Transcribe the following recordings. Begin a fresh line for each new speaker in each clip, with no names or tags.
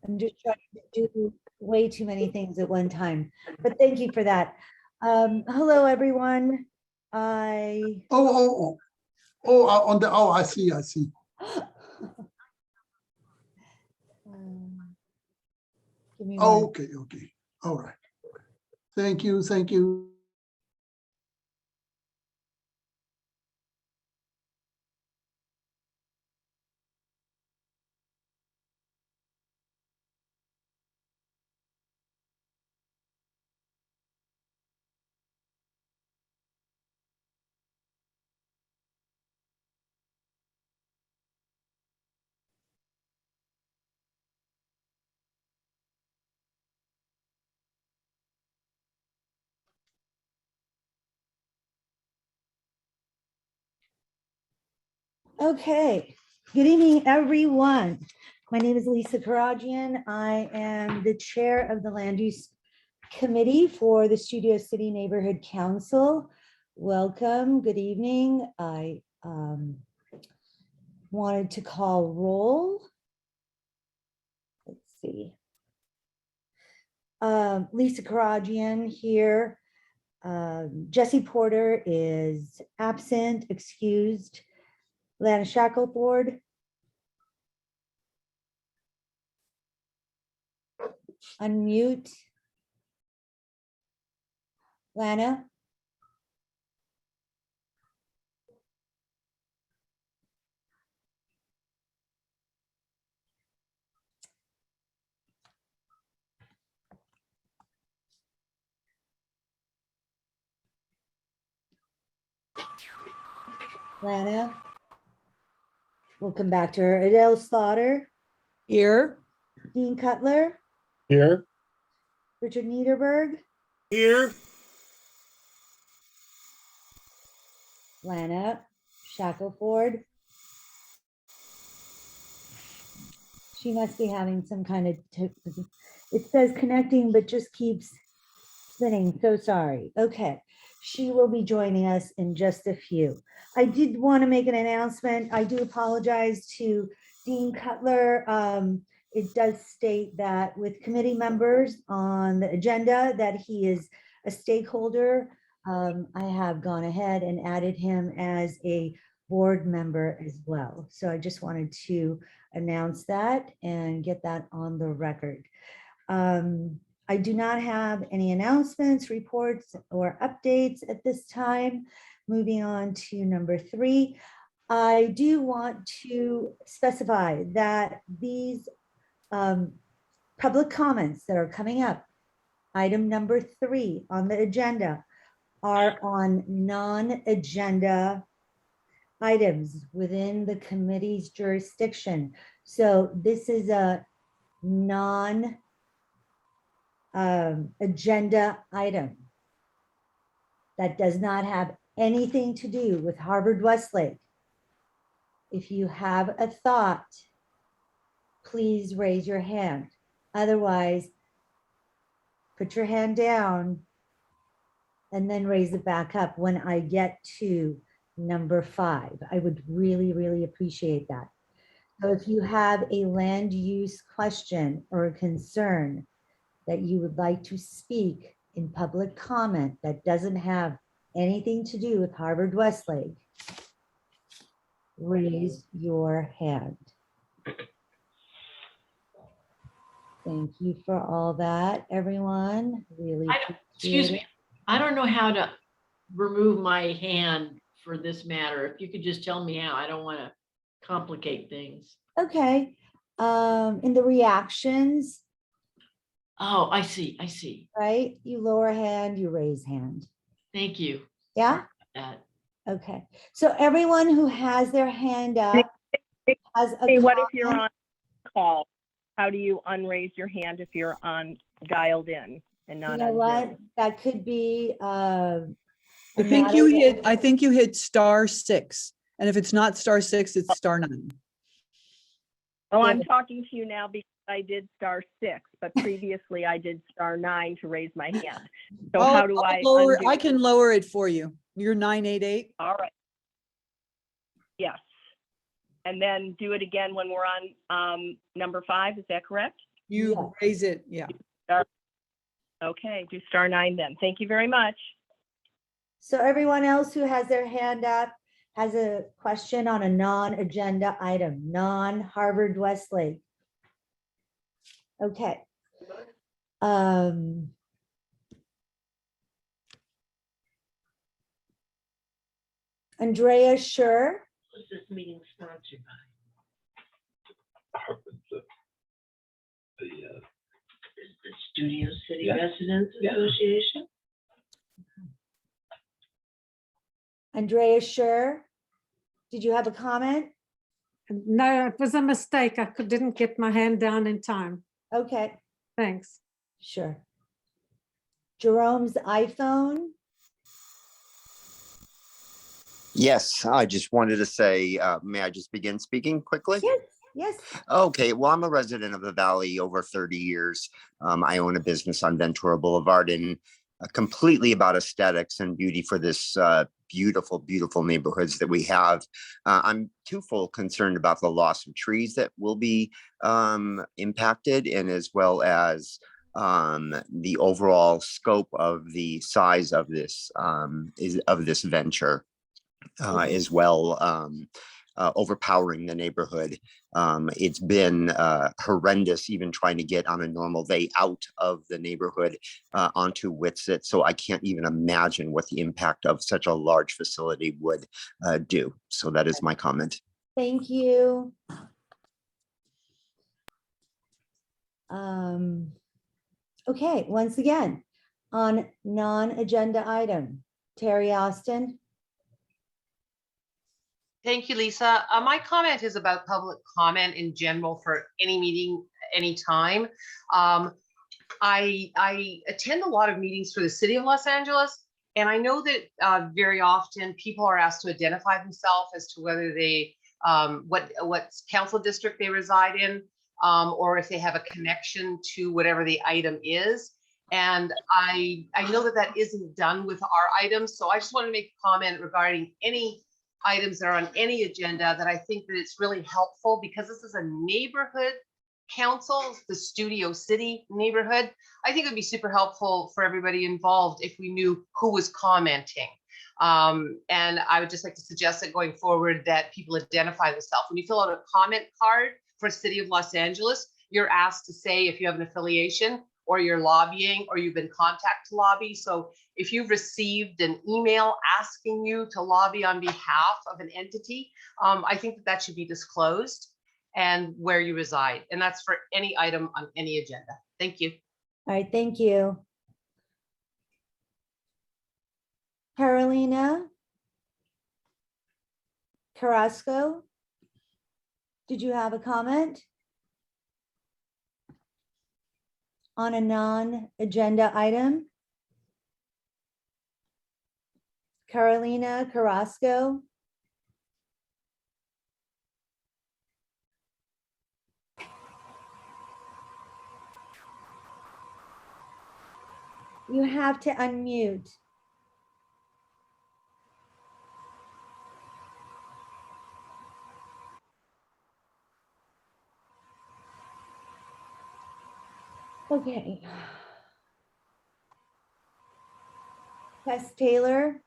I'm just trying to do way too many things at one time, but thank you for that. Hello, everyone. I
On the, I see.
Give me
Oh,
one.
okay. All right. Thank you.
Okay, good evening, everyone. My name is Lisa Karajian. I am the chair of the Land Use Committee for the Studio City Neighborhood Council. Welcome, good evening. I wanted to call roll. Let's see. Lisa Karajian here. Jesse Porter is absent, excused. Lana Shackleford. Unmute. Lana. Lana. We'll come back to her. Adele Slaughter.
Here.
Dean Cutler.
Here.
Richard Niederberg.
Here.
Lana Shackleford. She must be having some kind of, it says connecting, but just keeps spinning. So sorry. Okay. She will be joining us in just a few. I did want to make an announcement. I do apologize to Dean Cutler. It does state that with committee members on the agenda that he is a stakeholder. I have gone ahead and added him as a board member as well. So I just wanted to announce that and get that on the record. I do not have any announcements, reports, or updates at this time. Moving on to number 3, I do want to specify that these public comments that are coming up, item number 3 on the agenda, are on non-agenda items within the committee's jurisdiction. So this is a agenda item that does not have anything to do with Harvard-Westlake. If you have a thought, please raise your hand. Otherwise, put your hand down and then raise it back up when I get to number 5. I would really appreciate that. So if you have a land use question or a concern that you would like to speak in public comment that doesn't have anything to do with Harvard-Westlake, raise your hand. Thank you for all that, everyone. Really
Excuse me. I don't know how to remove my hand for this matter. If you could just tell me how. I don't want to complicate things.
Okay. In the reactions,
Oh, I see.
right? You lower hand, you raise hand.
Thank you.
Yeah? Okay. So everyone who has their hand up has a
Hey, what if
comment.
you're on call? How do you unraise your hand if you're on dialed in and not
You know
on
what?
Zoom?
That could be
Uh,
a
I
matter
think you hit *6. And if it's not *6, it's *9.
Oh, I'm talking to you now because I did *6, but previously I did *9 to raise my hand. So how do I undo?
I can lower it for you. You're 988.
All right. Yes. And then do it again when we're on number 5. Is that correct?
You
Yeah.
raise it, yeah.
Okay, do star 9 then. Thank you very much.
So everyone else who has their hand up has a question on a non-agenda item, non-Harvard-Westlake. Okay. Andrea, sure.
What's this meeting sponsored by? Is the Studio City Residents Association?
Andrea, sure. Did you have a comment?
No, it was a mistake. Didn't get my hand down in time.
Okay,
Thanks.
sure. Jerome's iPhone.
Yes, I just wanted to say, may I just begin speaking quickly?
Yes, yes.
Okay, well, I'm a resident of the Valley over 30 years. I own a business on Ventura Boulevard and completely about aesthetics and beauty for this beautiful, beautiful neighborhoods that we have. I'm twofold concerned about the loss of trees that will be impacted, and as well as the overall scope of the size of this venture. As well, overpowering the neighborhood. It's been horrendous even trying to get on a normal day out of the neighborhood onto Whitsett. So I can't even imagine what the impact of such a large facility would do. So that is my comment.
Thank you. Okay, once again, on non-agenda item, Terry Austin.
Thank you, Lisa. My comment is about public comment in general for any meeting, anytime. I attend a lot of meetings for the city of Los Angeles, and I know that very often people are asked to identify themselves as to whether they, what council district they reside in, or if they have a connection to whatever the item is. And I know that that isn't done with our items, so I just want to make a comment regarding any items that are on any agenda that I think that it's really helpful, because this is a neighborhood council, the Studio City neighborhood. I think it would be super helpful for everybody involved if we knew who was commenting. And I would just like to suggest that going forward that people identify themselves. When you fill out a comment card for City of Los Angeles, you're asked to say if you have an affiliation or you're lobbying or you've been contacted to lobby. So if you've received an email asking you to lobby on behalf of an entity, I think that that should be disclosed and where you reside. And that's for any item on any agenda. Thank you.
All right, thank you. Carolina Carrasco, did you have a comment on a non-agenda item? Carolina Carrasco. You have to unmute. Okay. Tess Taylor.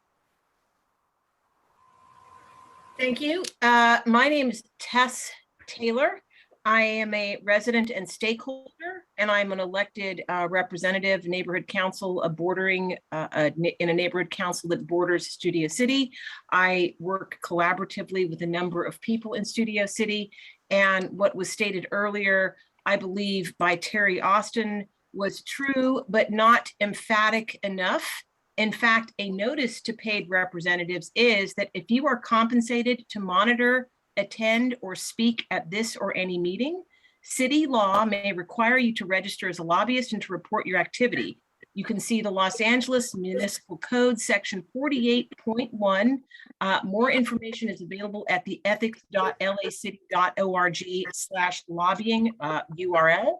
Thank you. My name is Tess Taylor. I am a resident and stakeholder, and I'm an elected representative, neighborhood council, in a neighborhood council that borders Studio City. I work collaboratively with a number of people in Studio City, and what was stated earlier, I believe by Terry Austin, was true, but not emphatic enough. In fact, a notice to paid representatives is that if you are compensated to monitor, attend, or speak at this or any meeting, city law may require you to register as a lobbyist and to report your activity. You can see the Los Angeles Municipal Code, section 48.1. More information is available at the ethics.lacity.org/lobbying URL.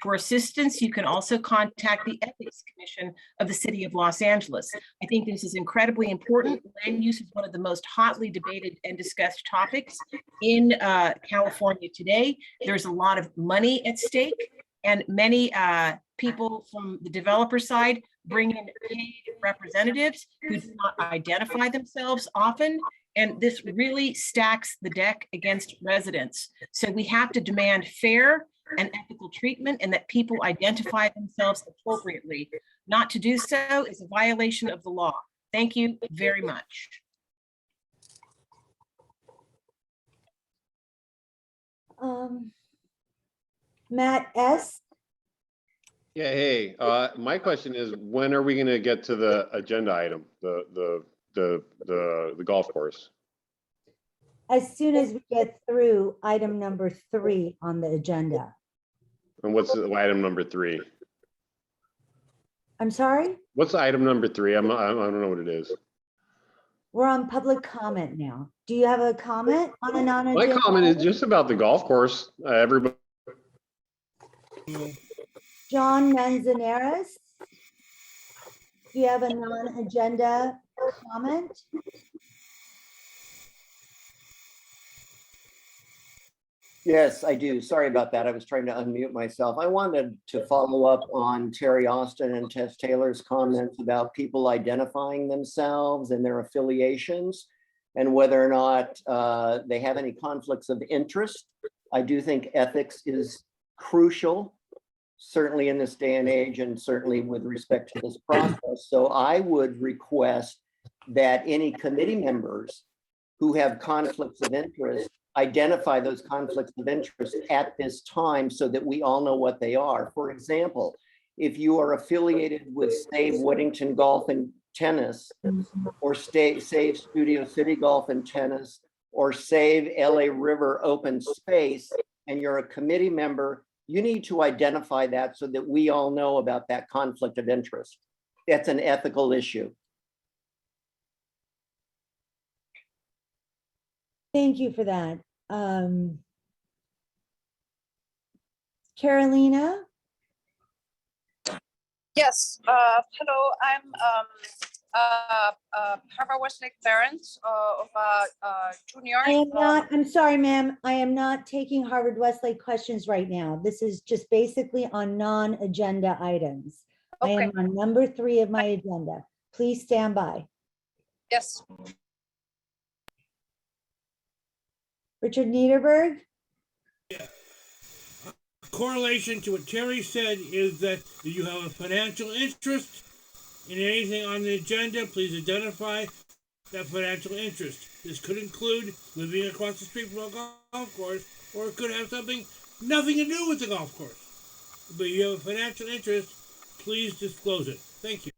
For assistance, you can also contact the Ethics Commission of the City of Los Angeles. I think this is incredibly important. Land use is one of the most hotly debated and discussed topics in California today. There's a lot of money at stake, and many people from the developer side bring in paid representatives who do not identify themselves often. And this really stacks the deck against residents. So we have to demand fair and ethical treatment and that people identify themselves appropriately. Not to do so is a violation of the law. Thank you very much.
Matt S.
Yeah, hey, my question is, when are we gonna get to the agenda item, the golf course?
As soon as we get through item number 3 on the agenda.
And what's item number 3?
I'm sorry,
What's item number 3? I don't know what it is.
we're on public comment now. Do you have a comment on a
My
non-agenda?
comment is
item?
just about the golf course. Everybody,
John Manzanares? Do you have a non-agenda comment?
Yes, I do. Sorry about that. I was trying to unmute myself. I wanted to follow up on Terry Austin and Tess Taylor's comments about people identifying themselves and their affiliations and whether or not they have any conflicts of interest. I do think ethics is crucial, certainly in this day and age, and certainly with respect to this process. So I would request that any committee members who have conflicts of interest identify those conflicts of interest at this time so that we all know what they are. For example, if you are affiliated with Save Whittington Golf and Tennis, or Save Studio City Golf and Tennis, or Save LA River Open Space, and you're a committee member, you need to identify that so that we all know about that conflict of interest. That's an ethical issue.
Thank you for that. Carolina?
Yes, hello, I'm Harvard-Westlake parent of a junior.
I'm sorry, ma'am. I am not taking Harvard-Westlake questions right now. This is just basically on non-agenda items. I am on number 3 of my agenda. Please stand by.
Yes.
Richard Niederberg?
Correlation to what Terry said is that if you have a financial interest in anything on the agenda, please identify that financial interest. This could include living across the street from a golf course, or it could have nothing to do with the golf course. But if you have a financial interest, please disclose it. Thank you.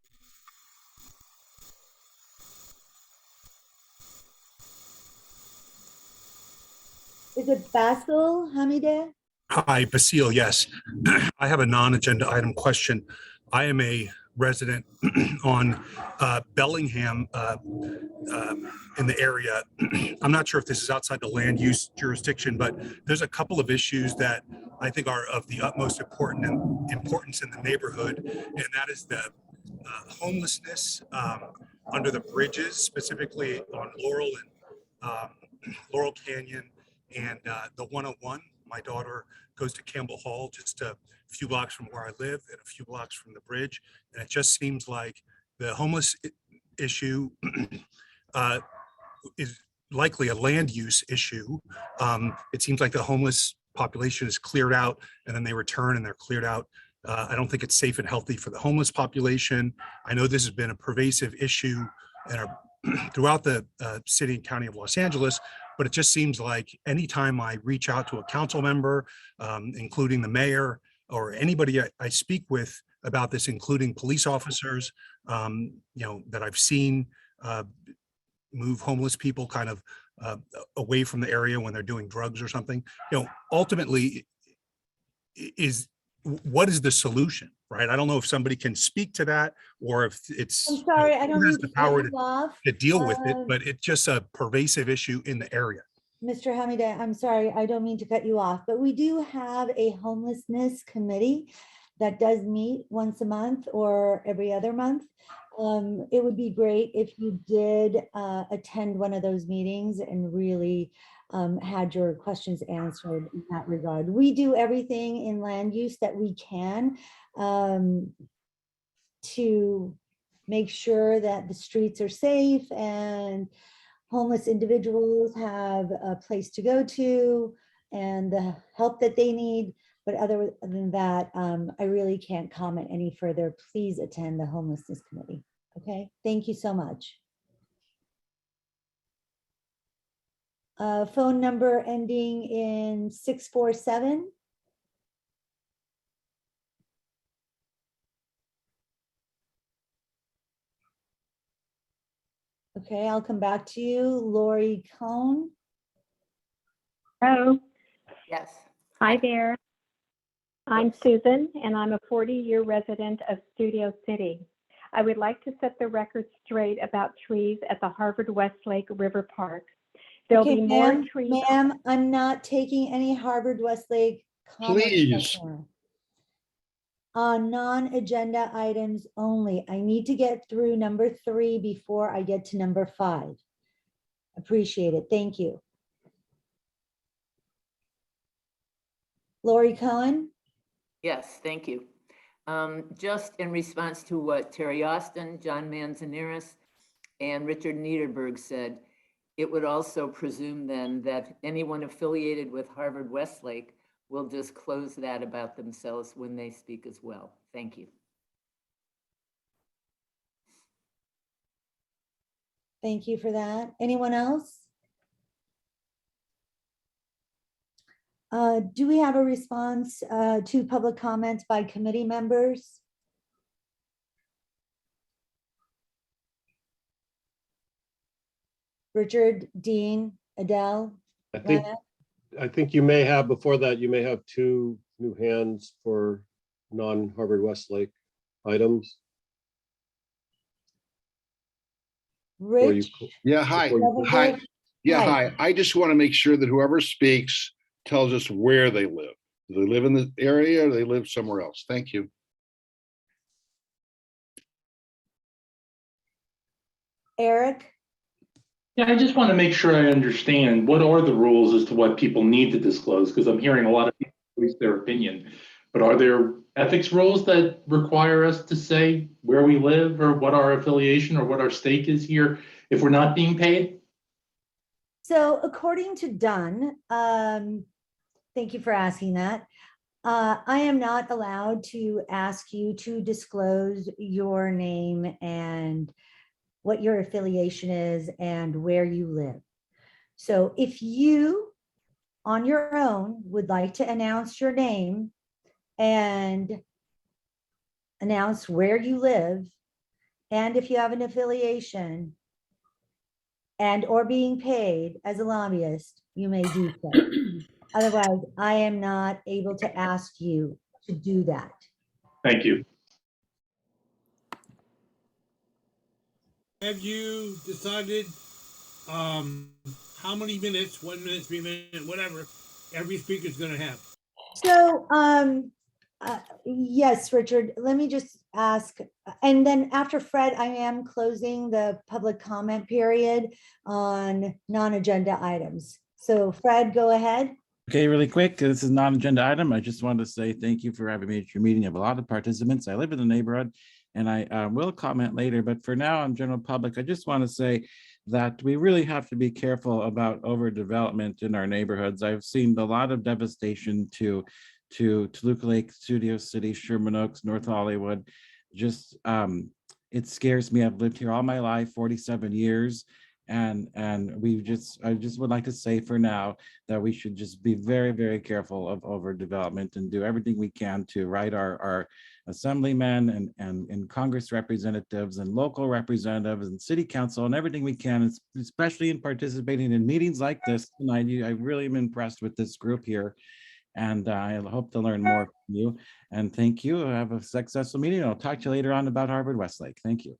Is it Basil Hamideh?
Hi, Basile, yes. I have a non-agenda item question. I am a resident on Bellingham in the area. I'm not sure if this is outside the land use jurisdiction, but there's a couple of issues that I think are of the utmost importance in the neighborhood, and that is the homelessness under the bridges, specifically on Laurel and Laurel Canyon and the 101. My daughter goes to Campbell Hall, just a few blocks from where I live and a few blocks from the bridge. And it just seems like the homeless issue is likely a land use issue. It seems like the homeless population is cleared out and then they return and they're cleared out. I don't think it's safe and healthy for the homeless population. I know this has been a pervasive issue throughout the city and county of Los Angeles, but it just seems like anytime I reach out to a council member, including the mayor or anybody I speak with about this, including police officers, that I've seen move homeless people kind of away from the area when they're doing drugs or something, ultimately what is the solution, right? I don't know if somebody can speak to that or if it's
I'm sorry, I don't
who has
need
the
to
power
cut you off.
to deal with it, but it's just a pervasive issue in the area.
Mr. Hamideh, I'm sorry, I don't mean to cut you off, but we do have a homelessness committee that does meet once a month or every other month. It would be great if you did attend one of those meetings and really had your questions answered in that regard. We do everything in land use that we can to make sure that the streets are safe and homeless individuals have a place to go to and the help that they need. But other than that, I really can't comment any further. Please attend the homelessness committee. Okay, thank you so much. Phone number ending in 647. Okay, I'll come back to you. Lori Cohn.
Hello.
Yes.
Hi there. I'm Susan, and I'm a 40-year resident of Studio City. I would like to set the record straight about trees at the Harvard-Westlake River Park. There'll
Okay,
be more
ma'am,
trees.
ma'am, I'm not taking any Harvard-Westlake comments right
Please.
now. On non-agenda items only. I need to get through number 3 before I get to number 5. Appreciate it. Thank you. Lori Cohen.
Yes, thank you. Just in response to what Terry Austin, John Manzanares, and Richard Niederberg said, it would also presume then that anyone affiliated with Harvard-Westlake will disclose that about themselves when they speak as well. Thank you.
Thank you for that. Anyone else? Do we have a response to public comments by committee members? Richard, Dean, Adele?
I think you may have, before that, you may have 2 new hands for non-Harvard-Westlake items.
Rich?
Yeah, hi. Hi. Yeah, hi. I just want to make sure that whoever speaks tells us where they live. Do they live in the area or they live somewhere else? Thank you.
Eric?
Yeah, I just want to make sure I understand what are the rules as to what people need to disclose, because I'm hearing a lot of people voice their opinion. But are there ethics rules that require us to say where we live or what our affiliation or what our stake is here if we're not being paid?
So according to Dunn, thank you for asking that. I am not allowed to ask you to disclose your name and what your affiliation is and where you live. So if you on your own would like to announce your name and announce where you live, and if you have an affiliation and or being paid as a lobbyist, you may do so. Otherwise, I am not able to ask you to do that.
Thank you.
Have you decided how many minutes, 1 minute, 3 minutes, whatever, every speaker is going to have?
So, yes, Richard, let me just ask, and then after Fred, I am closing the public comment period on non-agenda items. So Fred, go ahead.
Okay, really quick, this is a non-agenda item. I just wanted to say thank you for having me at your meeting. You have a lot of participants. I live in the neighborhood and I will comment later, but for now on general public, I just want to say that we really have to be careful about overdevelopment in our neighborhoods. I've seen a lot of devastation to Toluca Lake, Studio City, Sherman Oaks, North Hollywood. Just, it scares me. I've lived here all my life, 47 years. And I just would like to say for now that we should just be very, very careful of overdevelopment and do everything we can to write our assemblymen and Congress representatives and local representatives and city council and everything we can, especially in participating in meetings like this tonight. I really am impressed with this group here. And I hope to learn more from you. And thank you. Have a successful meeting. I'll talk to you later on about Harvard-Westlake. Thank you.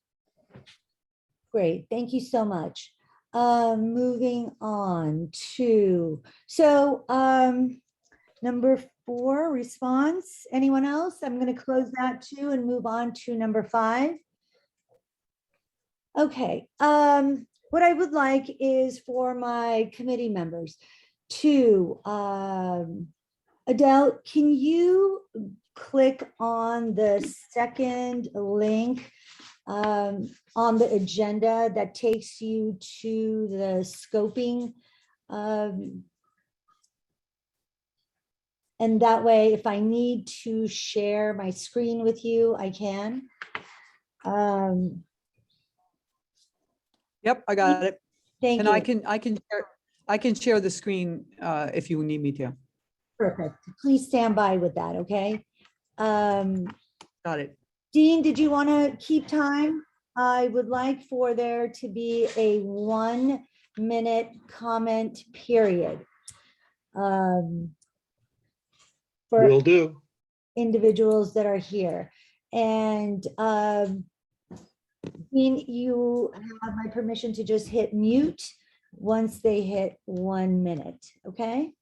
Great, thank you so much. Moving on to, so number 4, response. Anyone else? I'm going to close that too and move on to number 5. Okay, what I would like is for my committee members 2, Adele, can you click on the second link on the agenda that takes you to the scoping? And that way, if I need to share my screen with you, I can.
Yep, I got it.
Thank
And
you.
I can share the screen if you need me to.
Perfect. Please stand by with that, okay?
Got it.
Dean, did you want to keep time? I would like for there to be a 1-minute comment period. For
Will do.
individuals that are here. And Dean, you have my permission to just hit mute once they hit 1 minute, okay?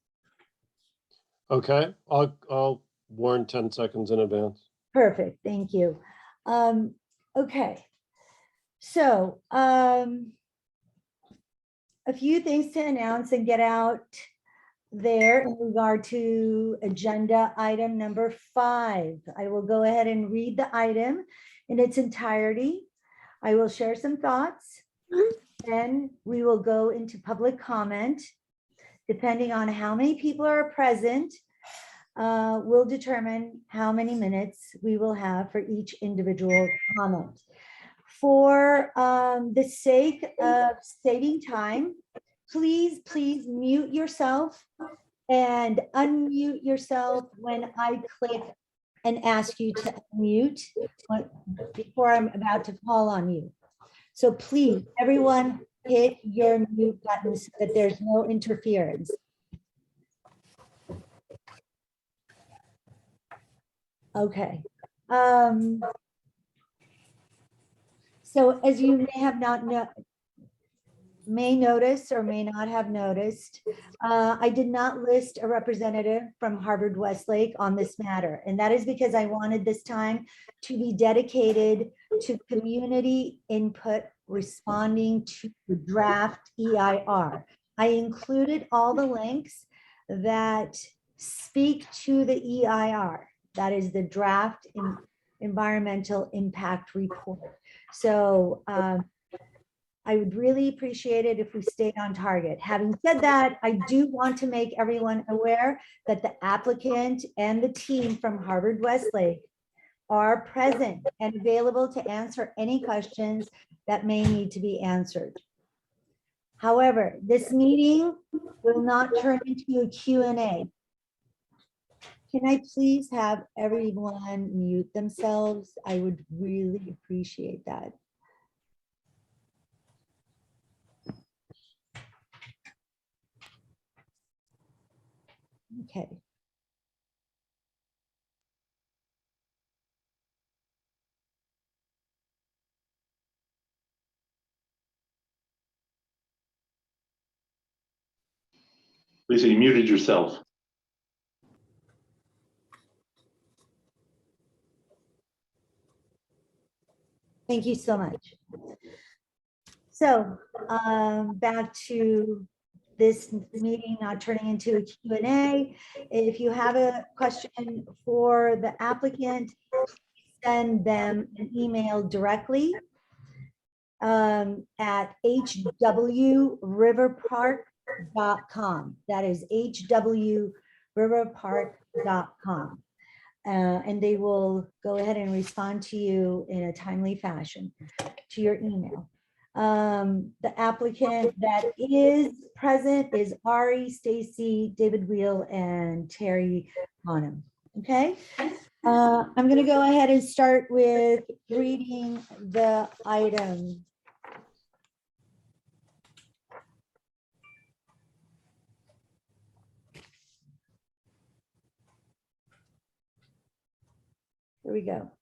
Okay, I'll warn 10 seconds in advance.
Perfect, thank you. Okay, so a few things to announce and get out there in regard to agenda item number 5. I will go ahead and read the item in its entirety. I will share some thoughts, then we will go into public comment. Depending on how many people are present, will determine how many minutes we will have for each individual comment. For the sake of saving time, please mute yourself and unmute yourself when I click and ask you to unmute before I'm about to call on you. So please, everyone, hit your mute button so that there's no interference. Okay. So as you may notice or may not have noticed, I did not list a representative from Harvard-Westlake on this matter. And that is because I wanted this time to be dedicated to community input responding to the draft EIR. I included all the links that speak to the EIR. That is the draft environmental impact report. So I would really appreciate it if we stayed on target. Having said that, I do want to make everyone aware that the applicant and the team from Harvard-Westlake are present and available to answer any questions that may need to be answered. However, this meeting will not turn into a Q&A. Can I please have everyone mute themselves? I would really appreciate that. Okay.
Lisa, you muted yourself.
Thank you so much. So back to this meeting not turning into a Q&A. If you have a question for the applicant, send them an email directly at hwriverpark.com. That is hwriverpark.com. And they will go ahead and respond to you in a timely fashion to your email. The applicant that is present is Ari, Stacy, David Wheel, and Terry Bonham. Okay, I'm going to go ahead and start with reading the item. Here we go.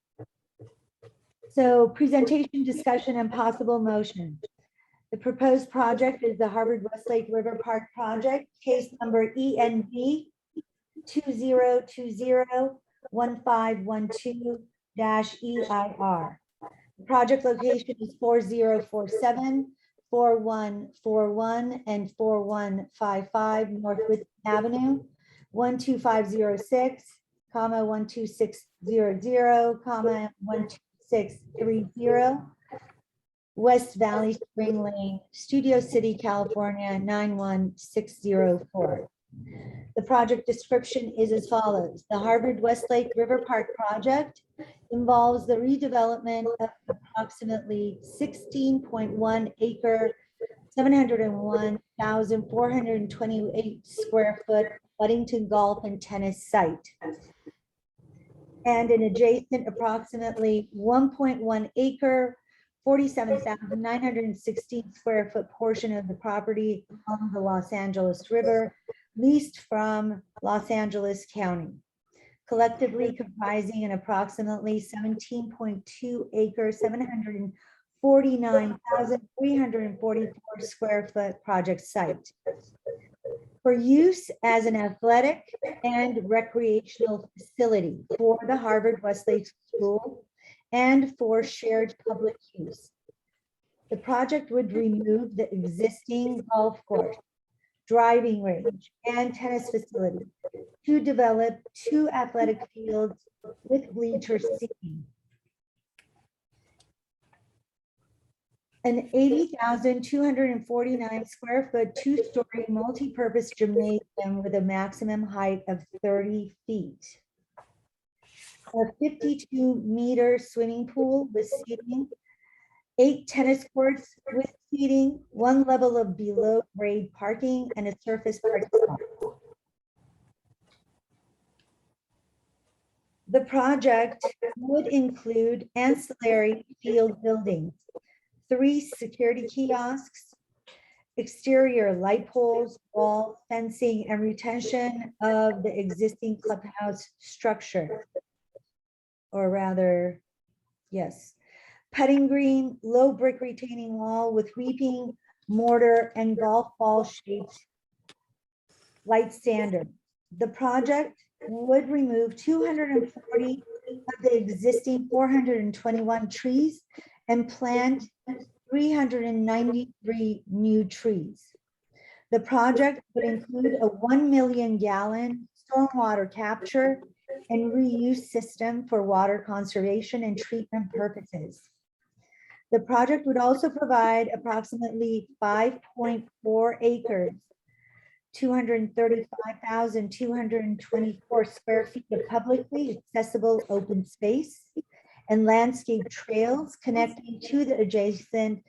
So presentation, discussion, and possible motion. The proposed project is the Harvard-Westlake River Park Project, case number ENV 2020-1512-EIR. The project location is 4047 4141 and 4155 North Whitsett Avenue, 12506, 12600, 12630, West Valley Spring Lane, Studio City, California, 91604. The project description is as follows. The Harvard-Westlake River Park project involves the redevelopment of approximately 16.1 acre, 701,428 square foot Buddington Golf and Tennis site, and an adjacent approximately 1.1 acre, 47,916 square foot portion of the property on the Los Angeles River, leased from Los Angeles County, collectively comprising an approximately 17.2 acre, 749,344 square foot project site for use as an athletic and recreational facility for the Harvard-Westlake School and for shared public use. The project would remove the existing golf course, driving range, and tennis facility to develop 2 athletic fields with bleacher seating. An 80,249 square foot, 2-story multi-purpose gymnasium with a maximum height of 30 feet. A 52-meter swimming pool with seating, 8 tennis courts with seating, 1 level of below grade parking, and a surface parking lot. The project would include ancillary field buildings, 3 security kiosks, exterior light poles, wall fencing, and retention of the existing clubhouse structure. Or rather, yes, putting green, low brick retaining wall with weeping mortar and golf ball shaped light standard. The project would remove 240 of the existing 421 trees and plant 393 new trees. The project would include a 1 million gallon stormwater capture and reuse system for water conservation and treatment purposes. The project would also provide approximately 5.4 acres, 235,224 square feet of publicly accessible open space and landscape trails connecting to the adjacent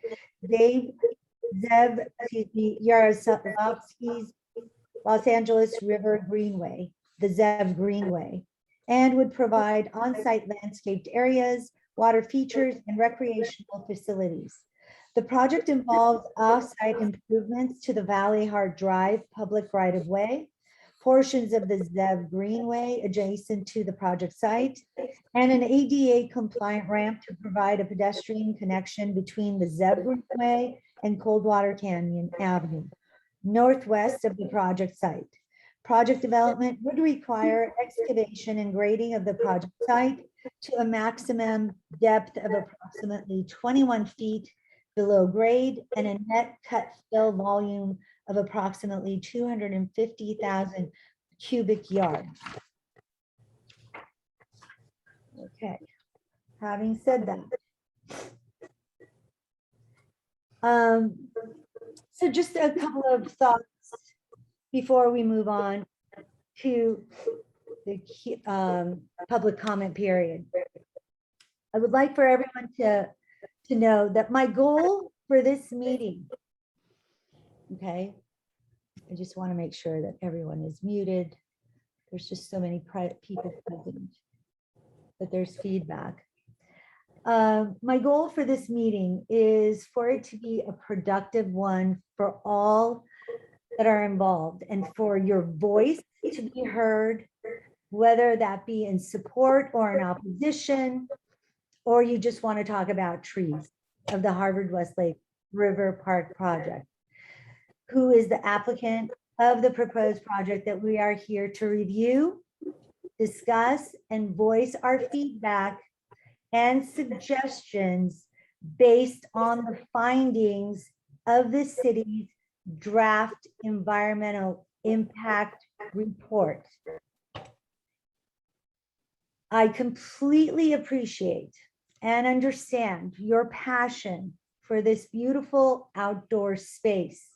Yaroslavsky's Los Angeles River Greenway, the ZEV Greenway, and would provide on-site landscaped areas, water features, and recreational facilities. The project involves off-site improvements to the Valley Heart Drive public right-of-way, portions of the ZEV Greenway adjacent to the project site, and an ADA compliant ramp to provide a pedestrian connection between the ZEV Greenway and Coldwater Canyon Avenue, northwest of the project site. Project development would require excavation and grading of the project site to a maximum depth of approximately 21 feet below grade and a net cut fill volume of approximately 250,000 cubic yards. Okay, having said that. So just a couple of thoughts before we move on to the public comment period. I would like for everyone to know that my goal for this meeting, okay, I just want to make sure that everyone is muted. There's just so many people present that there's feedback. My goal for this meeting is for it to be a productive one for all that are involved and for your voice to be heard, whether that be in support or in opposition, or you just want to talk about trees of the Harvard-Westlake River Park project. Who is the applicant of the proposed project that we are here to review, discuss, and voice our feedback and suggestions based on the findings of the city's draft environmental impact report. I completely appreciate and understand your passion for this beautiful outdoor space.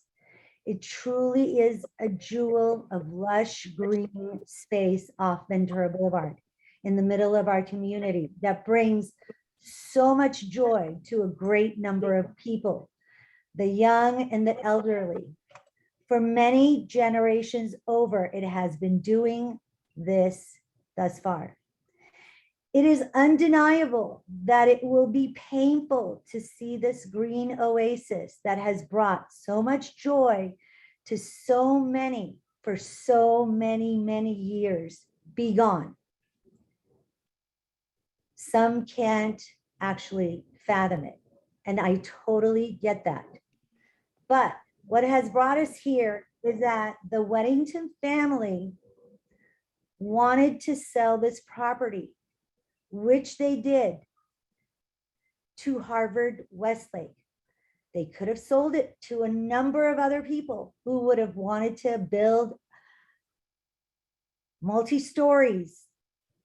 It truly is a jewel of lush green space off Ventura Boulevard in the middle of our community that brings so much joy to a great number of people, the young and the elderly. For many generations over, it has been doing this thus far. It is undeniable that it will be painful to see this green oasis that has brought so much joy to so many for so many, many years be gone. Some can't actually fathom it, and I totally get that. But what has brought us here is that the Weddington family wanted to sell this property, which they did, to Harvard-Westlake. They could have sold it to a number of other people who would have wanted to build multi-stories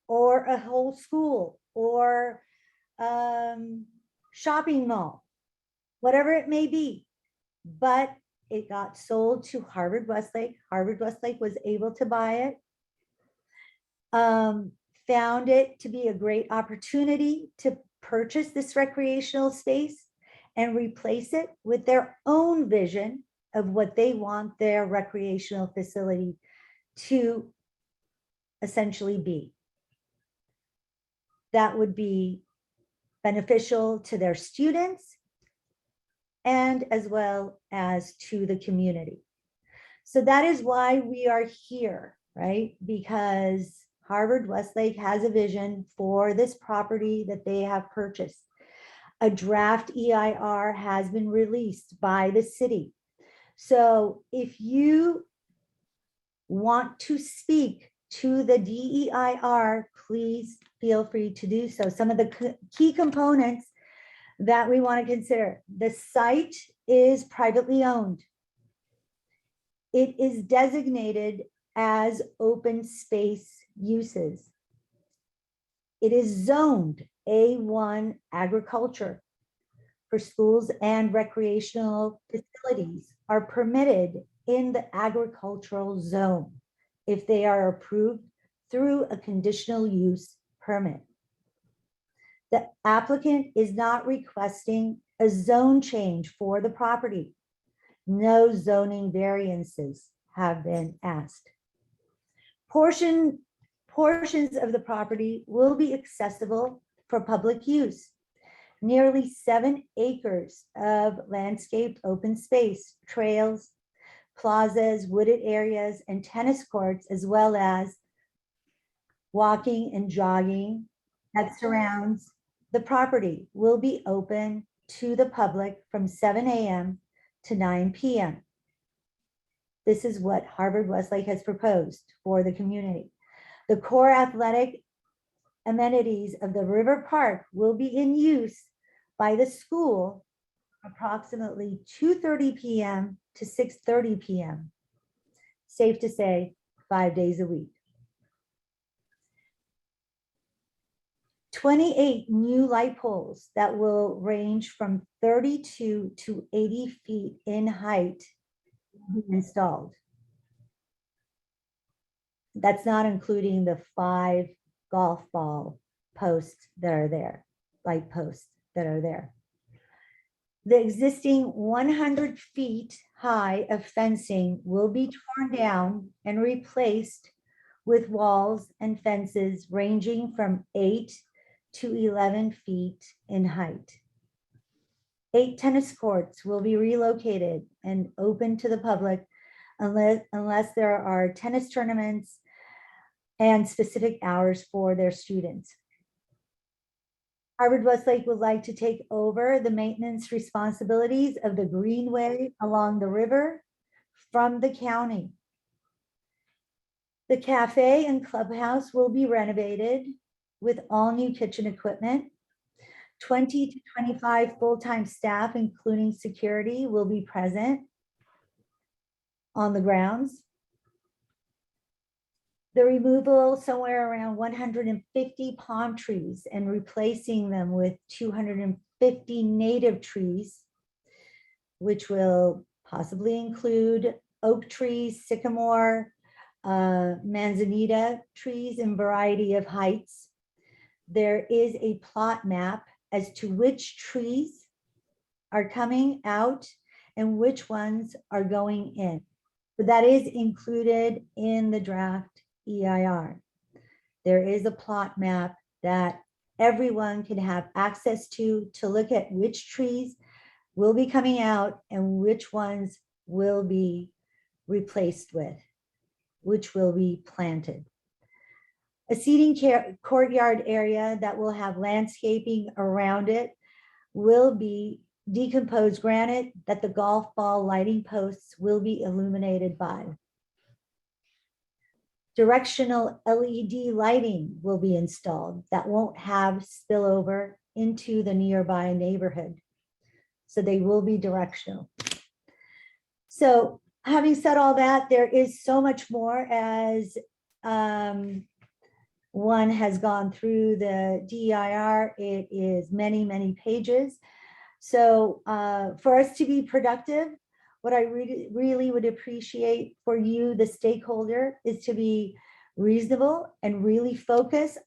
or a whole school or shopping mall, whatever it may be. But it got sold to Harvard-Westlake. Harvard-Westlake was able to buy it. Found it to be a great opportunity to purchase this recreational space and replace it with their own vision of what they want their recreational facility to essentially be. That would be beneficial to their students and as well as to the community. So that is why we are here, right? Because Harvard-Westlake has a vision for this property that they have purchased. A draft EIR has been released by the city. So if you want to speak to the DEIR, please feel free to do so. Some of the key components that we want to consider: the site is privately owned. It is designated as open space uses. It is zoned A1 agriculture. For schools and recreational facilities are permitted in the agricultural zone if they are approved through a conditional use permit. The applicant is not requesting a zone change for the property. No zoning variances have been asked. Portions of the property will be accessible for public use. Nearly 7 acres of landscaped open space, trails, plazas, wooded areas, and tennis courts, as well as walking and jogging that surrounds the property, will be open to the public from 7 a.m. to 9 p.m. This is what Harvard-Westlake has proposed for the community. The core athletic amenities of the River Park will be in use by the school approximately 2:30 p.m. to 6:30 p.m. Safe to say, 5 days a week. 28 new light poles that will range from 32 to 80 feet in height will be installed. That's not including the 5 golf ball posts that are there, light posts that are there. The existing 100 feet high of fencing will be torn down and replaced with walls and fences ranging from 8 to 11 feet in height. 8 tennis courts will be relocated and open to the public unless there are tennis tournaments and specific hours for their students. Harvard-Westlake would like to take over the maintenance responsibilities of the greenway along the river from the county. The cafe and clubhouse will be renovated with all new kitchen equipment. 20 to 25 full-time staff, including security, will be present on the grounds. The removal somewhere around 150 palm trees and replacing them with 250 native trees, which will possibly include oak trees, sycamore, manzanita trees in variety of heights. There is a plot map as to which trees are coming out and which ones are going in. But that is included in the draft EIR. There is a plot map that everyone can have access to look at which trees will be coming out and which ones will be replaced with, which will be planted. A seating courtyard area that will have landscaping around it will be decomposed granite that the golf ball lighting posts will be illuminated by. Directional LED lighting will be installed that won't have spillover into the nearby neighborhood. So they will be directional. So having said all that, there is so much more as one has gone through the DEIR. It is many, many pages. So for us to be productive, what I really would appreciate for you, the stakeholder, is to be reasonable and really focus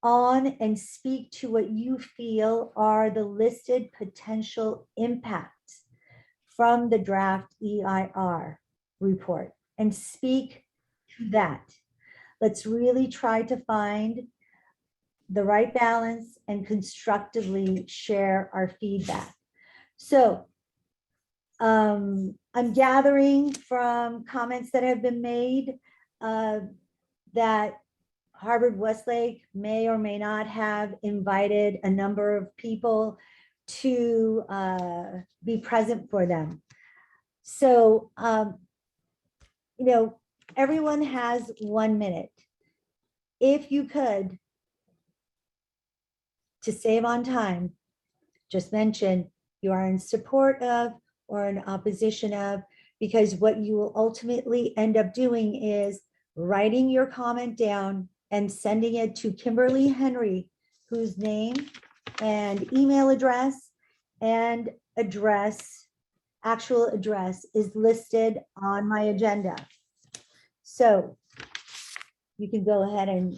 on and speak to what you feel are the listed potential impacts from the draft EIR report, and speak to that. Let's really try to find the right balance and constructively share our feedback. So I'm gathering from comments that have been made that Harvard-Westlake may or may not have invited a number of people to be present for them. So, you know, everyone has 1 minute. If you could, to save on time, just mention you are in support of or in opposition of, because what you will ultimately end up doing is writing your comment down and sending it to Kimberly Henry, whose name and email address and actual address is listed on my agenda. So you can go ahead and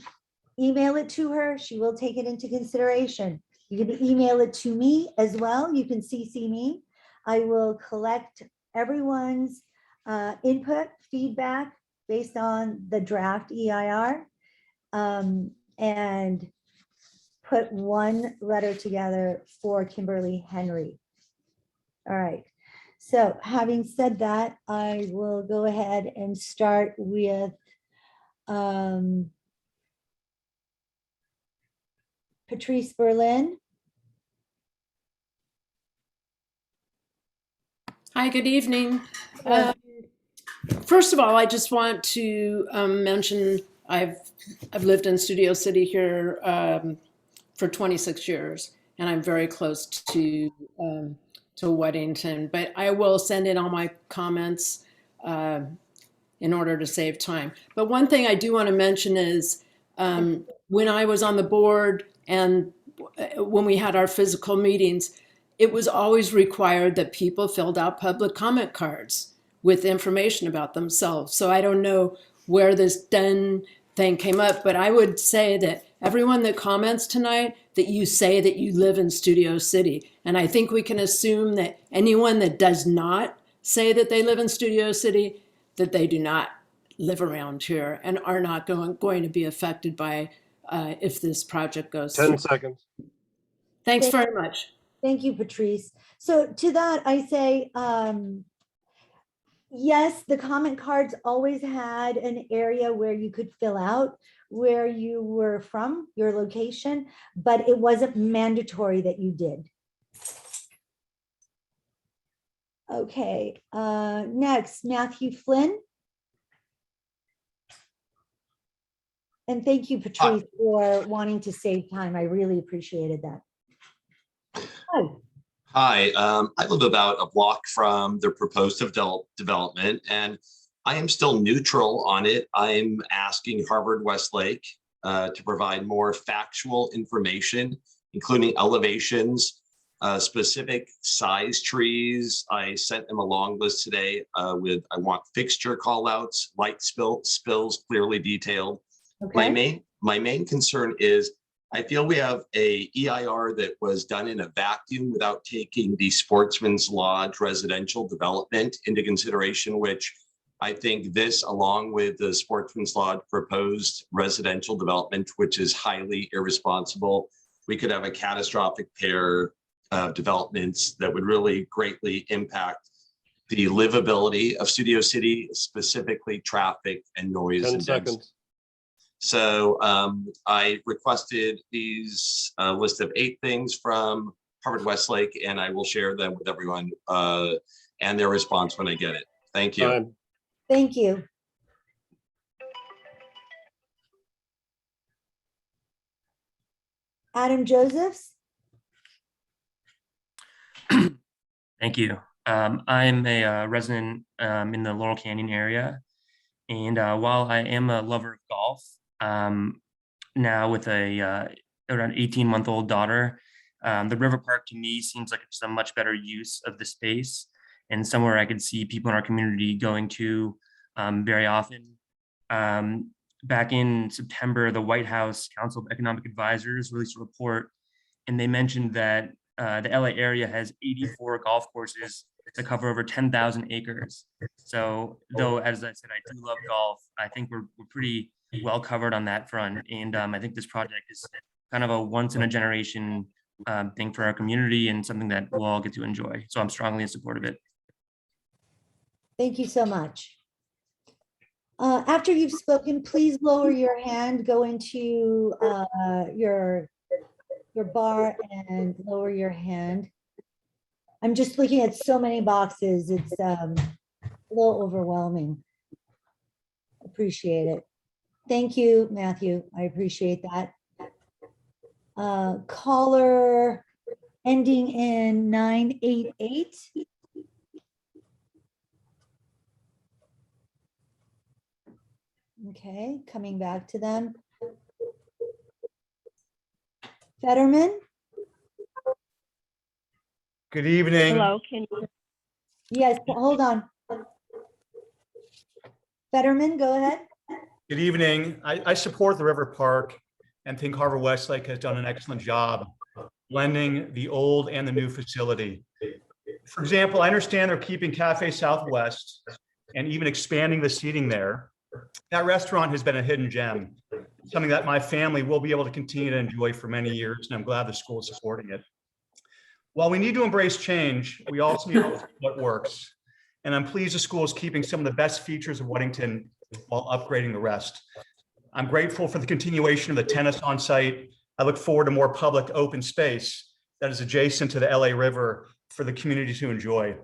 email it to her. She will take it into consideration. You can email it to me as well. You can CC me. I will collect everyone's input, feedback based on the draft EIR, and put one letter together for Kimberly Henry. All right. So having said that, I will go ahead and start with Patrice Berlin.
Hi, good evening. First of all, I just want to mention I've lived in Studio City here for 26 years, and I'm very close to Weddington. But I will send in all my comments in order to save time. But one thing I do want to mention is when I was on the board and when we had our physical meetings, it was always required that people filled out public comment cards with information about themselves. So I don't know where this done thing came up, but I would say that everyone that comments tonight, that you say that you live in Studio City. And I think we can assume that anyone that does not say that they live in Studio City, that they do not live around here and are not going to be affected by if this project goes
10
through.
seconds.
Thanks very much.
Thank you, Patrice. So to that, I say, yes, the comment cards always had an area where you could fill out where you were from, your location, but it wasn't mandatory that you did. Okay, next, Matthew Flynn. And thank you, Patrice, for wanting to save time. I really appreciated that.
Hi, I live about a block from the proposed development, and I am still neutral on it. I'm asking Harvard-Westlake to provide more factual information, including elevations, specific size trees. I sent them a long list today with I want fixture callouts, light spills clearly detailed.
Okay.
My main concern is I feel we have a EIR that was done in a vacuum without taking the Sportsman's Lodge residential development into consideration, which I think this, along with the Sportsman's Lodge proposed residential development, which is highly irresponsible, we could have a catastrophic pair of developments that would really greatly impact the livability of Studio City, specifically traffic and noise.
10
and
seconds.
density. So I requested these list of 8 things from Harvard-Westlake, and I will share them with everyone and their response when I get it. Thank you.
Thank you. Adam Josephs?
Thank you. I'm a resident in the Laurel Canyon area. And while I am a lover of golf, now with a around 18-month-old daughter, the river park to me seems like it's a much better use of the space and somewhere I could see people in our community going to very often. Back in September, the White House Council of Economic Advisors released a report, and they mentioned that the LA area has 84 golf courses to cover over 10,000 acres. So though, as I said, I do love golf, I think we're pretty well covered on that front. And I think this project is kind of a once in a generation thing for our community and something that we'll all get to enjoy. So I'm strongly in support of it.
Thank you so much. After you've spoken, please lower your hand, go into your bar and lower your hand. I'm just looking at so many boxes. It's a little overwhelming. Appreciate it. Thank you, Matthew. I appreciate that. Caller ending in 988. Okay, coming back to them. Fetterman?
Good evening.
Hello, can you?
Yes, hold on. Fetterman, go ahead.
Good evening. I support the River Park and think Harvard-Westlake has done an excellent job blending the old and the new facility. For example, I understand they're keeping Cafe Southwest and even expanding the seating there. That restaurant has been a hidden gem, something that my family will be able to continue to enjoy for many years, and I'm glad the school is supporting it. While we need to embrace change, we also need to look at what works. And I'm pleased the school is keeping some of the best features of Weddington while upgrading the rest. I'm grateful for the continuation of the tennis on site. I look forward to more public open space that is adjacent to the LA River for the community to enjoy.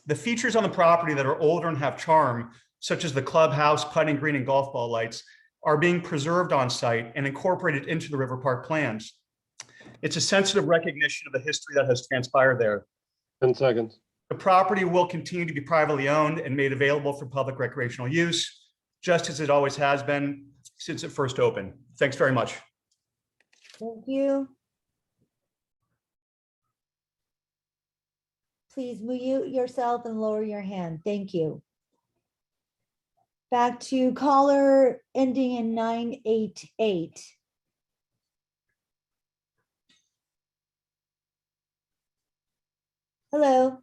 The features on the property that are older and have charm, such as the clubhouse, putting green, and golf ball lights, are being preserved on site and incorporated into the River Park plans. It's a sensitive recognition of the history that has transpired there.
10 seconds.
The property will continue to be privately owned and made available for public recreational use, just as it always has been since it first opened. Thanks very much.
Thank you. Please mute yourself and lower your hand. Thank you. Back to caller ending in 988. Hello.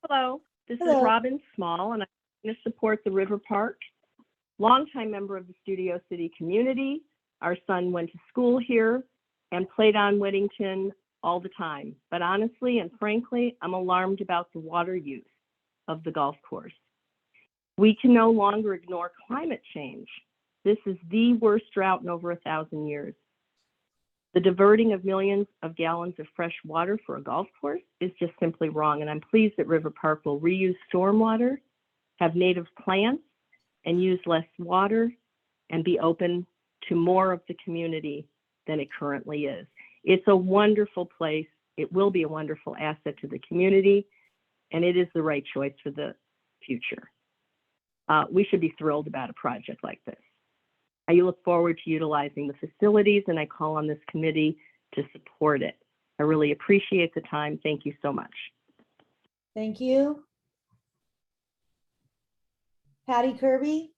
Hello, this
Hello.
is Robin Small, and I'm going to support the River Park. Longtime member of the Studio City community. Our son went to school here and played on Weddington all the time. But honestly and frankly, I'm alarmed about the water use of the golf course. We can no longer ignore climate change. This is the worst drought in over 1,000 years. The diverting of millions of gallons of fresh water for a golf course is just simply wrong. And I'm pleased that River Park will reuse stormwater, have native plants, and use less water, and be open to more of the community than it currently is. It's a wonderful place.
It will be a wonderful asset to the community, and it is the right choice for the future. We should be thrilled about a project like this. I look forward to utilizing the facilities, and I call on this committee to support it. I really appreciate the time. Thank you so much.
Thank you. Patty Kirby?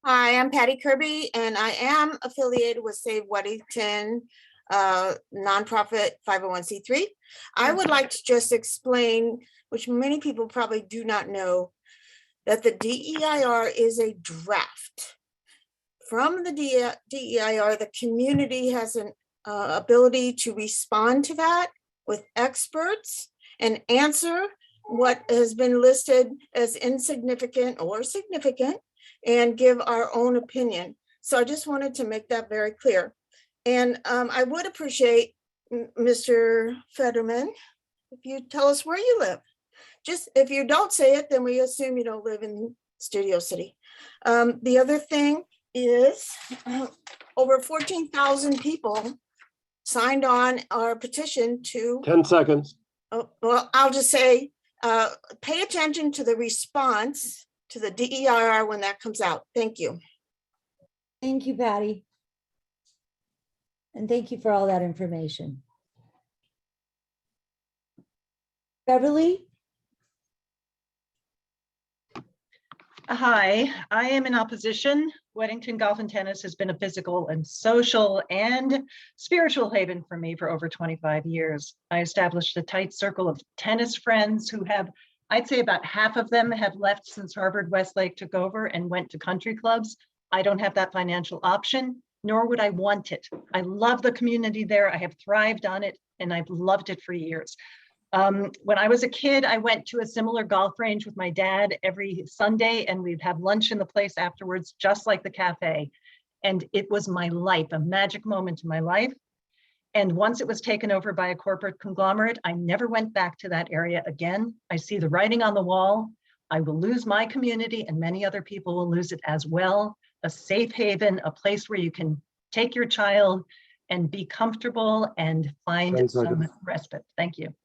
Hi, I'm Patty Kirby, and I am affiliated with Save Weddington, nonprofit 501c3. I would like to just explain, which many people probably do not know, that the DEIR is a draft. From the DEIR, the community has an ability to respond to that with experts and answer what has been listed as insignificant or significant and give our own opinion. So I just wanted to make that very clear. And I would appreciate, Mr. Fetterman, if you tell us where you live. Just if you don't say it, then we assume you don't live in Studio City. The other thing is over 14,000 people signed on our petition to
10 seconds.
Oh, well, I'll just say, pay attention to the response to the DEIR when that comes out. Thank you.
Thank you, Patty. And thank you for all that information. Beverly?
Hi, I am in opposition. Weddington Golf and Tennis has been a physical and social and spiritual haven for me for over 25 years. I established a tight circle of tennis friends who have, I'd say about half of them have left since Harvard-Westlake took over and went to country clubs. I don't have that financial option, nor would I want it. I love the community there. I have thrived on it, and I've loved it for years. When I was a kid, I went to a similar golf range with my dad every Sunday, and we'd have lunch in the place afterwards, just like the cafe. And it was my life, a magic moment in my life. And once it was taken over by a corporate conglomerate, I never went back to that area again. I see the writing on the wall. I will lose my community, and many other people will lose it as well. A safe haven, a place where you can take your child and be comfortable and find some respite. Thank you.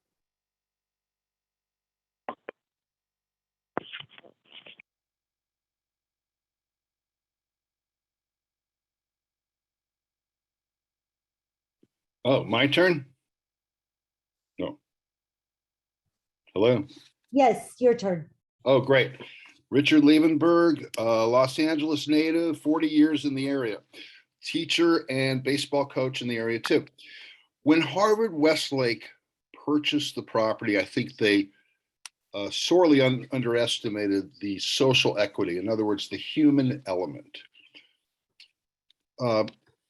Oh, my turn? No. Hello?
Yes, your turn.
Oh, great. Richard Liebenberg, Los Angeles native, 40 years in the area. Teacher and baseball coach in the area too. When Harvard-Westlake purchased the property, I think they sorely underestimated the social equity. In other words, the human element.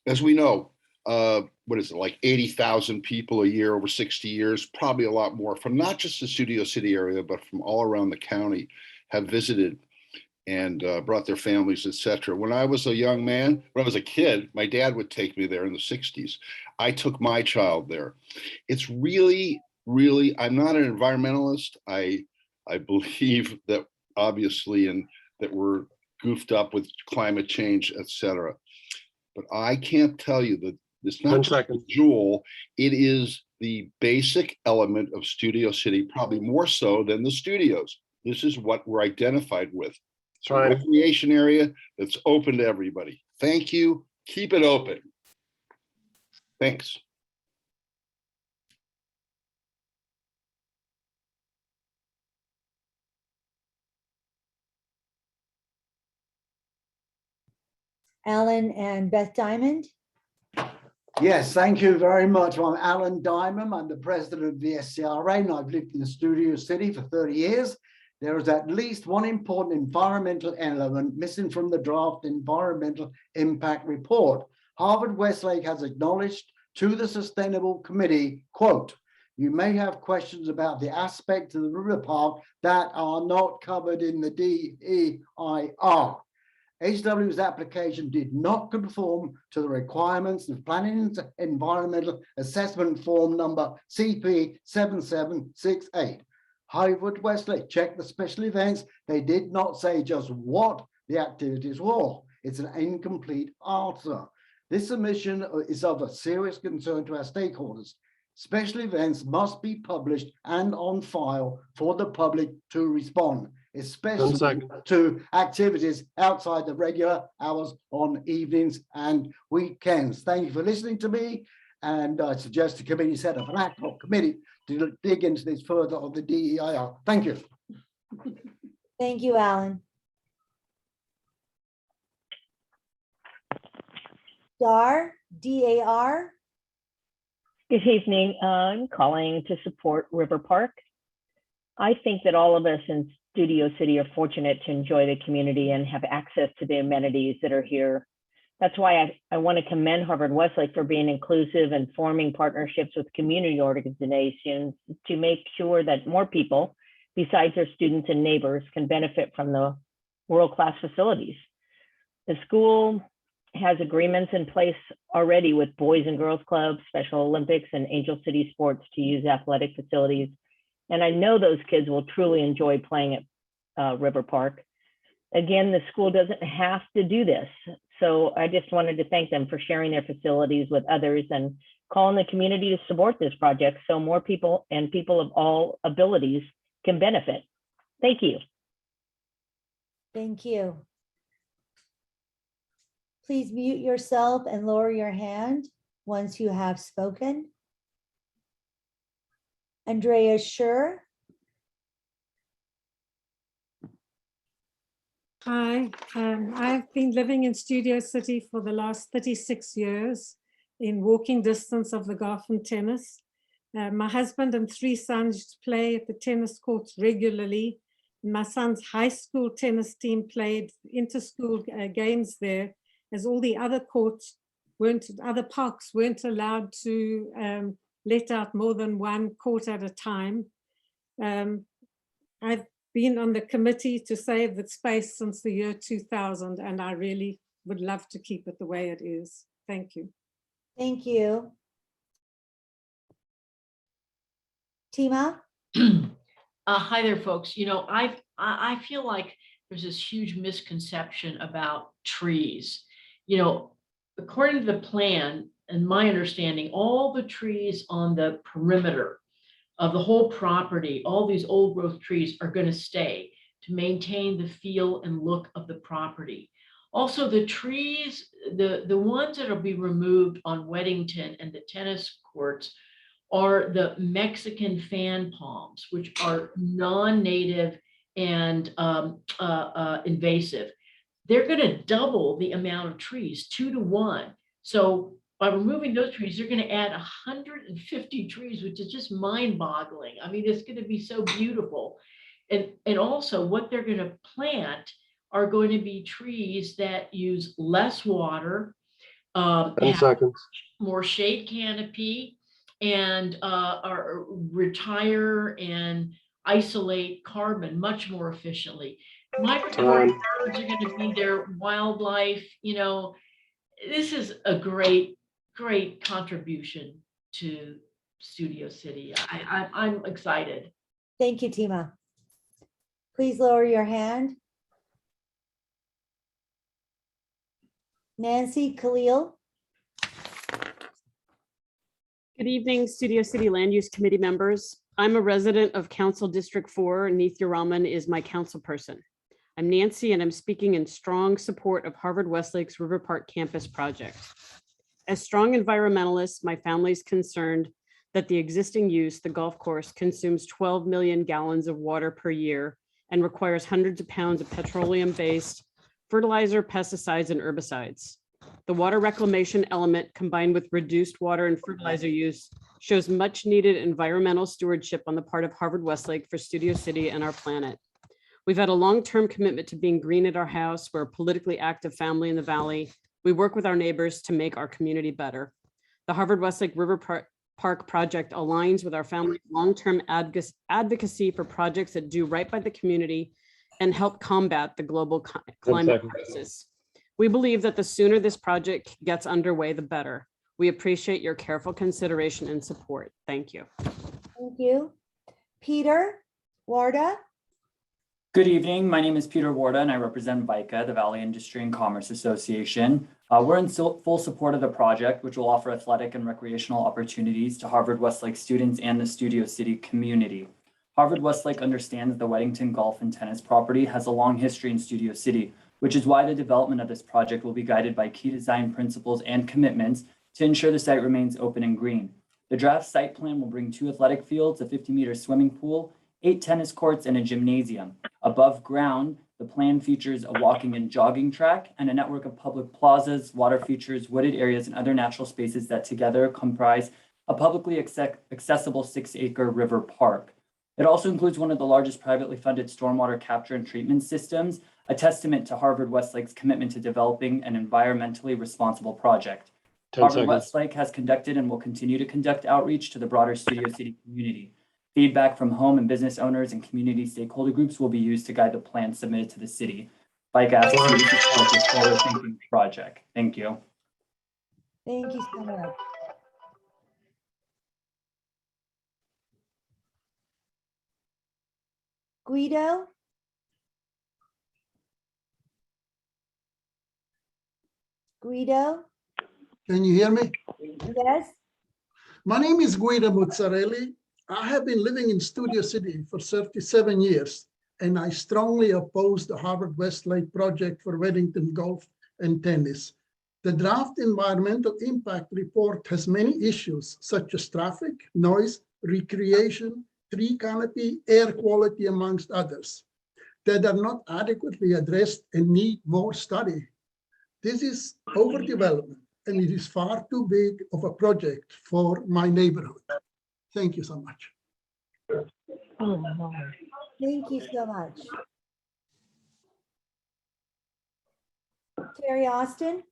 As we know, what is it, like 80,000 people a year over 60 years, probably a lot more from not just the Studio City area, but from all around the county have visited and brought their families, etc. When I was a young man, when I was a kid, my dad would take me there in the 60s. I took my child there. It's really, really, I'm not an environmentalist. I believe that obviously, and that we're goofed up with climate change, etc. But I can't tell you that it's not just a jewel, it is the basic element of Studio City, probably more so than the studios. This is what we're identified with. It's a recreation area that's open to everybody. Thank you. Keep it open. Thanks.
Alan and Beth Diamond?
Yes, thank you very much. I'm Alan Diamond. I'm the president of the SCRA, and I've lived in Studio City for 30 years. There is at least one important environmental element missing from the draft environmental impact report. Harvard-Westlake has acknowledged to the Sustainable Committee, quote, "You may have questions about the aspects of the river park that are not covered in the DEIR. HW's application did not conform to the requirements of Planning Environmental Assessment Form number CP 7768. Harvard-Westlake checked the special events. They did not say just what the activities were. It's an incomplete answer. This submission is of a serious concern to our stakeholders. Special events must be published and on file for the public to respond, especially to activities outside the regular hours on evenings and weekends. Thank you for listening to me. And I suggest the committee set up an ad hoc committee to dig into this further of the DEIR. Thank you.
Thank you, Alan. Dar, D-A-R.
Good evening. I'm calling to support River Park. I think that all of us in Studio City are fortunate to enjoy the community and have access to the amenities that are here. That's why I want to commend Harvard-Westlake for being inclusive and forming partnerships with community organizations to make sure that more people, besides their students and neighbors, can benefit from the world-class facilities. The school has agreements in place already with Boys and Girls Clubs, Special Olympics, and Angel City Sports to use athletic facilities. And I know those kids will truly enjoy playing at River Park. Again, the school doesn't have to do this. So I just wanted to thank them for sharing their facilities with others and calling the community to support this project so more people and people of all abilities can benefit. Thank you.
Thank you. Please mute yourself and lower your hand once you have spoken. Andrea Schur.
Hi, I've been living in Studio City for the last 36 years in walking distance of the golf and tennis. My husband and 3 sons play at the tennis courts regularly. My son's high school tennis team played inter-school games there, as all the other other parks weren't allowed to let out more than 1 court at a time. I've been on the committee to save the space since the year 2000, and I really would love to keep it the way it is. Thank you.
Thank you. Tima?
Hi there, folks. You know, I feel like there's this huge misconception about trees. You know, according to the plan and my understanding, all the trees on the perimeter of the whole property, all these old growth trees are going to stay to maintain the feel and look of the property. Also, the trees, the ones that will be removed on Weddington and the tennis courts are the Mexican fan palms, which are non-native and invasive. They're going to double the amount of trees, 2 to 1. So by removing those trees, they're going to add 150 trees, which is just mind-boggling. I mean, it's going to be so beautiful. And also what they're going to plant are going to be trees that use less water,
10 seconds.
more shade canopy, and are retire and isolate carbon much more efficiently. Migratory birds are going to be there, wildlife, you know. This is a great contribution to Studio City. I'm excited.
Thank you, Tima. Please lower your hand. Nancy Khalil.
Good evening, Studio City Land Use Committee members. I'm a resident of Council District 4. Nithya Raman is my council person. I'm Nancy, and I'm speaking in strong support of Harvard-Westlake's River Park campus project. As strong environmentalists, my family is concerned that the existing use, the golf course, consumes 12 million gallons of water per year and requires hundreds of pounds of petroleum-based fertilizer, pesticides, and herbicides. The water reclamation element, combined with reduced water and fertilizer use, shows much needed environmental stewardship on the part of Harvard-Westlake for Studio City and our planet. We've had a long-term commitment to being green at our house. We're a politically active family in the Valley. We work with our neighbors to make our community better. The Harvard-Westlake River Park project aligns with our family's long-term advocacy for projects that do right by the community and help combat the global climate crisis. We believe that the sooner this project gets underway, the better. We appreciate your careful consideration and support. Thank you.
Thank you. Peter Warda.
Good evening. My name is Peter Warda and I represent VICA, the Valley Industry and Commerce Association. We're in full support of the project, which will offer athletic and recreational opportunities to Harvard-Westlake students and the Studio City community. Harvard-Westlake understands the Weddington Golf and Tennis property has a long history in Studio City, which is why the development of this project will be guided by key design principles and commitments to ensure the site remains open and green. The draft site plan will bring 2 athletic fields, a 50-meter swimming pool, 8 tennis courts, and a gymnasium. Above ground, the plan features a walking and jogging track and a network of public plazas, water features, wooded areas, and other natural spaces that together comprise a publicly accessible 6-acre river park. It also includes one of the largest privately funded stormwater capture and treatment systems, a testament to Harvard-Westlake's commitment to developing an environmentally responsible project.
10
Harvard-Westlake has conducted and will continue to conduct outreach to the broader Studio City community. Feedback from home and business owners and community stakeholder groups will be used to guide the plan submitted to the city. Bike asks you to support this forward-thinking project. Thank you.
Thank you so much. Guido? Guido?
Can you hear me?
Yes?
My name is Guido Muzzarelli. I have been living in Studio City for 37 years, and I strongly oppose the Harvard-Westlake project for Weddington Golf and Tennis. The draft environmental impact report has many issues such as traffic, noise, recreation, tree canopy, air quality, amongst others, that are not adequately addressed and need more study. This is overdevelopment, and it is far too big of a project for my neighborhood. Thank you so much.
Thank you so much. Terry Austin?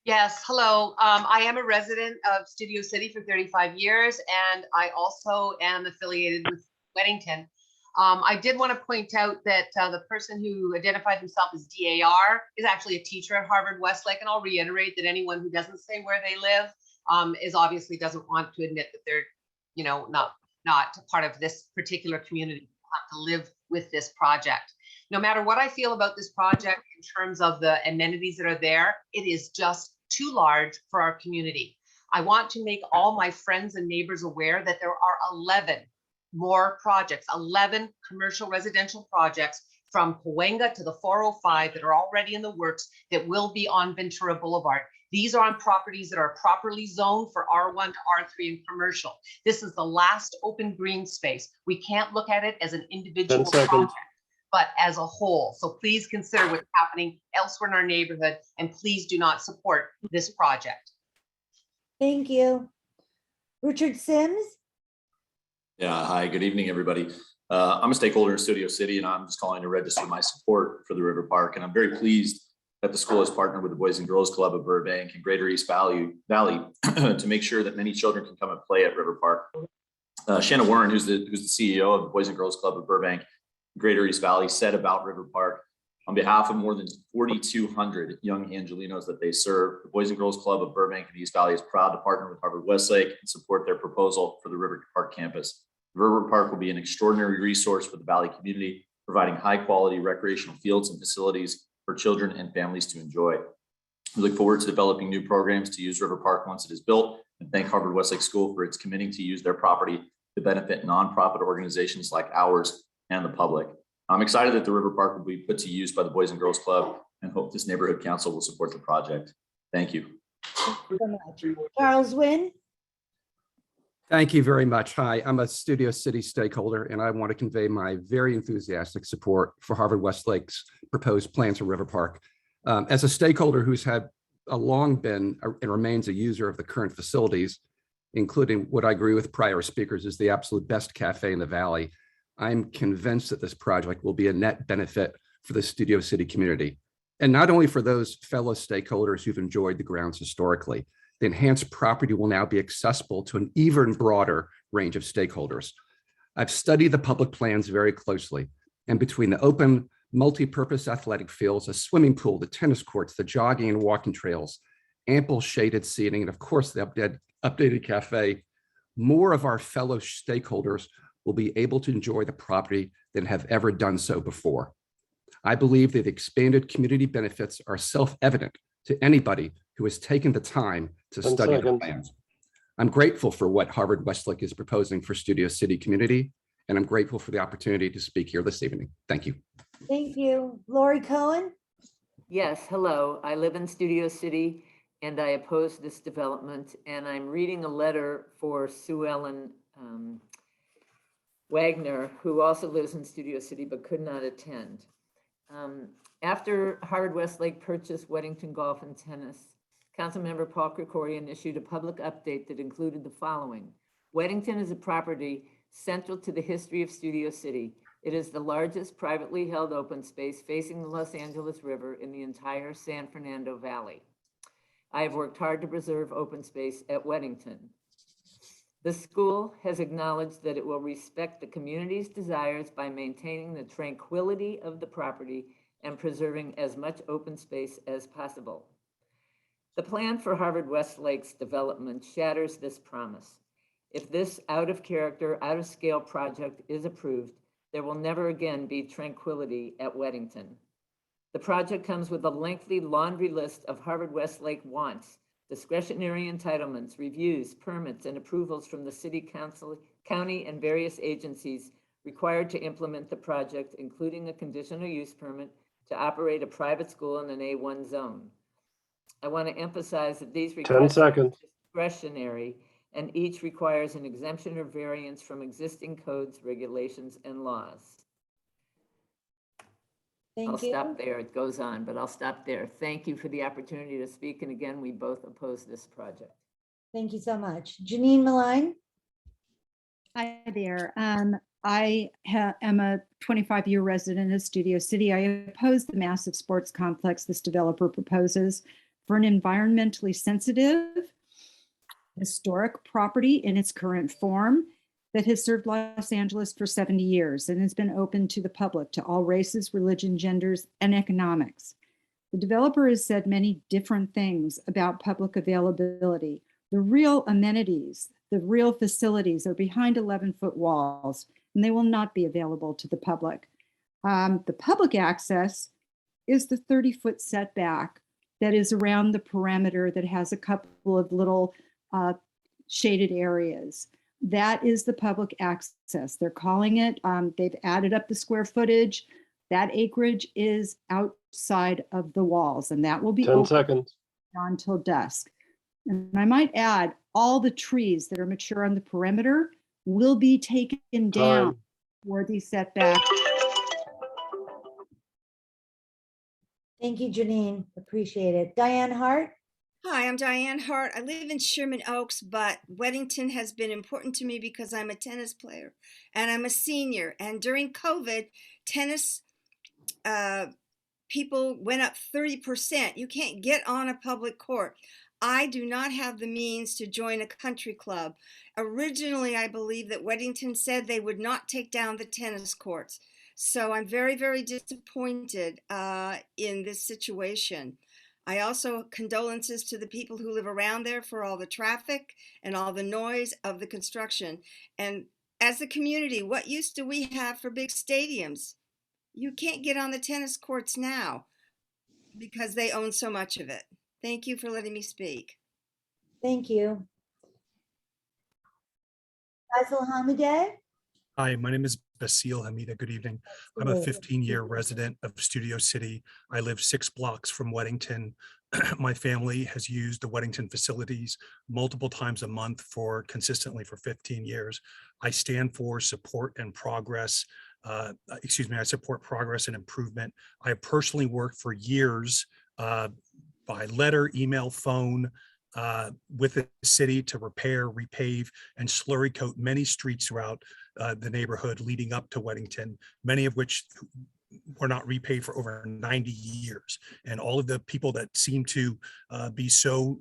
Yes, hello. I am a resident of Studio City for 35 years, and I also am affiliated with Weddington. I did want to point out that the person who identified himself as DAR is actually a teacher at Harvard-Westlake, and I'll reiterate that anyone who doesn't say where they live is obviously doesn't want to admit that they're, you know, not part of this particular community, have to live with this project. No matter what I feel about this project in terms of the amenities that are there, it is just too large for our community. I want to make all my friends and neighbors aware that there are 11 more projects, 11 commercial residential projects from Cahuenga to the 405 that are already in the works that will be on Ventura Boulevard. These are on properties that are properly zoned for R1 to R3 and commercial. This is the last open green space. We can't look at it as an individual
10 seconds.
project, but as a whole. So please consider what's happening elsewhere in our neighborhood, and please do not support this project.
Thank you. Richard Sims?
Yeah, hi, good evening, everybody. I'm a stakeholder in Studio City, and I'm just calling to register my support for the River Park. And I'm very pleased that the school has partnered with the Boys and Girls Club of Burbank and Greater East Valley to make sure that many children can come and play at River Park. Shanna Warren, who's the CEO of the Boys and Girls Club of Burbank, Greater East Valley, said about River Park, on behalf of more than 4,200 young Angelinos that they serve, the Boys and Girls Club of Burbank and East Valley is proud to partner with Harvard-Westlake and support their proposal for the River Park campus. River Park will be an extraordinary resource for the Valley community, providing high-quality recreational fields and facilities for children and families to enjoy. We look forward to developing new programs to use River Park once it is built, and thank Harvard-Westlake School for its committing to use their property to benefit nonprofit organizations like ours and the public. I'm excited that the River Park will be put to use by the Boys and Girls Club and hope this neighborhood council will support the project. Thank you.
Thank you so much. Charles Wynn?
Thank you very much. Hi, I'm a Studio City stakeholder, and I want to convey my very enthusiastic support for Harvard-Westlake's proposed plans for River Park. As a stakeholder who's had long been and remains a user of the current facilities, including what I agree with prior speakers is the absolute best cafe in the Valley, I'm convinced that this project will be a net benefit for the Studio City community. And not only for those fellow stakeholders who've enjoyed the grounds historically, the enhanced property will now be accessible to an even broader range of stakeholders. I've studied the public plans very closely, and between the open multi-purpose athletic fields, a swimming pool, the tennis courts, the jogging and walking trails, ample shaded seating, and of course the updated cafe, more of our fellow stakeholders will be able to enjoy the property than have ever done so before. I believe that the expanded community benefits are self-evident to anybody who has taken the time to
10
study the
seconds.
plans. I'm grateful for what Harvard-Westlake is proposing for Studio City community, and I'm grateful for the opportunity to speak here this evening. Thank you.
Thank you. Lori Cohen?
Yes, hello. I live in Studio City and I oppose this development. And I'm reading a letter for Sue Ellen Wagner, who also lives in Studio City but could not attend. After Harvard-Westlake purchased Weddington Golf and Tennis, Councilmember Paul Krikorian issued a public update that included the following. Weddington is a property central to the history of Studio City. It is the largest privately held open space facing the Los Angeles River in the entire San Fernando Valley. I have worked hard to preserve open space at Weddington. The school has acknowledged that it will respect the community's desires by maintaining the tranquility of the property and preserving as much open space as possible. The plan for Harvard-Westlake's development shatters this promise. If this out of character, out of scale project is approved, there will never again be tranquility at Weddington. The project comes with a lengthy laundry list of Harvard-Westlake wants, discretionary entitlements, reviews, permits, and approvals from the city council, county, and various agencies required to implement the project, including a conditional use permit to operate a private school in an A1 zone. I want to emphasize that these
10
requests are
seconds.
discretionary and each requires an exemption or variance from existing codes, regulations, and laws. I'll stop there. It goes on, but I'll stop there. Thank you for the opportunity to speak. And again, we both oppose this project.
Thank you so much. Janine Maline?
Hi there. I am a 25-year resident of Studio City. I oppose the massive sports complex this developer proposes for an environmentally sensitive, historic property in its current form that has served Los Angeles for 70 years and has been open to the public, to all races, religion, genders, and economics. The developer has said many different things about public availability. The real amenities, the real facilities are behind 11-foot walls, and they will not be available to the public. The public access is the 30-foot setback that is around the perimeter that has a couple of little shaded areas. That is the public access. They're calling it, they've added up the square footage. That acreage is outside of the walls, and that will be
10
open
seconds.
until dusk. And I might add, all the trees that are mature on the perimeter will be taken down for these setbacks.
Thank you, Janine. Appreciate it. Diane Hart?
Hi, I'm Diane Hart. I live in Sherman Oaks, but Weddington has been important to me because I'm a tennis player and I'm a senior. And during COVID, tennis people went up 30%. You can't get on a public court. I do not have the means to join a country club. Originally, I believe that Weddington said they would not take down the tennis courts. So I'm very, very disappointed in this situation. I also condolences to the people who live around there for all the traffic and all the noise of the construction. And as a community, what use do we have for big stadiums? You can't get on the tennis courts now because they own so much of it. Thank you for letting me speak.
Thank you. Basil Hamideh?
Hi, my name is Basil Hamida. Good evening. I'm a 15-year resident of Studio City. I live 6 blocks from Weddington. My family has used the Weddington facilities multiple times a month consistently for 15 years. I stand for support and progress. I support progress and improvement. I have personally worked for years by letter, email, phone, with the city to repair, repave, and slurry coat many streets throughout the neighborhood leading up to Weddington, many of which were not repaid for over 90 years. And all of the people that seem to be so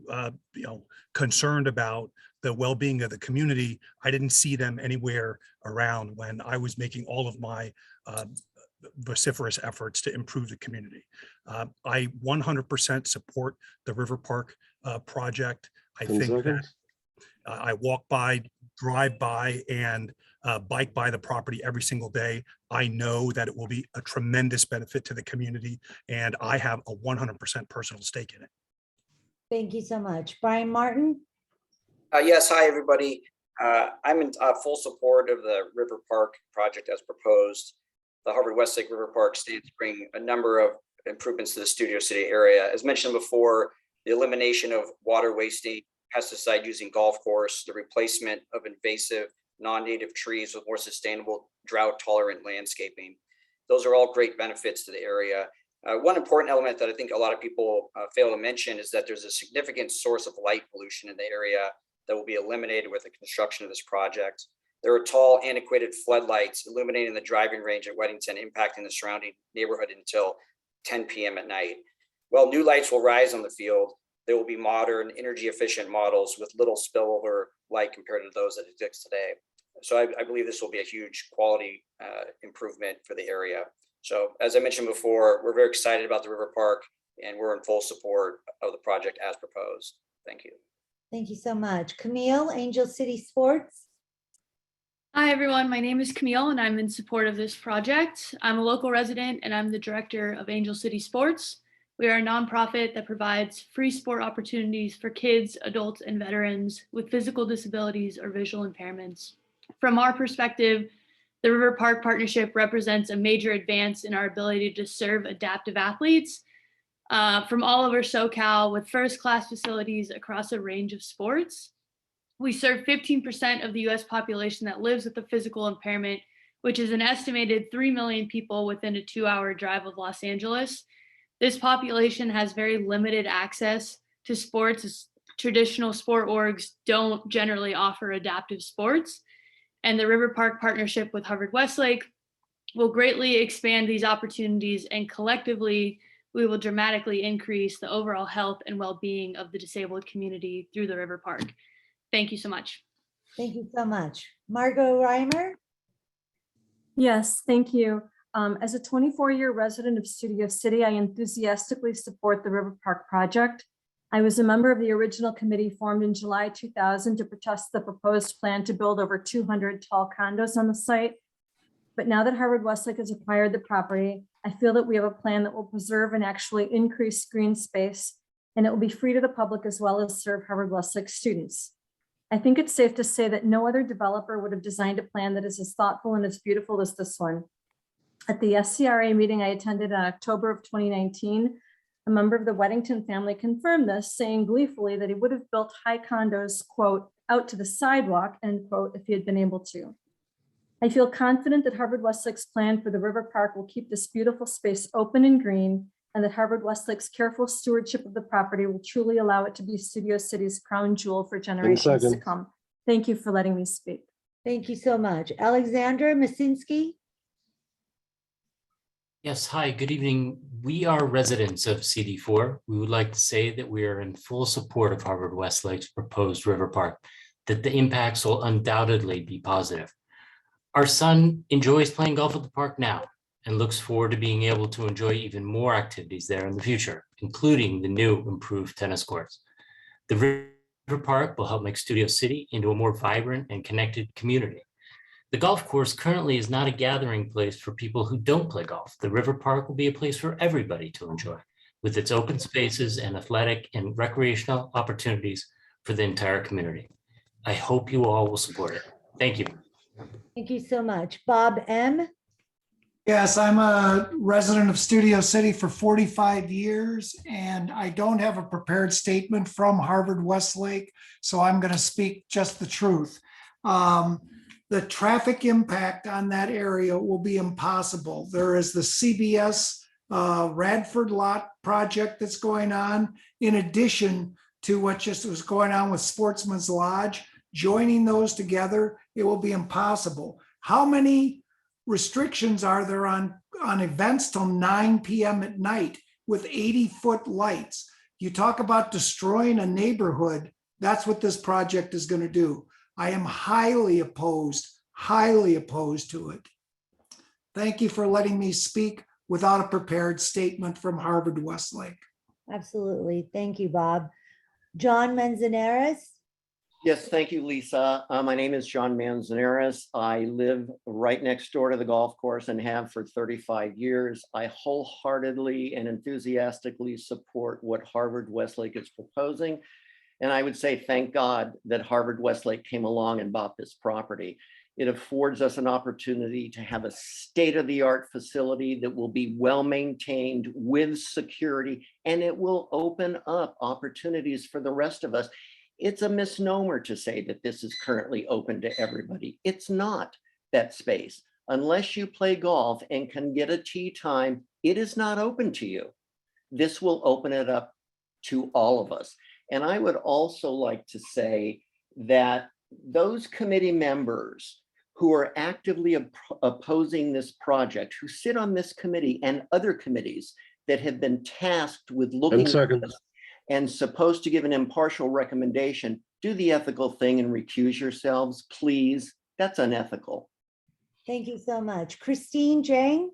concerned about the well-being of the community, I didn't see them anywhere around when I was making all of my vociferous efforts to improve the community. I 100% support the River Park project. I think that I walk by, drive by, and bike by the property every single day. I know that it will be a tremendous benefit to the community, and I have a 100% personal stake in it.
Thank you so much. Brian Martin?
Yes, hi, everybody. I'm in full support of the River Park project as proposed. The Harvard-Westlake River Park stands to bring a number of improvements to the Studio City area. As mentioned before, the elimination of water wasting, pesticide using golf course, the replacement of invasive non-native trees with more sustainable drought-tolerant landscaping. Those are all great benefits to the area. One important element that I think a lot of people fail to mention is that there's a significant source of light pollution in the area that will be eliminated with the construction of this project. There are tall, antiquated floodlights illuminating the driving range at Weddington, impacting the surrounding neighborhood until 10 p.m. at night. While new lights will rise on the field, there will be modern, energy-efficient models with little spillover light compared to those that exist today. So I believe this will be a huge quality improvement for the area. So as I mentioned before, we're very excited about the River Park, and we're in full support of the project as proposed. Thank you.
Thank you so much. Camille, Angel City Sports.
Hi, everyone. My name is Camille, and I'm in support of this project. I'm a local resident, and I'm the director of Angel City Sports. We are a nonprofit that provides free sport opportunities for kids, adults, and veterans with physical disabilities or visual impairments. From our perspective, the River Park Partnership represents a major advance in our ability to serve adaptive athletes from all over SoCal with first-class facilities across a range of sports. We serve 15% of the US population that lives with a physical impairment, which is an estimated 3 million people within a 2-hour drive of Los Angeles. This population has very limited access to sports, as traditional sport orgs don't generally offer adaptive sports. And the River Park Partnership with Harvard-Westlake will greatly expand these opportunities, and collectively, we will dramatically increase the overall health and well-being of the disabled community through the River Park. Thank you so much.
Thank you so much. Margot Reimer?
Yes, thank you. As a 24-year resident of Studio City, I enthusiastically support the River Park project. I was a member of the original committee formed in July 2000 to protest the proposed plan to build over 200 tall condos on the site. But now that Harvard-Westlake has acquired the property, I feel that we have a plan that will preserve and actually increase green space, and it will be free to the public as well as serve Harvard-Westlake students. I think it's safe to say that no other developer would have designed a plan that is as thoughtful and as beautiful as this one. At the SCRA meeting I attended in October of 2019, a member of the Weddington family confirmed this, saying gleefully that he would have built high condos, quote, out to the sidewalk, end quote, if he had been able to. I feel confident that Harvard-Westlake's plan for the River Park will keep this beautiful space open and green, and that Harvard-Westlake's careful stewardship of the property will truly allow it to be Studio City's crown jewel for generations to come. Thank you for letting me speak.
Thank you so much. Alexandra Masinski?
Yes, hi, good evening. We are residents of CD4. We would like to say that we are in full support of Harvard-Westlake's proposed River Park, that the impacts will undoubtedly be positive. Our son enjoys playing golf at the park now and looks forward to being able to enjoy even more activities there in the future, including the new improved tennis courts. The River Park will help make Studio City into a more vibrant and connected community. The golf course currently is not a gathering place for people who don't play golf. The River Park will be a place for everybody to enjoy, with its open spaces and athletic and recreational opportunities for the entire community. I hope you all will support it. Thank you.
Thank you so much. Bob M.
Yes, I'm a resident of Studio City for 45 years, and I don't have a prepared statement from Harvard-Westlake, so I'm going to speak just the truth. The traffic impact on that area will be impossible. There is the CBS Radford Lot project that's going on, in addition to what just was going on with Sportsman's Lodge. Joining those together, it will be impossible. How many restrictions are there on events till 9 p.m. at night with 80-foot lights? You talk about destroying a neighborhood. That's what this project is going to do. I am highly opposed to it. Thank you for letting me speak without a prepared statement from Harvard-Westlake.
Absolutely. Thank you, Bob. John Manzanares.
Yes, thank you, Lisa. My name is John Manzanares. I live right next door to the golf course and have for 35 years. I wholeheartedly and enthusiastically support what Harvard-Westlake is proposing. And I would say, thank God that Harvard-Westlake came along and bought this property. It affords us an opportunity to have a state-of-the-art facility that will be well-maintained with security, and it will open up opportunities for the rest of us. It's a misnomer to say that this is currently open to everybody. It's not that space. Unless you play golf and can get a tee time, it is not open to you. This will open it up to all of us. And I would also like to say that those committee members who are actively opposing this project, who sit on this committee and other committees that have been tasked with looking at this and supposed to give an impartial recommendation, do the ethical thing and recuse yourselves, please. That's unethical.
Thank you so much. Christine Jane?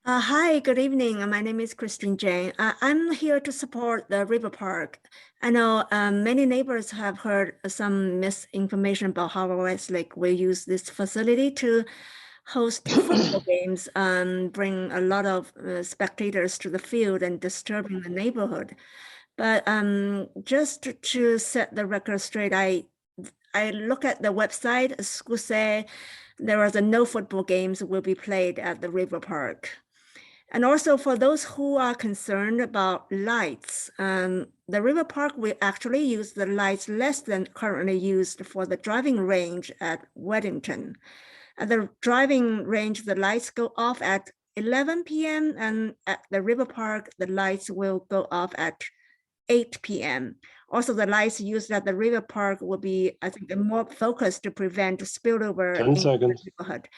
Hi, good evening. My name is Christine Jane. I'm here to support the River Park. I know many neighbors have heard some misinformation about how Westlake will use this facility to host football games, bring a lot of spectators to the field and disturbing the neighborhood. But just to set the record straight, I look at the website. School say there was no football games will be played at the River Park. And also for those who are concerned about lights, the River Park will actually use the lights less than currently used for the driving range at Weddington. At the driving range, the lights go off at 11 p.m. and at the River Park, the lights will go off at 8 p.m. Also, the lights used at the River Park will be, I think, more focused to prevent spillover
10
in
seconds.
the neighborhood.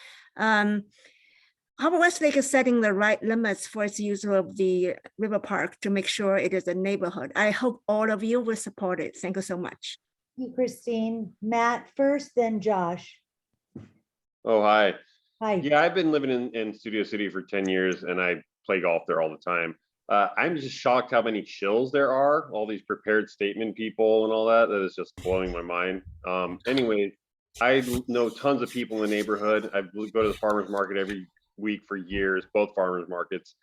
Harvard-Westlake is setting the right limits for its use of the River Park to make sure it is a neighborhood. I hope all of you will support it. Thank you so much.
Thank you, Christine. Matt first, then Josh.
Oh, hi.
Hi.
Yeah, I've been living in Studio City for 10 years and I play golf there all the time. I'm just shocked how many chills there are, all these prepared statement people and all that. That is just blowing my mind. Anyway, I know tons of people in the neighborhood. I go to the farmer's market every week for years, both farmers markets,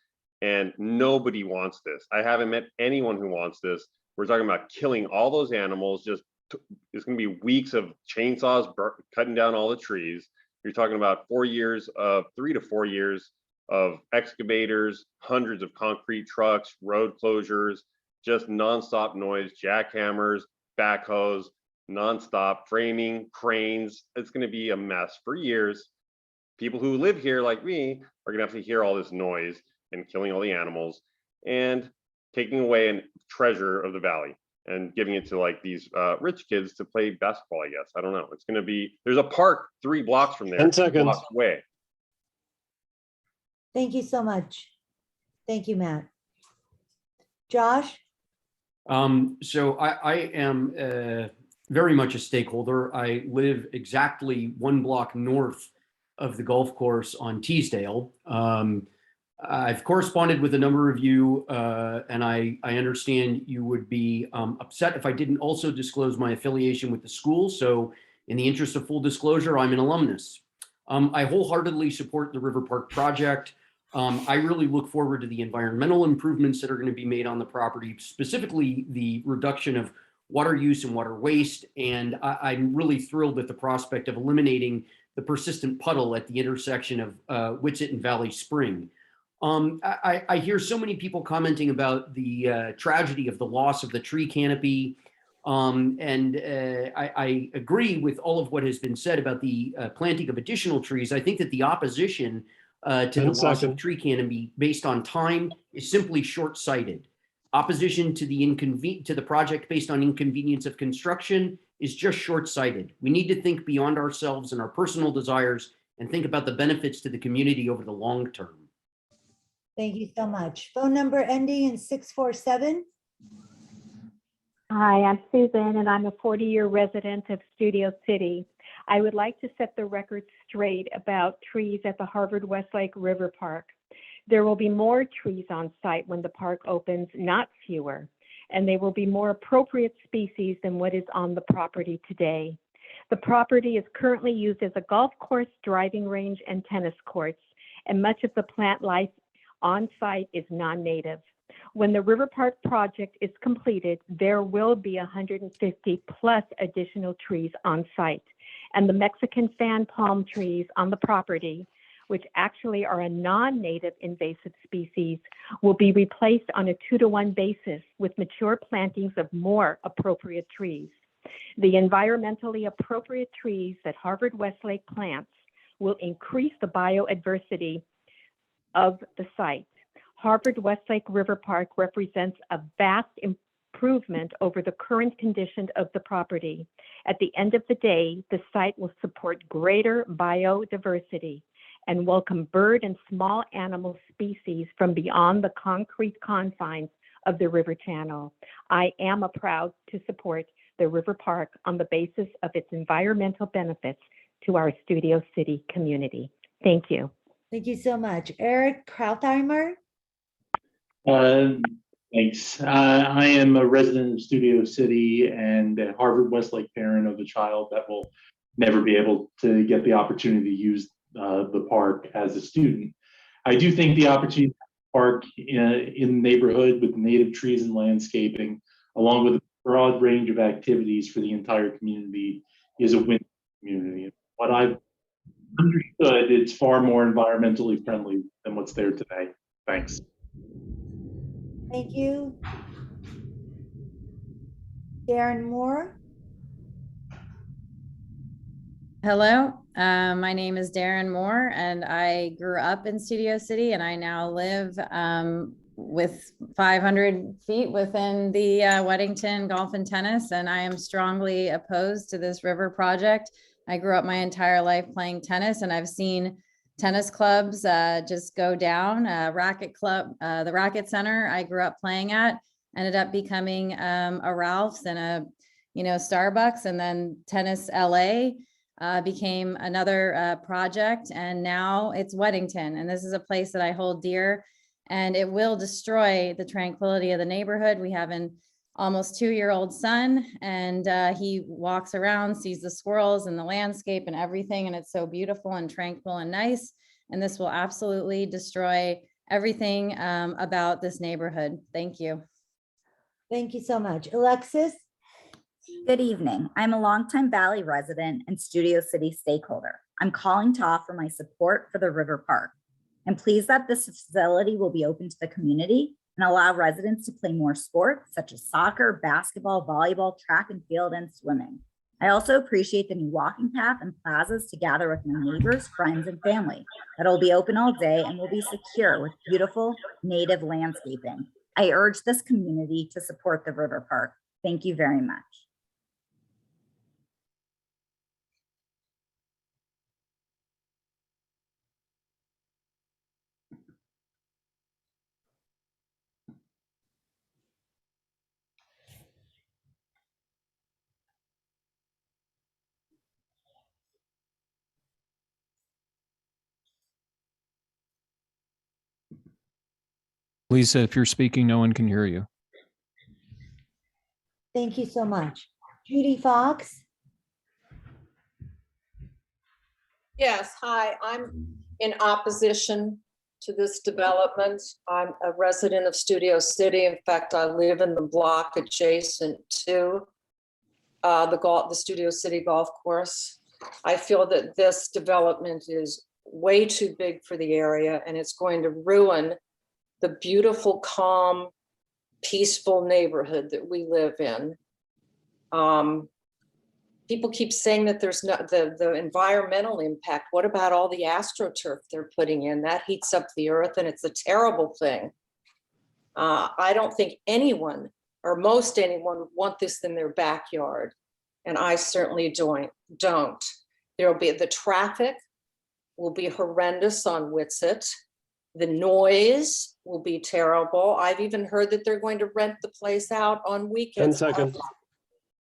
and nobody wants this. I haven't met anyone who wants this. We're talking about killing all those animals. It's going to be weeks of chainsaws cutting down all the trees. You're talking about 3 to 4 years of excavators, hundreds of concrete trucks, road closures, just nonstop noise, jackhammers, backhoes, nonstop framing, cranes. It's going to be a mess for years. People who live here like me are gonna have to hear all this noise and killing all the animals and taking away a treasure of the valley and giving it to like these rich kids to play basketball, I guess. I don't know. It's gonna be, there's a park 3 blocks from there.
10
2
seconds.
blocks away.
Thank you so much. Thank you, Matt. Josh?
So I am very much a stakeholder. I live exactly 1 block north of the golf course on Teesdale. I've corresponded with a number of you, and I understand you would be upset if I didn't also disclose my affiliation with the school. So in the interest of full disclosure, I'm an alumnus. I wholeheartedly support the River Park project. I really look forward to the environmental improvements that are going to be made on the property, specifically the reduction of water use and water waste. And I'm really thrilled at the prospect of eliminating the persistent puddle at the intersection of Whitsett and Valley Spring. I hear so many people commenting about the tragedy of the loss of the tree canopy. I agree with all of what has been said about the planting of additional trees. I think that the opposition to the loss of tree canopy based on time is simply short-sighted. Opposition to the project based on inconvenience of construction is just short-sighted. We need to think beyond ourselves and our personal desires and think about the benefits to the community over the long term.
Thank you so much. Phone number ending in 647.
Hi, I'm Susan, and I'm a 40-year resident of Studio City. I would like to set the record straight about trees at the Harvard-Westlake River Park. There will be more trees on site when the park opens, not fewer. and they will be more appropriate species than what is on the property today. The property is currently used as a golf course, driving range, and tennis courts, and much of the plant life on site is non-native. When the River Park project is completed, there will be 150 plus additional trees on site, and the Mexican fan palm trees on the property, which actually are a non-native invasive species, will be replaced on a 2-to-1 basis with mature plantings of more appropriate trees. The environmentally appropriate trees that Harvard-Westlake plants will increase the biodiversity of the site. Harvard-Westlake River Park represents a vast improvement over the current condition of the property. At the end of the day, the site will support greater biodiversity and welcome bird and small animal species from beyond the concrete confines of the river channel. I am proud to support the River Park on the basis of its environmental benefits to our Studio City community. Thank you.
Thank you so much. Eric Krautheimer?
Thanks. I am a resident of Studio City and a Harvard-Westlake parent of a child that will never be able to get the opportunity to use the park as a student. I do think the opportunity to park in the neighborhood with native trees and landscaping, along with a broad range of activities for the entire community, is a win for the community. What I've understood, it's far more environmentally friendly than what's there today. Thanks.
Thank you. Darren Moore?
Hello, my name is Darren Moore, and I grew up in Studio City, and I now live with 500 feet within the Weddington Golf and Tennis, and I am strongly opposed to this river project. I grew up my entire life playing tennis, and I've seen tennis clubs just go down. Racket club, the Racket Center I grew up playing at, ended up becoming a Ralph's and a Starbucks, and then Tennis LA became another project, and now it's Weddington, and this is a place that I hold dear, and it will destroy the tranquility of the neighborhood. We have an almost 2-year-old son, and he walks around, sees the squirrels and the landscape and everything, and it's so beautiful and tranquil and nice, and this will absolutely destroy everything about this neighborhood. Thank you.
Thank you so much. Alexis?
Good evening. I'm a longtime Valley resident and Studio City stakeholder. I'm calling to offer my support for the River Park. I'm pleased that this facility will be open to the community and allow residents to play more sports such as soccer, basketball, volleyball, track and field, and swimming. I also appreciate the new walking path and plazas to gather with my neighbors, friends, and family that will be open all day and will be secure with beautiful native landscaping. I urge this community to support the River Park. Thank you very much.
Lisa, if you're speaking, no one can hear you.
Thank you so much. Judy Fox?
Yes, hi, I'm in opposition to this development. I'm a resident of Studio City. In fact, I live in the block adjacent to the Studio City golf course. I feel that this development is way too big for the area, and it's going to ruin the beautiful, calm, peaceful neighborhood that we live in. People keep saying that there's not the environmental impact. What about all the AstroTurf they're putting in? That heats up the earth, and it's a terrible thing. I don't think anyone, or most anyone, want this in their backyard, and I certainly don't. There'll be, the traffic will be horrendous on Whitsett. The noise will be terrible. I've even heard that they're going to rent the place out on
10
weekends
seconds.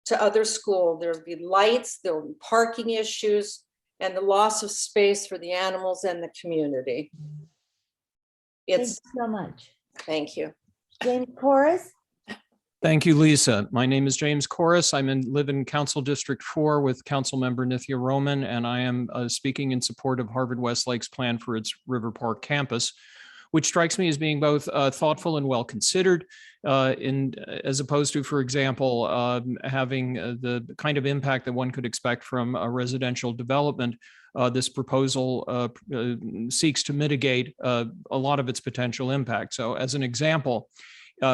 to other school. There'll be lights, there'll be parking issues, and the loss of space for the animals and the community.
Thank you so much.
Thank you.
James Corris?
Thank you, Lisa. My name is James Corris. live in Council District 4 with Councilmember Nithya Roman, and I am speaking in support of Harvard-Westlake's plan for its River Park campus, which strikes me as being both thoughtful and well considered, as opposed to, for example, having the kind of impact that one could expect from a residential development. This proposal seeks to mitigate a lot of its potential impact. So as an example,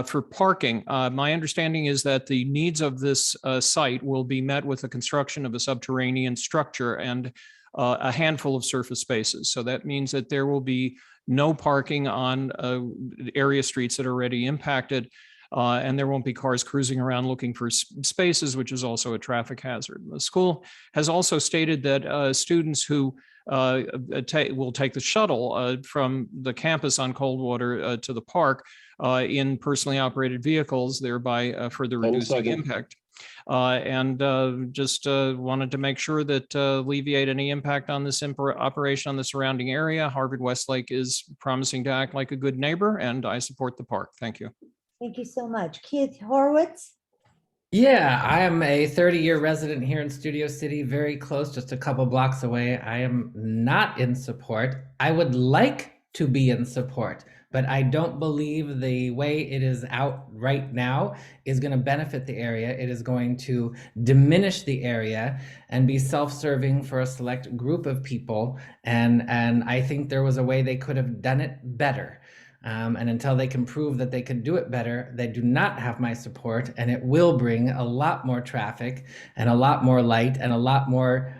for parking, my understanding is that the needs of this site will be met with the construction of a subterranean structure and a handful of surface spaces. So that means that there will be no parking on area streets that are already impacted, and there won't be cars cruising around looking for spaces, which is also a traffic hazard. The school has also stated that students who will take the shuttle from the campus on Coldwater to the park in personally operated vehicles, thereby further reducing impact. Just wanted to make sure that alleviate any impact on this operation on the surrounding area. Harvard-Westlake is promising to act like a good neighbor, and I support the park. Thank you.
Thank you so much. Keith Horowitz?
Yeah, I am a 30-year resident here in Studio City, very close, just a couple blocks away. I am not in support. I would like to be in support, but I don't believe the way it is out right now is going to benefit the area. It is going to diminish the area and be self-serving for a select group of people. And I think there was a way they could have done it better. And until they can prove that they can do it better, they do not have my support, and it will bring a lot more traffic and a lot more light and a lot more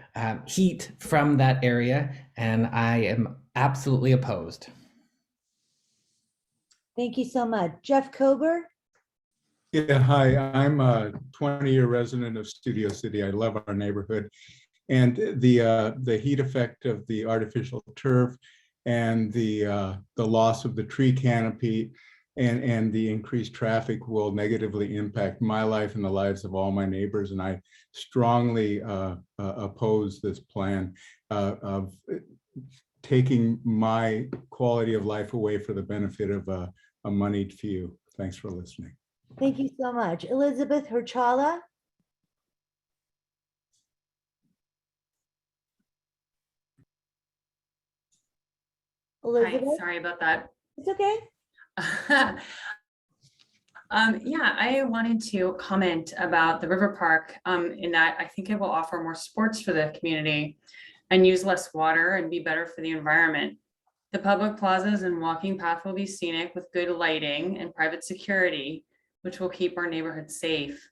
heat from that area. And I am absolutely opposed.
Thank you so much. Jeff Kober?
Yeah, hi, I'm a 20-year resident of Studio City. I love our neighborhood. And the heat effect of the artificial turf and the loss of the tree canopy and the increased traffic will negatively impact my life and the lives of all my neighbors. And I strongly oppose this plan of taking my quality of life away for the benefit of a moneyed few. Thanks for listening.
Thank you so much. Elizabeth Hirchala? Elizabeth?
Hi, sorry about that.
It's okay.
Yeah, I wanted to comment about the River Park in that I think it will offer more sports for the community and use less water and be better for the environment. The public plazas and walking path will be scenic with good lighting and private security, which will keep our neighborhood safe.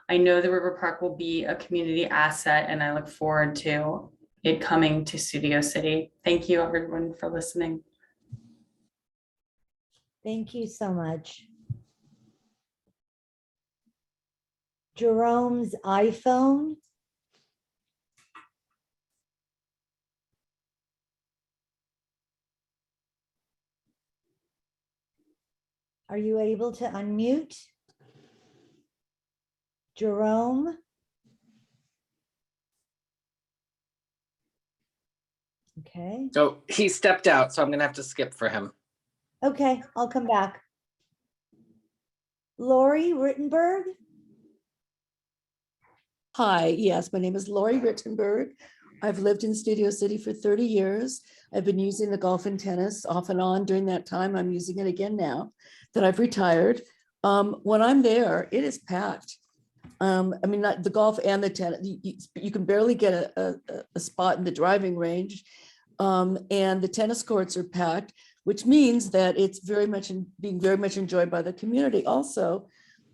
I know the River Park will be a community asset, and I look forward to it coming to Studio City. Thank you, everyone, for listening.
Thank you so much. Jerome's iPhone. Are you able to unmute? Jerome? Okay.
So he stepped out, so I'm going to have to skip for him.
Okay, I'll come back. Lori Rittenberg?
Hi, yes, my name is Lori Rittenberg. I've lived in Studio City for 30 years. I've been using the golf and tennis off and on during that time. I'm using it again now that I've retired. When I'm there, it is packed. I mean, not the golf and the tennis. You can barely get a spot in the driving range. And the tennis courts are packed, which means that it's being very much enjoyed by the community. Also,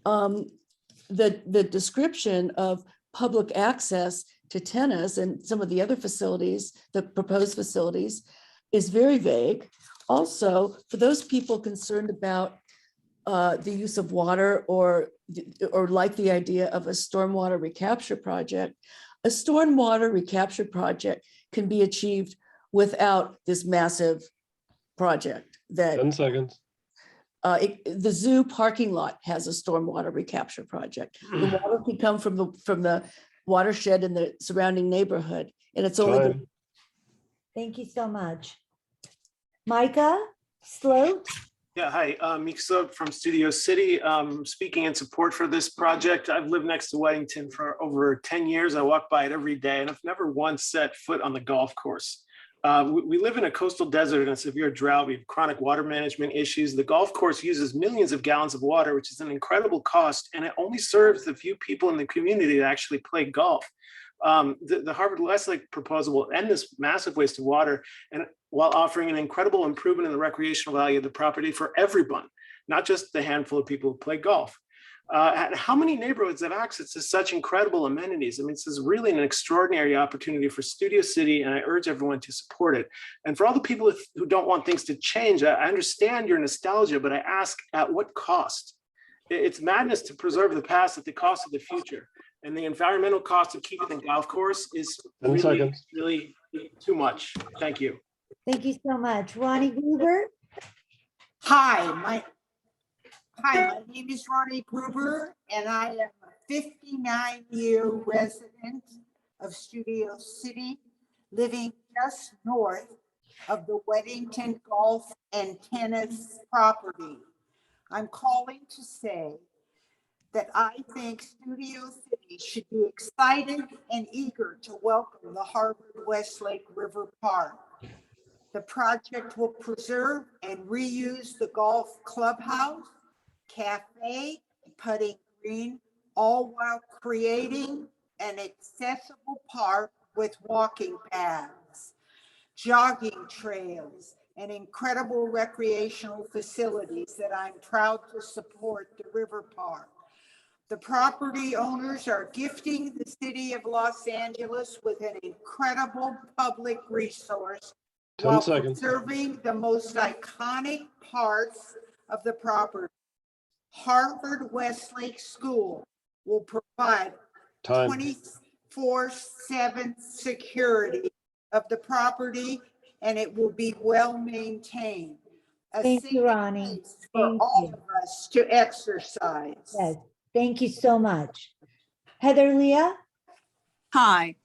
the description of public access to tennis and some of the other facilities, the proposed facilities, is very vague. Also, for those people concerned about the use of water or like the idea of a stormwater recapture project, a stormwater recapture project can be achieved without this massive project that
10 seconds.
The zoo parking lot has a stormwater recapture project. The water can come from the watershed in the surrounding neighborhood, and it's only
Thank you so much. Micah Sloat?
Yeah, hi, Miksa from Studio City. Speaking in support for this project. I've lived next to Weddington for over 10 years. I walk by it every day and I've never once set foot on the golf course. We live in a coastal desert and a severe drought. We have chronic water management issues. The golf course uses millions of gallons of water, which is an incredible cost, and it only serves the few people in the community that actually play golf. The Harvard-Westlake proposal will end this massive waste of water, and while offering an incredible improvement in the recreational value of the property for everyone, not just the handful of people who play golf. And how many neighborhoods have access to such incredible amenities? I mean, this is really an extraordinary opportunity for Studio City, and I urge everyone to support it. And for all the people who don't want things to change, I understand your nostalgia, but I ask, at what cost? It's madness to preserve the past at the cost of the future. And the environmental cost of keeping the golf course is really too much. Thank you.
Thank you so much. Ronnie Gruber?
Hi, my name is Ronnie Gruber, and I am a 59-year resident of Studio City, living just north of the Weddington Golf and Tennis property. I'm calling to say that I think Studio City should be excited and eager to welcome the Harvard-Westlake River Park. The project will preserve and reuse the golf clubhouse, cafe, putting green, all while creating an accessible park with walking paths, jogging trails, and incredible recreational facilities that I'm proud to support the River Park. The property owners are gifting the city of Los Angeles with an incredible public resource while preserving the most iconic parts of the property. Harvard-Westlake School will provide 24/7 security of the property, and it will be well maintained.
Thank you, Ronnie.
For all of us to exercise.
Yes, thank you so much. Heather Leah?
Hi,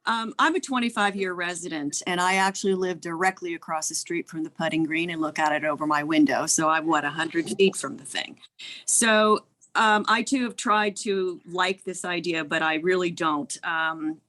I'm a 25-year resident, and I actually live directly across the street from the putting green and look at it over my window. So I'm 100 feet from the thing. So I too have tried to like this idea, but I really don't.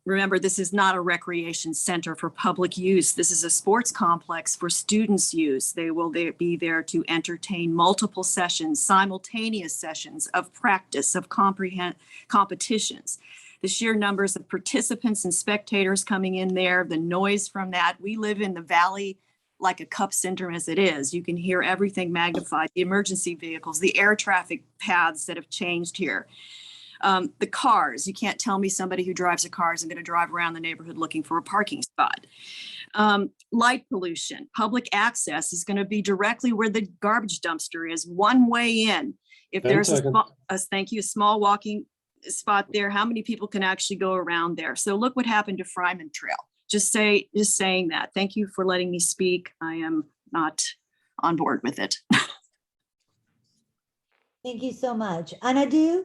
Remember, this is not a recreation center for public use. This is a sports complex for students' use. They will be there to entertain multiple sessions, simultaneous sessions of practice, of competitions. The sheer numbers of participants and spectators coming in there, the noise from that. We live in the valley like a cup syndrome as it is. You can hear everything magnified, the emergency vehicles, the air traffic paths that have changed here. The cars, you can't tell me somebody who drives a car isn't going to drive around the neighborhood looking for a parking spot. Light pollution, public access is going to be directly where the garbage dumpster is, one way in. If there's a small walking spot there, how many people can actually go around there? So look what happened to Fryman Trail. Just saying that. Thank you for letting me speak. I am not on board with it.
Thank you so much. Anadu?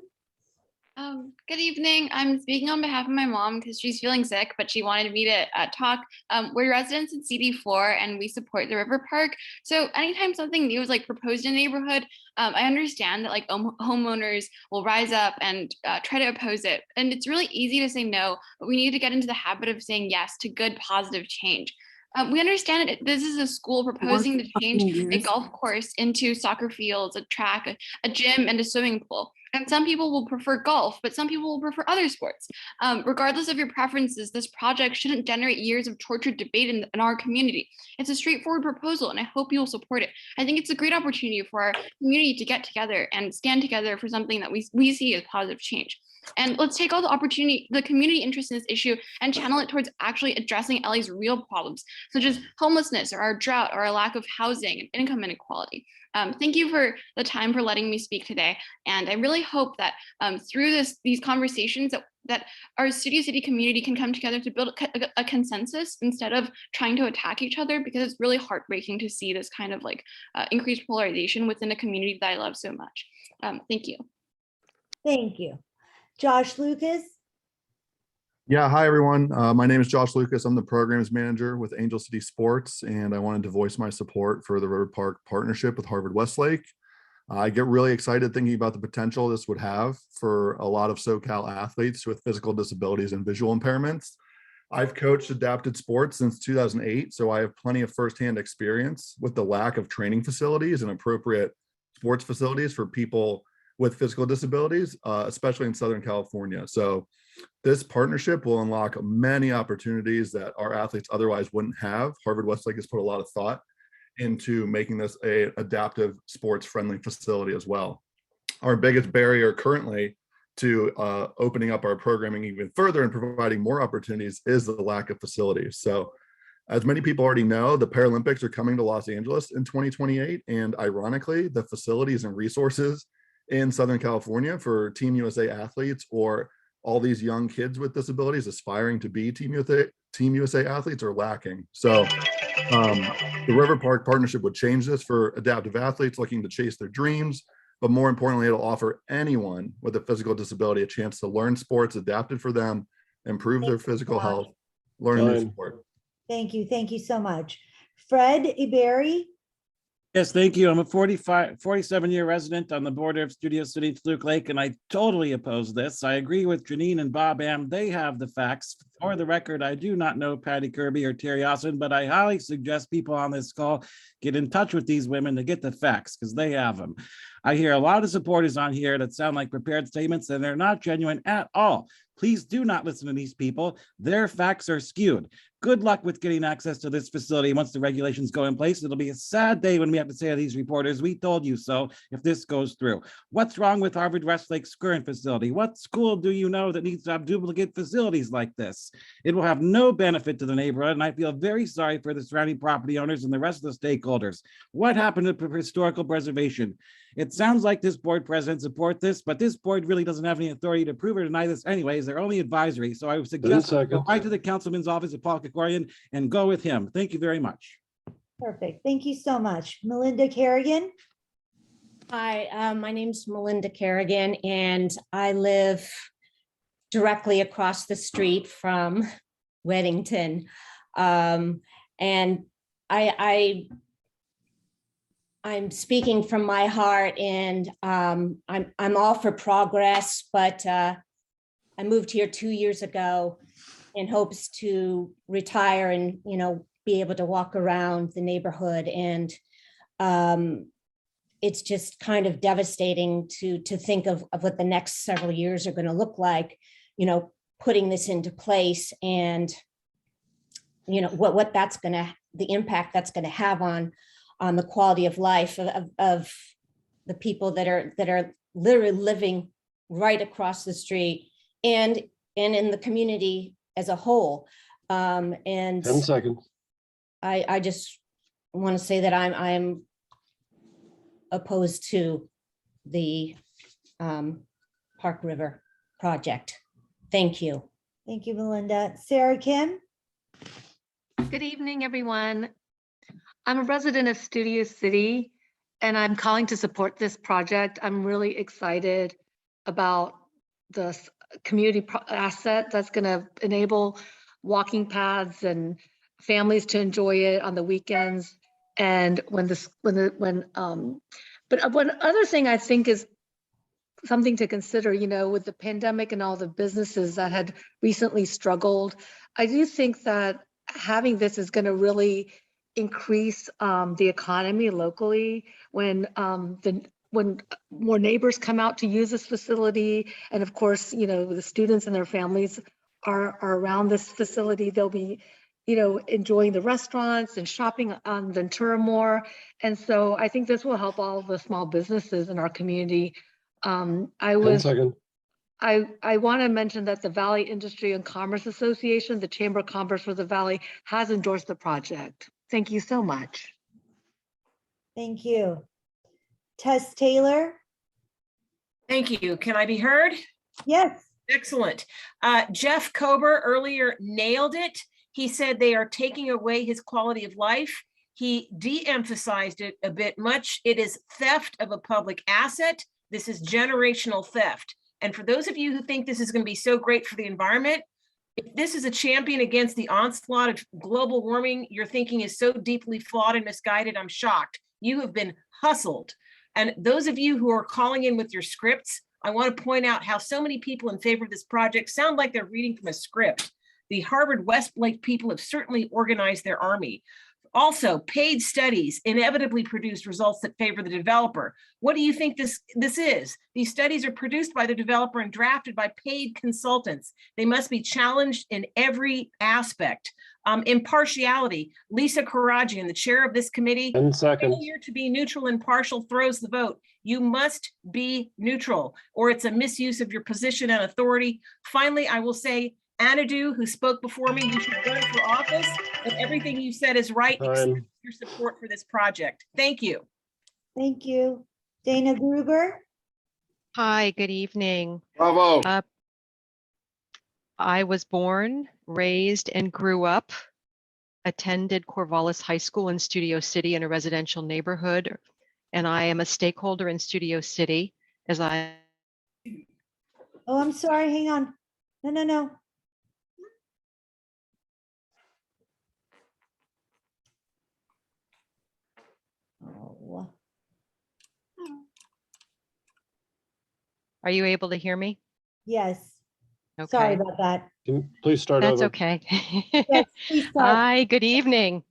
Good evening. I'm speaking on behalf of my mom because she's feeling sick, but she wanted me to talk. We're residents in CD4 and we support the River Park. So anytime something new is like proposed in a neighborhood, I understand that like homeowners will rise up and try to oppose it. And it's really easy to say no, but we need to get into the habit of saying yes to good, positive change. We understand that this is a school proposing to change a golf course into soccer fields, a track, a gym, and a swimming pool. And some people will prefer golf, but some people will prefer other sports. Regardless of your preferences, this project shouldn't generate years of tortured debate in our community. It's a straightforward proposal, and I hope you'll support it. I think it's a great opportunity for our community to get together and stand together for something that we see as positive change. And let's take all the community interest in this issue and channel it towards actually addressing LA's real problems, such as homelessness or our drought or our lack of housing and income inequality. Thank you for the time for letting me speak today. And I really hope that through these conversations that our Studio City community can come together to build a consensus instead of trying to attack each other, because it's really heartbreaking to see this kind of like increased polarization within a community that I love so much. Thank you.
Thank you. Josh Lucas?
Yeah, hi everyone. My name is Josh Lucas. I'm the programs manager with Angel City Sports, and I wanted to voice my support for the River Park partnership with Harvard-Westlake. I get really excited thinking about the potential this would have for a lot of SoCal athletes with physical disabilities and visual impairments. I've coached adapted sports since 2008, so I have plenty of firsthand experience with the lack of training facilities and appropriate sports facilities for people with physical disabilities, especially in Southern California. So this partnership will unlock many opportunities that our athletes otherwise wouldn't have. Harvard-Westlake has put a lot of thought into making this a adaptive sports friendly facility as well. Our biggest barrier currently to opening up our programming even further and providing more opportunities is the lack of facilities. So as many people already know, the Paralympics are coming to Los Angeles in 2028. And ironically, the facilities and resources in Southern California for Team USA athletes or all these young kids with disabilities aspiring to be Team USA athletes are lacking. So the River Park partnership would change this for adaptive athletes looking to chase their dreams, but more importantly, it'll offer anyone with a physical disability a chance to learn sports adapted for them, improve their physical health, learn a new sport.
Thank you. Thank you so much. Fred Iberry.
Yes, thank you. I'm a 47-year resident on the border of Studio City, Fluke Lake, and I totally oppose this. I agree with Janine and Bob Am. They have the facts. For the record, I do not know Patty Kirby or Terry Austin, but I highly suggest people on this call get in touch with these women to get the facts because they have them. I hear a lot of supporters on here that sound like prepared statements, and they're not genuine at all. Please do not listen to these people. Their facts are skewed. Good luck with getting access to this facility once the regulations go in place. It'll be a sad day when we have to say to these reporters, we told you so, if this goes through. What's wrong with Harvard-Westlake's current facility? What school do you know that needs to have duplicate facilities like this? It will have no benefit to the neighborhood, and I feel very sorry for the surrounding property owners and the rest of the stakeholders. What happened to historical preservation? It sounds like this board president support this, but this board really doesn't have any authority to prove or deny this anyways. They're only advisory. So I would suggest go right to the councilman's office at Paul Kikorian and go with him. Thank you very much.
Perfect. Thank you so much. Melinda Kerrigan.
Hi, my name's Melinda Kerrigan, and I live directly across the street from Weddington. And I'm speaking from my heart, and I'm all for progress, but I moved here 2 years ago in hopes to retire and, be able to walk around the neighborhood. And it's just kind of devastating to think of what the next several years are going to look like, putting this into place, and what that's going to, the impact that's going to have on the quality of life of the people that are literally living right across the street and in the community as a whole. And
10 seconds.
I just want to say that I'm opposed to the Park River project. Thank you.
Thank you, Melinda. Sarah Kim.
Good evening, everyone. I'm a resident of Studio City, and I'm calling to support this project. I'm really excited about the community asset that's going to enable walking paths and families to enjoy it on the weekends. And but one other thing I think is something to consider, with the pandemic and all the businesses that had recently struggled, I do think that having this is going to really increase the economy locally when more neighbors come out to use this facility. And of course, the students and their families are around this facility. They'll be, enjoying the restaurants and shopping on Ventura more. And so I think this will help all of the small businesses in our community. I want to mention that the Valley Industry and Commerce Association, the Chamber of Commerce for the Valley, has endorsed the project. Thank you so much.
Thank you. Tess Taylor.
Thank you. Can I be heard?
Yes.
Excellent. Jeff Kober earlier nailed it. He said they are taking away his quality of life. He de-emphasized it a bit much. It is theft of a public asset. This is generational theft. And for those of you who think this is going to be so great for the environment, If this is a champion against the onslaught of global warming, your thinking is so deeply flawed and misguided, I'm shocked. You have been hustled. And those of you who are calling in with your scripts, I want to point out how so many people in favor of this project sound like they're reading from a script. The Harvard-Westlake people have certainly organized their army. Also, paid studies inevitably produce results that favor the developer. What do you think this is? These studies are produced by the developer and drafted by paid consultants. They must be challenged in every aspect. Impartiality. Lisa Karajian, the chair of this committee,
10 seconds.
failure to be neutral and impartial throws the vote. You must be neutral, or it's a misuse of your position and authority. Finally, I will say, Anadu, who spoke before me, you should run for office, but everything you said is right, except your support for this project. Thank you.
Thank you. Dana Gruber?
Hi, good evening.
Bravo.
I was born, raised, and grew up, attended Corvallis High School in Studio City in a residential neighborhood, and I am a stakeholder in Studio City as I...
Oh, I'm sorry, hang on. No. Oh.
Are you able to hear me?
Yes.
Okay.
Sorry about that.
Please start
That's
over.
okay.
Yes, please start.
Hi, good evening.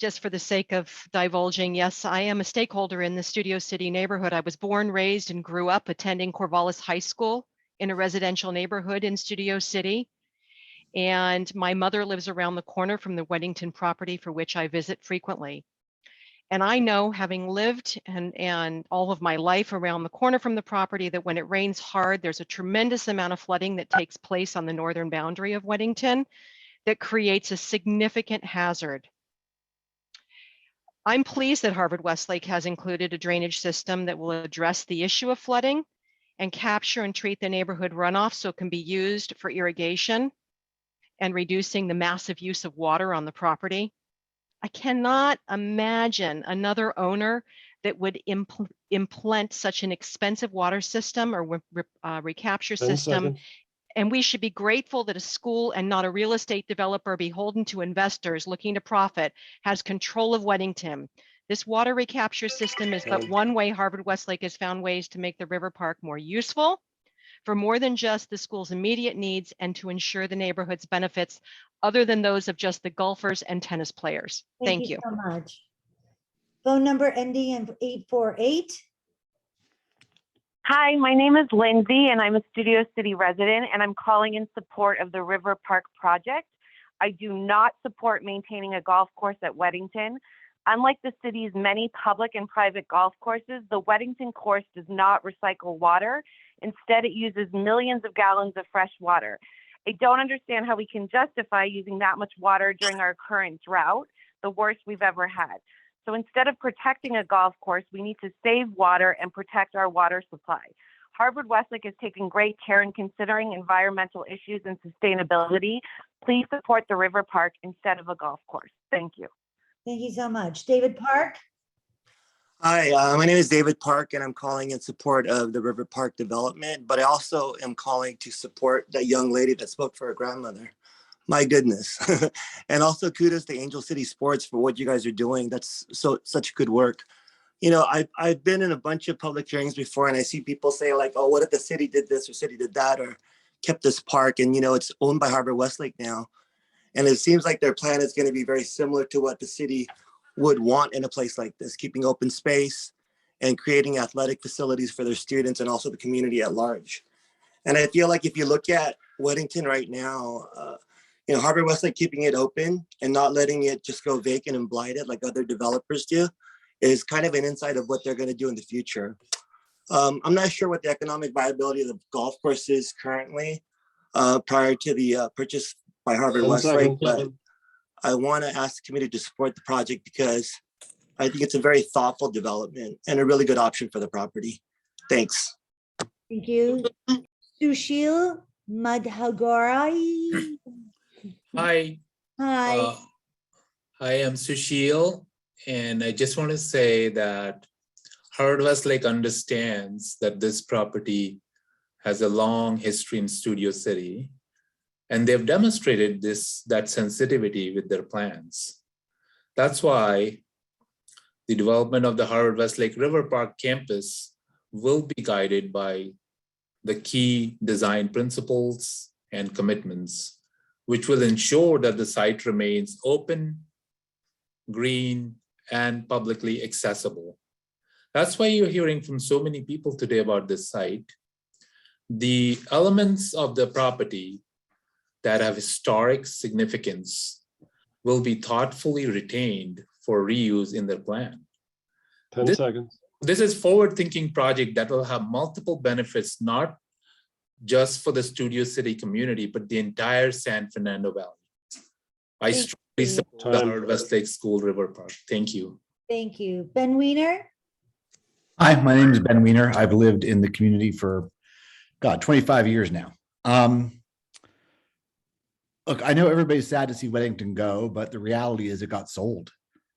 Just for the sake of divulging, yes, I am a stakeholder in the Studio City neighborhood. I was born, raised, and grew up attending Corvallis High School in a residential neighborhood in Studio City. And my mother lives around the corner from the Weddington property, for which I visit frequently. And I know, having lived and all of my life around the corner from the property, that when it rains hard, there's a tremendous amount of flooding that takes place on the northern boundary of Weddington that creates a significant hazard. I'm pleased that Harvard-Westlake has included a drainage system that will address the issue of flooding and capture and treat the neighborhood runoff so it can be used for irrigation and reducing the massive use of water on the property. I cannot imagine another owner that would implement such an expensive water system or recapture
10
system.
seconds.
And we should be grateful that a school and not a real estate developer beholden to investors looking to profit has control of Weddington. This water recapture system is but one way Harvard-Westlake has found ways to make the river park more useful for more than just the school's immediate needs and to ensure the neighborhood's benefits other than those of just the golfers and tennis players. Thank you.
So much. Phone number ending in 848.
Hi, my name is Lindsay and I'm a Studio City resident and I'm calling in support of the River Park project. I do not support maintaining a golf course at Weddington. Unlike the city's many public and private golf courses, the Weddington course does not recycle water. Instead, it uses millions of gallons of fresh water. I don't understand how we can justify using that much water during our current drought, the worst we've ever had. So instead of protecting a golf course, we need to save water and protect our water supply. Harvard-Westlake is taking great care in considering environmental issues and sustainability. Please support the river park instead of a golf course. Thank you.
Thank you so much. David Park?
Hi, my name is David Park and I'm calling in support of the River Park development, but I also am calling to support that young lady that spoke for her grandmother. My goodness. And also kudos to Angel City Sports for what you guys are doing. That's such good work. You know, I've been in a bunch of public hearings before and I see people say like, oh, what if the city did this or city did that or kept this park? And, you know, it's owned by Harvard-Westlake now. And it seems like their plan is going to be very similar to what the city would want in a place like this, keeping open space and creating athletic facilities for their students and also the community at large. And I feel like if you look at Weddington right now, you know, Harvard-Westlake keeping it open and not letting it just go vacant and blighted like other developers do is kind of an insight of what they're going to do in the future. I'm not sure what the economic viability of the golf course is currently prior to the purchase by Harvard-Westlake, but I want to ask the committee to support the project because I think it's a very thoughtful development and a really good option for the property. Thanks.
Thank you. Sushil Madhagorai.
Hi.
Hi.
I am Sushil, and I just want to say that Harvard-Westlake understands that this property has a long history in Studio City. And they've demonstrated that sensitivity with their plans. That's why the development of the Harvard-Westlake River Park campus will be guided by the key design principles and commitments, which will ensure that the site remains open, green, and publicly accessible. That's why you're hearing from so many people today about this site. The elements of the property that have historic significance will be thoughtfully retained for reuse in their plan.
10 seconds.
This is forward-thinking project that will have multiple benefits, not just for the Studio City community, but the entire San Fernando Valley. I strongly support the Harvard-Westlake School River Park. Thank you.
Thank you. Ben Weiner?
Hi, my name is Ben Weiner. I've lived in the community for, 25 years now. Look, I know everybody's sad to see Weddington go, but the reality is it got sold.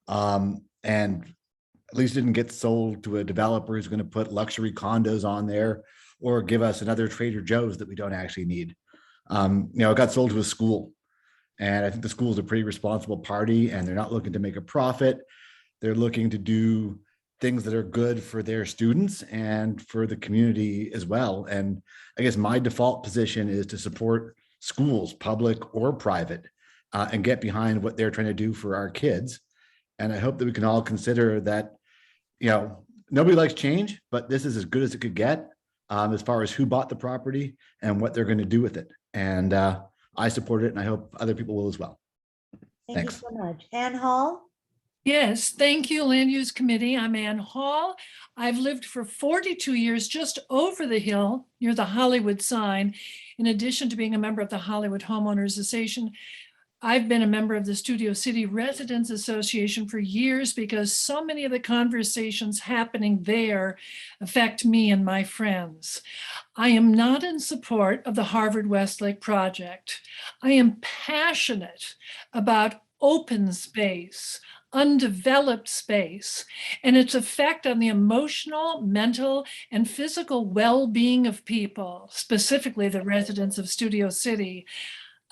And at least it didn't get sold to a developer who's going to put luxury condos on there or give us another Trader Joe's that we don't actually need. It got sold to a school. And I think the school is a pretty responsible party, and they're not looking to make a profit. They're looking to do things that are good for their students and for the community as well. And I guess my default position is to support schools, public or private, and get behind what they're trying to do for our kids. And I hope that we can all consider that, nobody likes change, but this is as good as it could get as far as who bought the property and what they're going to do with it. And I support it, and I hope other people will as well.
Thank you so much. Ann Hall?
Yes, thank you, Land Use Committee. I'm Ann Hall. I've lived for 42 years just over the hill near the Hollywood sign. In addition to being a member of the Hollywood Homeowners Association, I've been a member of the Studio City Residents Association for years because so many of the conversations happening there affect me and my friends. I am not in support of the Harvard-Westlake project. I am passionate about open space, undeveloped space, and its effect on the emotional, mental, and physical well-being of people, specifically the residents of Studio City.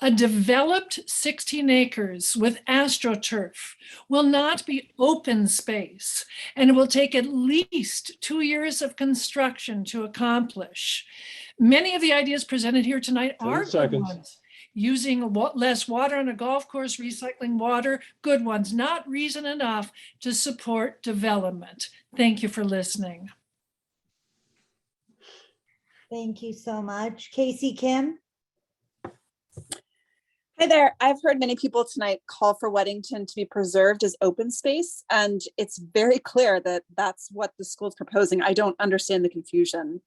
A developed 16 acres with AstroTurf will not be open space, and it will take at least 2 years of construction to accomplish. Many of the ideas presented here tonight are good ones. Using less water on a golf course, recycling water, good ones, not reason enough to support development. Thank you for listening.
Thank you so much. Casey Kim?
Hi there. I've heard many people tonight call for Weddington to be preserved as open space, and it's very clear that that's what the school is proposing. I don't understand the confusion.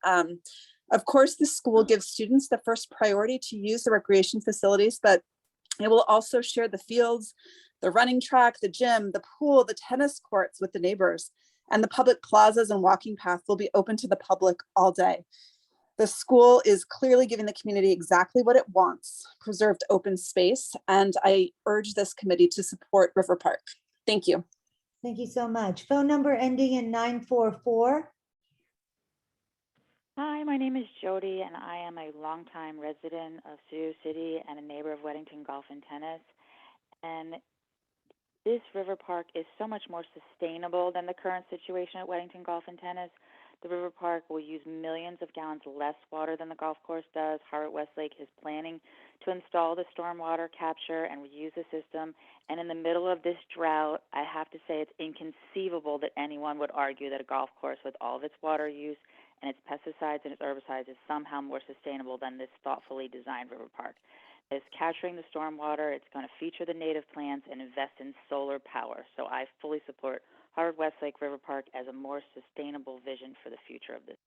Of course, the school gives students the first priority to use the recreation facilities, but it will also share the fields, the running track, the gym, the pool, the tennis courts with the neighbors, and the public plazas and walking path will be open to the public all day. The school is clearly giving the community exactly what it wants, preserved open space, and I urge this committee to support River Park. Thank you.
Thank you so much. Phone number ending in 944.
Hi, my name is Jody, and I am a longtime resident of Studio City and a neighbor of Weddington Golf and Tennis. And this river park is so much more sustainable than the current situation at Weddington Golf and Tennis. The river park will use millions of gallons less water than the golf course does. Harvard-Westlake is planning to install the stormwater capture and reuse the system. And in the middle of this drought, I have to say it's inconceivable that anyone would argue that a golf course with all of its water use and its pesticides and its herbicides is somehow more sustainable than this thoughtfully designed river park. It's capturing the stormwater, it's going to feature the native plants and invest in solar power. So I fully support Harvard-Westlake River Park as a more sustainable vision for the future of this.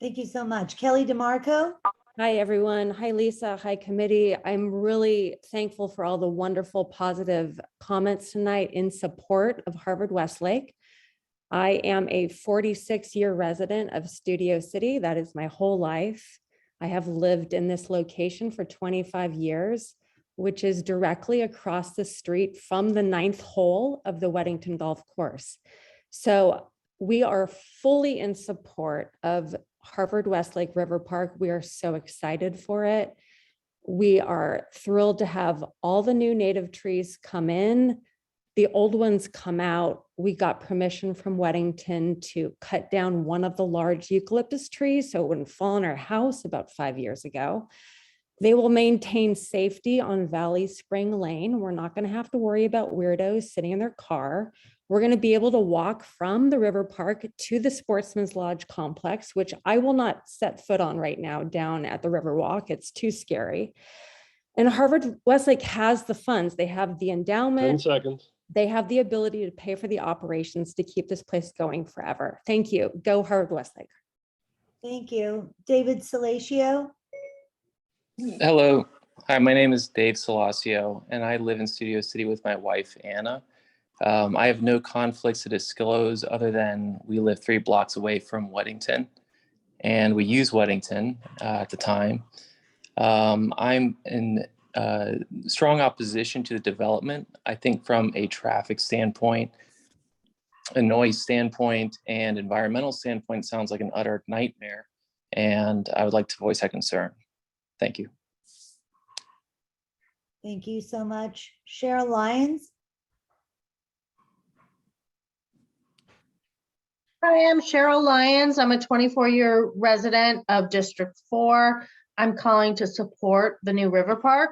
Thank you so much. Kelly DeMarco?
Hi, everyone. Hi, Lisa. Hi, committee. I'm really thankful for all the wonderful, positive comments tonight in support of Harvard-Westlake. I am a 46-year resident of Studio City. That is my whole life. I have lived in this location for 25 years, which is directly across the street from the 9th hole of the Weddington Golf Course. So we are fully in support of Harvard-Westlake River Park. We are so excited for it. We are thrilled to have all the new native trees come in, the old ones come out. We got permission from Weddington to cut down one of the large eucalyptus trees so it wouldn't fall on our house about 5 years ago. They will maintain safety on Valley Spring Lane. We're not going to have to worry about weirdos sitting in their car. We're going to be able to walk from the River Park to the Sportsman's Lodge complex, which I will not set foot on right now down at the Riverwalk. It's too scary. And Harvard-Westlake has the funds. They have the
10
endowment.
seconds.
They have the ability to pay for the operations to keep this place going forever. Thank you. Go Harvard-Westlake.
Thank you. David Salatio.
Hello. Hi, my name is Dave Salasio, and I live in Studio City with my wife, Anna. I have no conflicts to disclose other than we live 3 blocks away from Weddington, and we use Weddington at the time. I'm in strong opposition to the development. I think from a traffic standpoint, a noise standpoint, and environmental standpoint, sounds like an utter nightmare, and I would like to voice that concern. Thank you.
Thank you so much. Cheryl Lyons.
Hi, I'm Cheryl Lyons. I'm a 24-year resident of District 4. I'm calling to support the new River Park.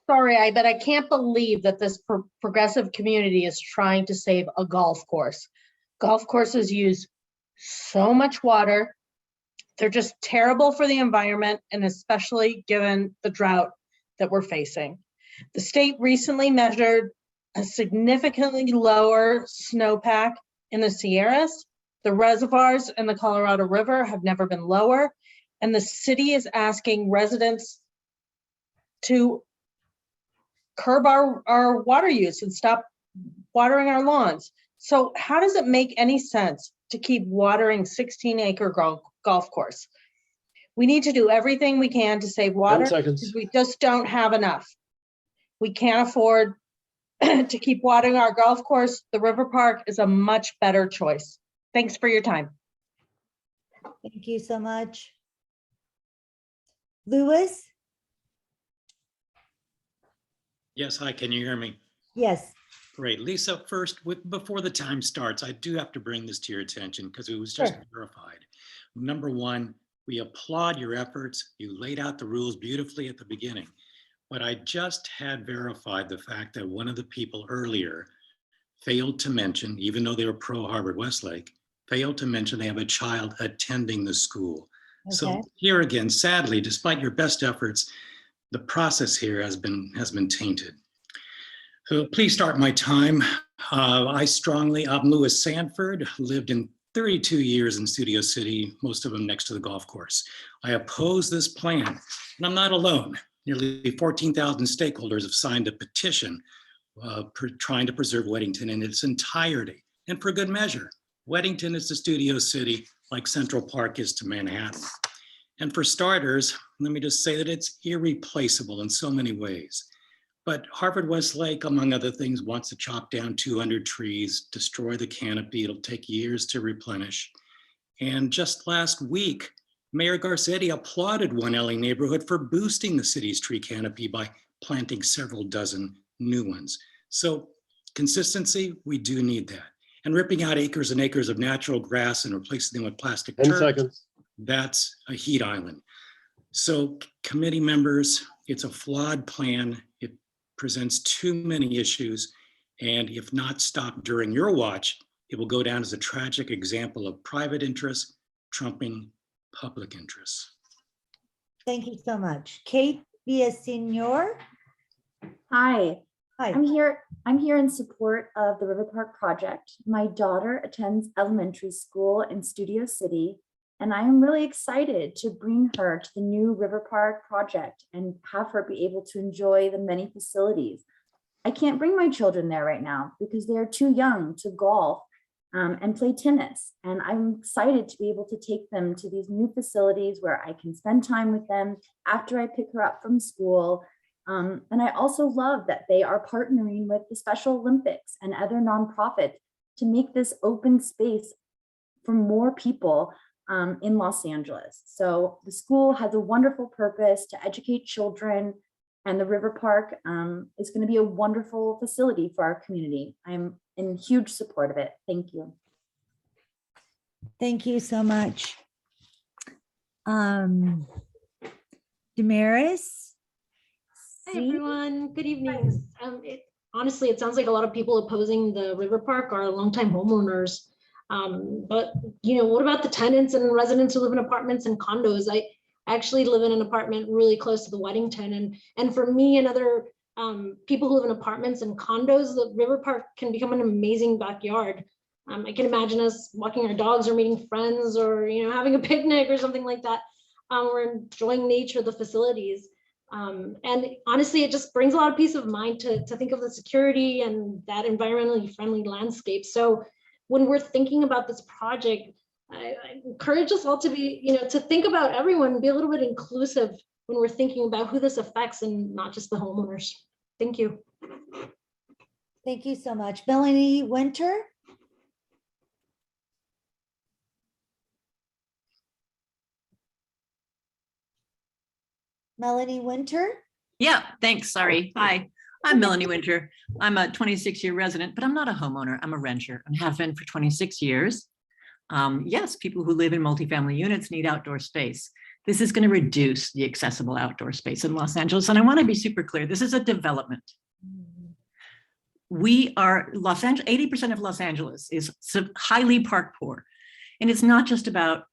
But I can't believe that this progressive community is trying to save a golf course. Golf courses use so much water. They're just terrible for the environment, and especially given the drought that we're facing. The state recently measured a significantly lower snowpack in the Sierras. The reservoirs in the Colorado River have never been lower, and the city is asking residents to curb our water use and stop watering our lawns. So how does it make any sense to keep watering 16-acre golf course? We need to do everything we can to save water because we just don't have enough. We can't afford to keep watering our golf course. The River Park is a much better choice. Thanks for your time.
Thank you so much. Louis?
Yes, hi, can you hear me?
Yes.
Great. Lisa, first, before the time starts, I do have to bring this to your attention because it was just verified. Number one, we applaud your efforts. You laid out the rules beautifully at the beginning, but I just had verified the fact that one of the people earlier failed to mention, even though they were pro Harvard-Westlake, failed to mention they have a child attending the school.
Okay.
So here again, sadly, despite your best efforts, the process here has been tainted. So please start my time. I'm Louis Sanford, lived in 32 years in Studio City, most of them next to the golf course. I oppose this plan, and I'm not alone. Nearly 14,000 stakeholders have signed a petition trying to preserve Weddington in its entirety, and for good measure. Weddington is to Studio City like Central Park is to Manhattan. And for starters, let me just say that it's irreplaceable in so many ways. But Harvard-Westlake, among other things, wants to chop down 200 trees, destroy the canopy. It'll take years to replenish. And just last week, Mayor Garcetti applauded One Elling neighborhood for boosting the city's tree canopy by planting several dozen new ones. So consistency, we do need that. And ripping out acres and acres of natural grass and replacing them with plastic
10
turf,
seconds.
that's a heat island. So committee members, it's a flawed plan. It presents too many issues. And if not stopped during your watch, it will go down as a tragic example of private interest trumping public interest.
Thank you so much. Kate Villasenor.
Hi.
Hi.
I'm here in support of the River Park project. My daughter attends elementary school in Studio City, and I am really excited to bring her to the new River Park project and have her be able to enjoy the many facilities. I can't bring my children there right now because they are too young to golf and play tennis. And I'm excited to be able to take them to these new facilities where I can spend time with them after I pick her up from school. And I also love that they are partnering with the Special Olympics and other nonprofits to make this open space for more people in Los Angeles. So the school has a wonderful purpose to educate children, and the River Park is going to be a wonderful facility for our community. I'm in huge support of it. Thank you.
Thank you so much. Damaris?
Hi, everyone. Good evening. Honestly, it sounds like a lot of people opposing the River Park are longtime homeowners. But what about the tenants and residents who live in apartments and condos? I actually live in an apartment really close to the Weddington, and for me and other people who live in apartments and condos, the River Park can become an amazing backyard. I can imagine us walking our dogs or meeting friends or having a picnic or something like that. We're enjoying nature, the facilities. And honestly, it just brings a lot of peace of mind to think of the security and that environmentally friendly landscape. So when we're thinking about this project, I encourage us all to be, to think about everyone, be a little bit inclusive when we're thinking about who this affects and not just the homeowners. Thank you.
Thank you so much. Melanie Winter? Melanie Winter?
Yeah, thanks. Sorry. Hi, I'm Melanie Winter. I'm a 26-year resident, but I'm not a homeowner. I'm a renter and have been for 26 years. Yes, people who live in multifamily units need outdoor space. This is going to reduce the accessible outdoor space in Los Angeles. And I want to be super clear. This is a development. We are 80% of Los Angeles is highly park poor. And it's not just about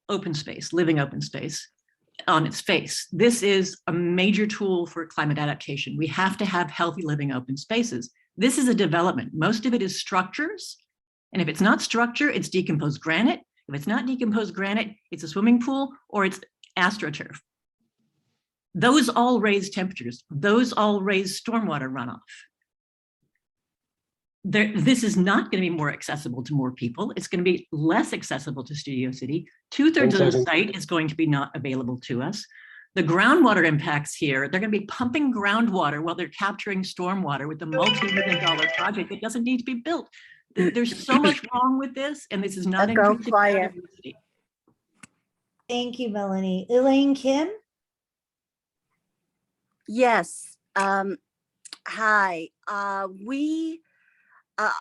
open space, living open space on its face. This is a major tool for climate adaptation. We have to have healthy living open spaces. This is a development. Most of it is structures. And if it's not structure, it's decomposed granite. If it's not decomposed granite, it's a swimming pool or it's astroturf. Those all raise temperatures. Those all raise stormwater runoff. This is not going to be more accessible to more people. It's going to be less accessible to Studio City. 2/3 of the site is going to be not available to us. The groundwater impacts here, they're going to be pumping groundwater while they're capturing stormwater with a multi-million-dollar project that doesn't need to be built. There's so much wrong with this, and this is not intrinsic to biodiversity.
Thank you, Melanie. Elaine Kim?
Yes. Hi.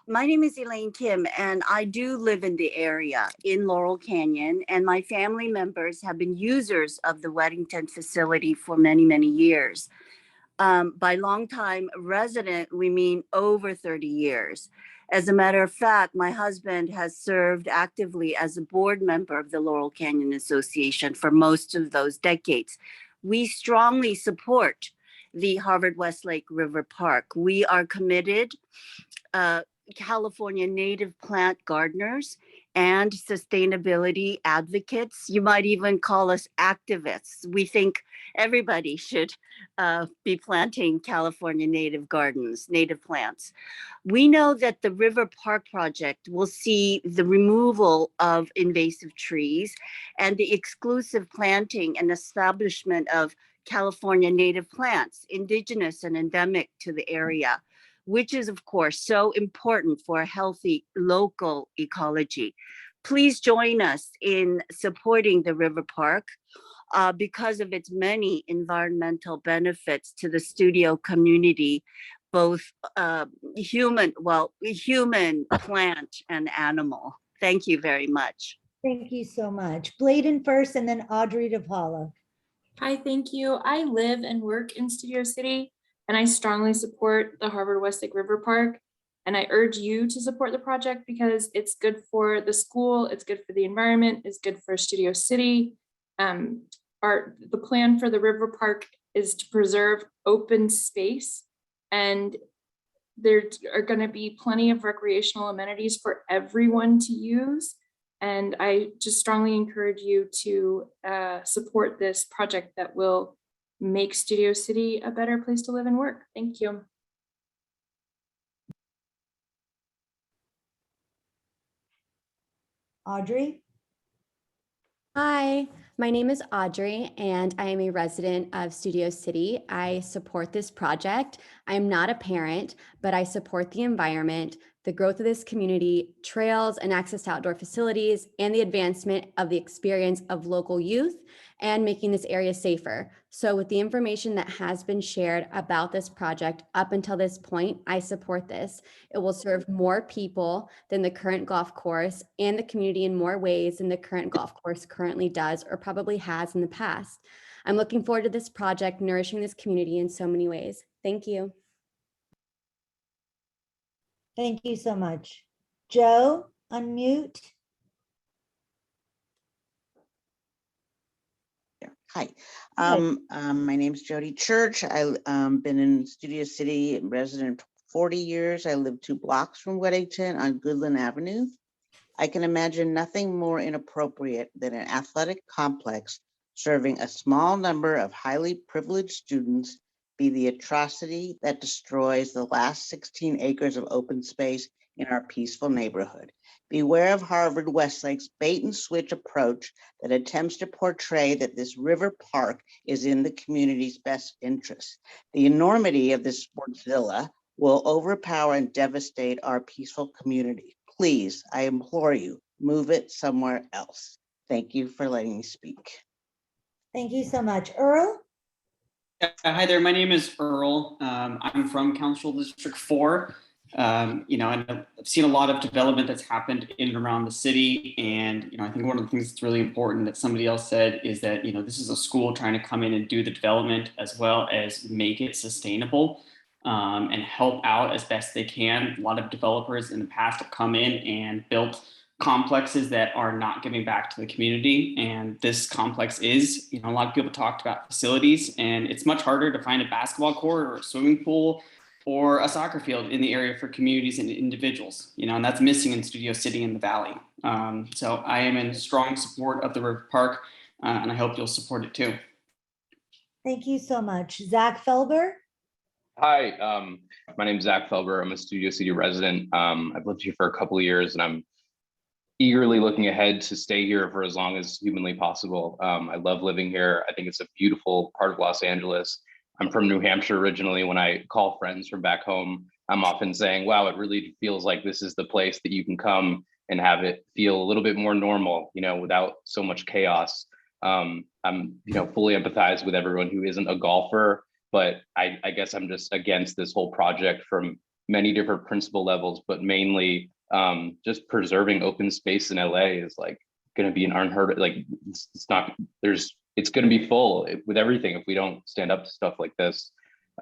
My name is Elaine Kim, and I do live in the area in Laurel Canyon, and my family members have been users of the Weddington facility for many, many years. By long-time resident, we mean over 30 years. As a matter of fact, my husband has served actively as a board member of the Laurel Canyon Association for most of those decades. We strongly support the Harvard-Westlake River Park. We are committed California native plant gardeners and sustainability advocates. You might even call us activists. We think everybody should be planting California native gardens, native plants. We know that the River Park project will see the removal of invasive trees and the exclusive planting and establishment of California native plants, indigenous and endemic to the area, which is, of course, so important for a healthy local ecology. Please join us in supporting the River Park because of its many environmental benefits to the studio community, both human, plant, and animal. Thank you very much.
Thank you so much. Bladen first and then Audrey DePaula.
Hi, thank you. I live and work in Studio City, and I strongly support the Harvard-Westlake River Park. And I urge you to support the project because it's good for the school, it's good for the environment, it's good for Studio City. The plan for the River Park is to preserve open space, and there are going to be plenty of recreational amenities for everyone to use. And I just strongly encourage you to support this project that will make Studio City a better place to live and work. Thank you.
Audrey?
Hi, my name is Audrey, and I am a resident of Studio City. I support this project. I'm not a parent, but I support the environment, the growth of this community, trails and access to outdoor facilities, and the advancement of the experience of local youth and making this area safer. So with the information that has been shared about this project up until this point, I support this. It will serve more people than the current golf course and the community in more ways than the current golf course currently does or probably has in the past. I'm looking forward to this project nourishing this community in so many ways. Thank you.
Thank you so much. Joe, unmute.
Hi, my name's Jody Church. I've been in Studio City resident 40 years. I live 2 blocks from Weddington on Goodland Avenue. I can imagine nothing more inappropriate than an athletic complex serving a small number of highly privileged students be the atrocity that destroys the last 16 acres of open space in our peaceful neighborhood. Beware of Harvard-Westlake's bait and switch approach that attempts to portray that this river park is in the community's best interest. The enormity of this sports villa will overpower and devastate our peaceful community. Please, I implore you, move it somewhere else. Thank you for letting me speak.
Thank you so much. Earl?
Hi there, my name is Earl. I'm from Council District 4. You know, and I've seen a lot of development that's happened in and around the city. And, you know, I think one of the things that's really important that somebody else said is that, you know, this is a school trying to come in and do the development as well as make it sustainable and help out as best they can. A lot of developers in the past have come in and built complexes that are not giving back to the community. And this complex is, you know, a lot of people talked about facilities, and it's much harder to find a basketball court or a swimming pool or a soccer field in the area for communities and individuals, you know, and that's missing in Studio City in the Valley. So I am in strong support of the River Park, and I hope you'll support it too.
Thank you so much. Zach Felber?
Hi, my name is Zach Felber. I'm a Studio City resident. I've lived here for a couple of years, and I'm eagerly looking ahead to stay here for as long as humanly possible. I love living here. I think it's a beautiful part of Los Angeles. I'm from New Hampshire originally. When I call friends from back home, I'm often saying, wow, it really feels like this is the place that you can come and have it feel a little bit more normal, you know, without so much chaos. I'm, you know, fully empathize with everyone who isn't a golfer, but I guess I'm just against this whole project from many different principle levels, but mainly just preserving open space in LA is like going to be an unheard of, like, it's not, it's going to be full with everything if we don't stand up to stuff like this.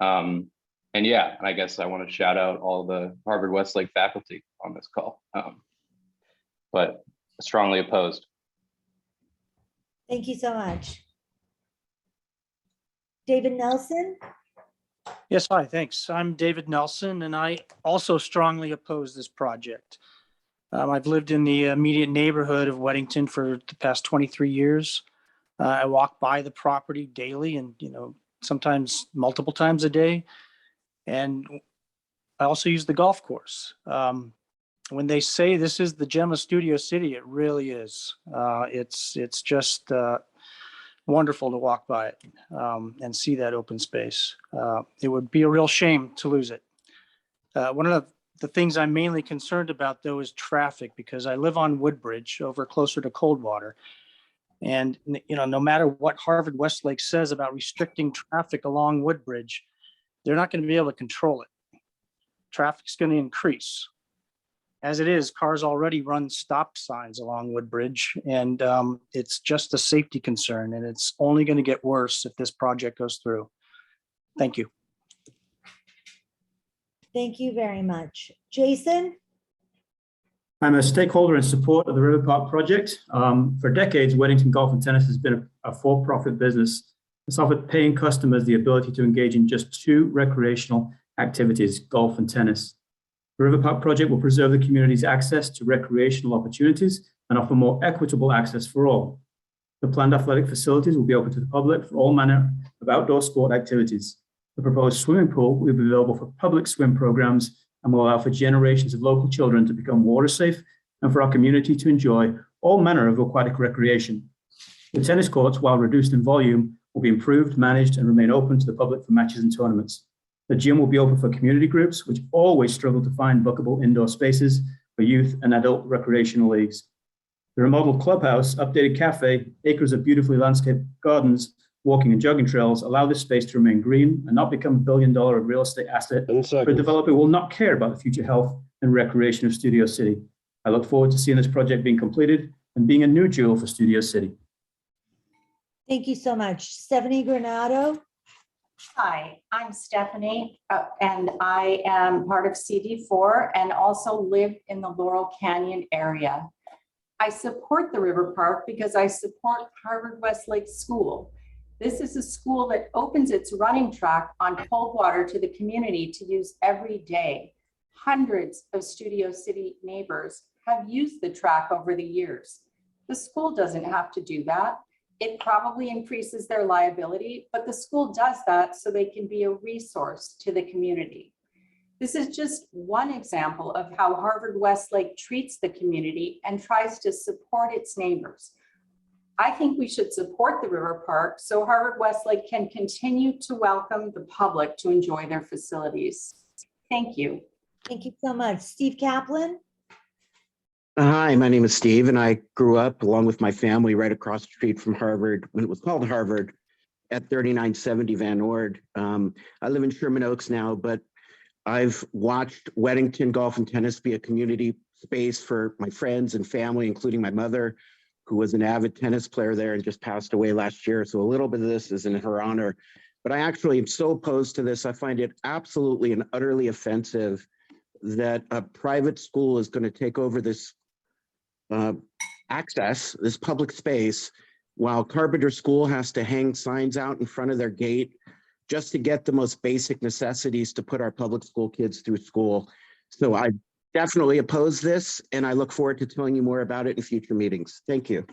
And yeah, I guess I want to shout out all the Harvard-Westlake faculty on this call, but strongly opposed.
Thank you so much. David Nelson?
Yes, hi, thanks. I'm David Nelson, and I also strongly oppose this project. I've lived in the immediate neighborhood of Weddington for the past 23 years. I walk by the property daily and, you know, sometimes multiple times a day. And I also use the golf course. When they say this is the gem of Studio City, it really is. It's just wonderful to walk by it and see that open space. It would be a real shame to lose it. One of the things I'm mainly concerned about, though, is traffic, because I live on Woodbridge over closer to Coldwater. And, you know, no matter what Harvard-Westlake says about restricting traffic along Woodbridge, they're not going to be able to control it. Traffic's going to increase. As it is, cars already run stop signs along Woodbridge, and it's just a safety concern, and it's only going to get worse if this project goes through. Thank you.
Thank you very much. Jason?
I'm a stakeholder in support of the River Park project. For decades, Weddington Golf and Tennis has been a for-profit business that's offered paying customers the ability to engage in just 2 recreational activities, golf and tennis. The River Park project will preserve the community's access to recreational opportunities and offer more equitable access for all. The planned athletic facilities will be open to the public for all manner of outdoor sport activities. The proposed swimming pool will be available for public swim programs and will allow for generations of local children to become water safe and for our community to enjoy all manner of aquatic recreation. The tennis courts, while reduced in volume, will be improved, managed, and remain open to the public for matches and tournaments. The gym will be open for community groups, which always struggle to find bookable indoor spaces for youth and adult recreational leagues. The remodeled clubhouse, updated cafe, acres of beautifully landscaped gardens, walking and jogging trails allow this space to remain green and not become $1 billion real estate asset for a developer who will not care about the future health and recreation of Studio City. I look forward to seeing this project being completed and being a new jewel for Studio City.
Thank you so much. Stephanie Granado.
Hi, I'm Stephanie, and I am part of CD4 and also live in the Laurel Canyon area. I support the River Park because I support Harvard-Westlake School. This is a school that opens its running track on cold water to the community to use every day. Hundreds of Studio City neighbors have used the track over the years. The school doesn't have to do that. It probably increases their liability, but the school does that so they can be a resource to the community. This is just one example of how Harvard-Westlake treats the community and tries to support its neighbors. I think we should support the River Park so Harvard-Westlake can continue to welcome the public to enjoy their facilities. Thank you.
Thank you so much. Steve Kaplan.
Hi, my name is Steve, and I grew up along with my family right across the street from Harvard when it was called Harvard at 3970 Van Ord. I live in Sherman Oaks now, but I've watched Weddington Golf and Tennis be a community space for my friends and family, including my mother, who was an avid tennis player there and just passed away last year. So a little bit of this is in her honor. But I actually am so opposed to this. I find it absolutely and utterly offensive that a private school is going to take over this access, this public space, while Carpenter School has to hang signs out in front of their gate just to get the most basic necessities to put our public school kids through school. So I definitely oppose this, and I look forward to telling you more about it in future meetings. Thank you.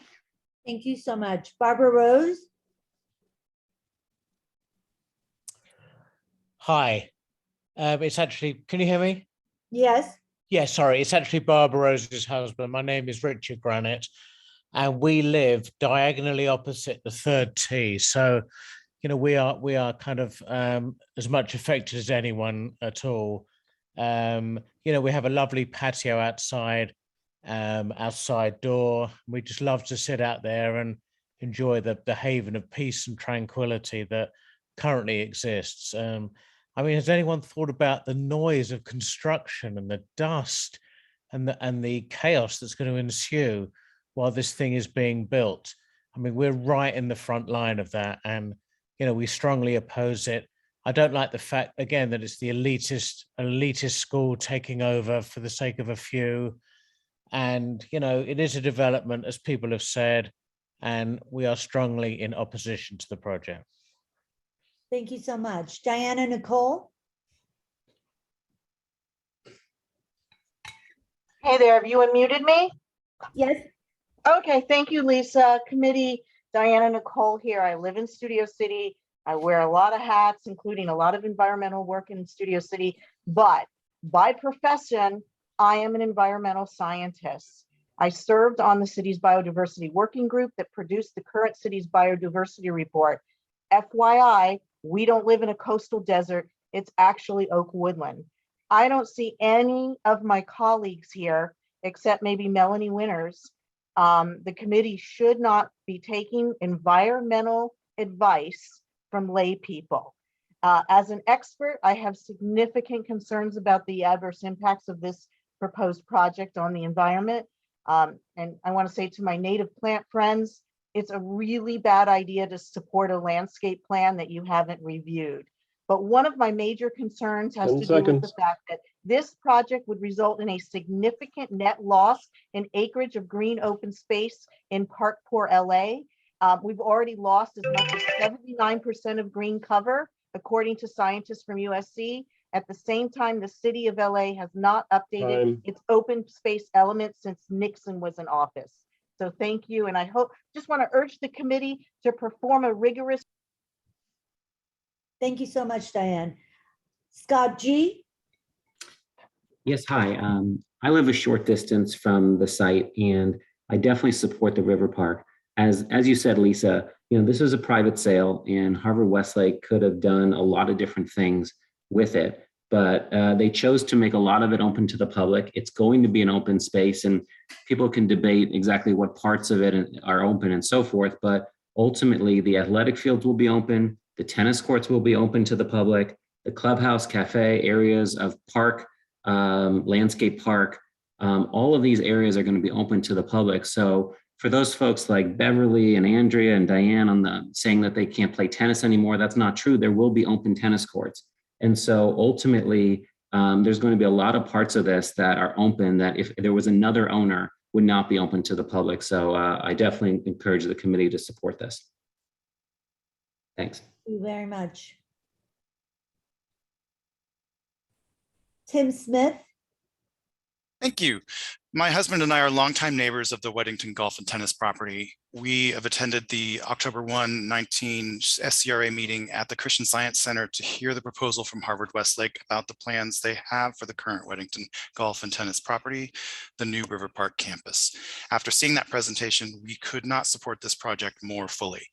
Thank you so much. Barbara Rose.
Hi, it's actually, can you hear me?
Yes.
Yeah, sorry, it's actually Barbara Rose's husband. My name is Richard Granite, and we live diagonally opposite the third tee. So, you know, we are kind of as much affected as anyone at all. You know, we have a lovely patio outside, outside door. We just love to sit out there and enjoy the haven of peace and tranquility that currently exists. I mean, has anyone thought about the noise of construction and the dust and the chaos that's going to ensue while this thing is being built? I mean, we're right in the front line of that, and you know, we strongly oppose it. I don't like the fact, again, that it's the elitist school taking over for the sake of a few. And you know, it is a development, as people have said, and we are strongly in opposition to the project.
Thank you so much. Diana Nicole.
Hey there, have you unmuted me?
Yes.
Okay, thank you, Lisa. Committee, Diana Nicole here. I live in Studio City. I wear a lot of hats, including a lot of environmental work in Studio City, but by profession, I am an environmental scientist. I served on the city's biodiversity working group that produced the current city's biodiversity report. FYI, we don't live in a coastal desert. It's actually oak woodland. I don't see any of my colleagues here, except maybe Melanie Winters. The committee should not be taking environmental advice from lay people. As an expert, I have significant concerns about the adverse impacts of this proposed project on the environment. And I want to say to my native plant friends, it's a really bad idea to support a landscape plan that you haven't reviewed. But one of my major concerns has to do with the fact that this project would result in a significant net loss in acreage of green open space in Parkport, LA. We've already lost as much as 79% of green cover, according to scientists from USC. At the same time, the city of LA has not updated its open space elements since Nixon was in office. So thank you. And I just want to urge the committee to perform a rigorous.
Thank you so much, Diane. Scott G.
Yes, hi. I live a short distance from the site, and I definitely support the River Park. As you said, Lisa, you know, this was a private sale, and Harvard-Westlake could have done a lot of different things with it. But they chose to make a lot of it open to the public. It's going to be an open space, and people can debate exactly what parts of it are open and so forth. But ultimately, the athletic fields will be open, the tennis courts will be open to the public, the clubhouse, cafe, areas of park, landscape park, all of these areas are going to be open to the public. So for those folks like Beverly and Andrea and Diane saying that they can't play tennis anymore, that's not true. There will be open tennis courts. And so ultimately, there's going to be a lot of parts of this that are open that if there was another owner would not be open to the public. So I definitely encourage the committee to support this. Thanks.
Thank you very much. Tim Smith.
Thank you. My husband and I are longtime neighbors of the Weddington Golf and Tennis property. We have attended the October 19 SCRA meeting at the Christian Science Center to hear the proposal from Harvard-Westlake about the plans they have for the current Weddington Golf and Tennis property, the new River Park campus. After seeing that presentation, we could not support this project more fully.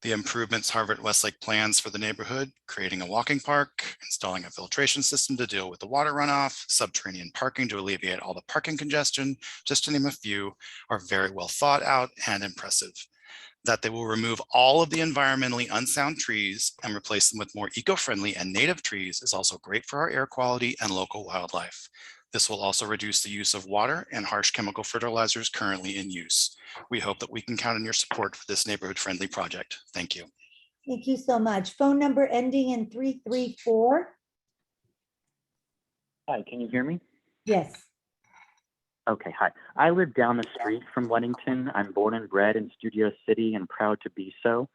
The improvements Harvard-Westlake plans for the neighborhood, creating a walking park, installing a filtration system to deal with the water runoff, subterranean parking to alleviate all the parking congestion, just to name a few, are very well thought out and impressive. That they will remove all of the environmentally unsound trees and replace them with more eco-friendly and native trees is also great for our air quality and local wildlife. This will also reduce the use of water and harsh chemical fertilizers currently in use. We hope that we can count on your support for this neighborhood-friendly project. Thank you.
Thank you so much. Phone number ending in 334.
Hi, can you hear me?
Yes.
Okay, hi. I live down the street from Weddington. I'm born and bred in Studio City and proud to be so.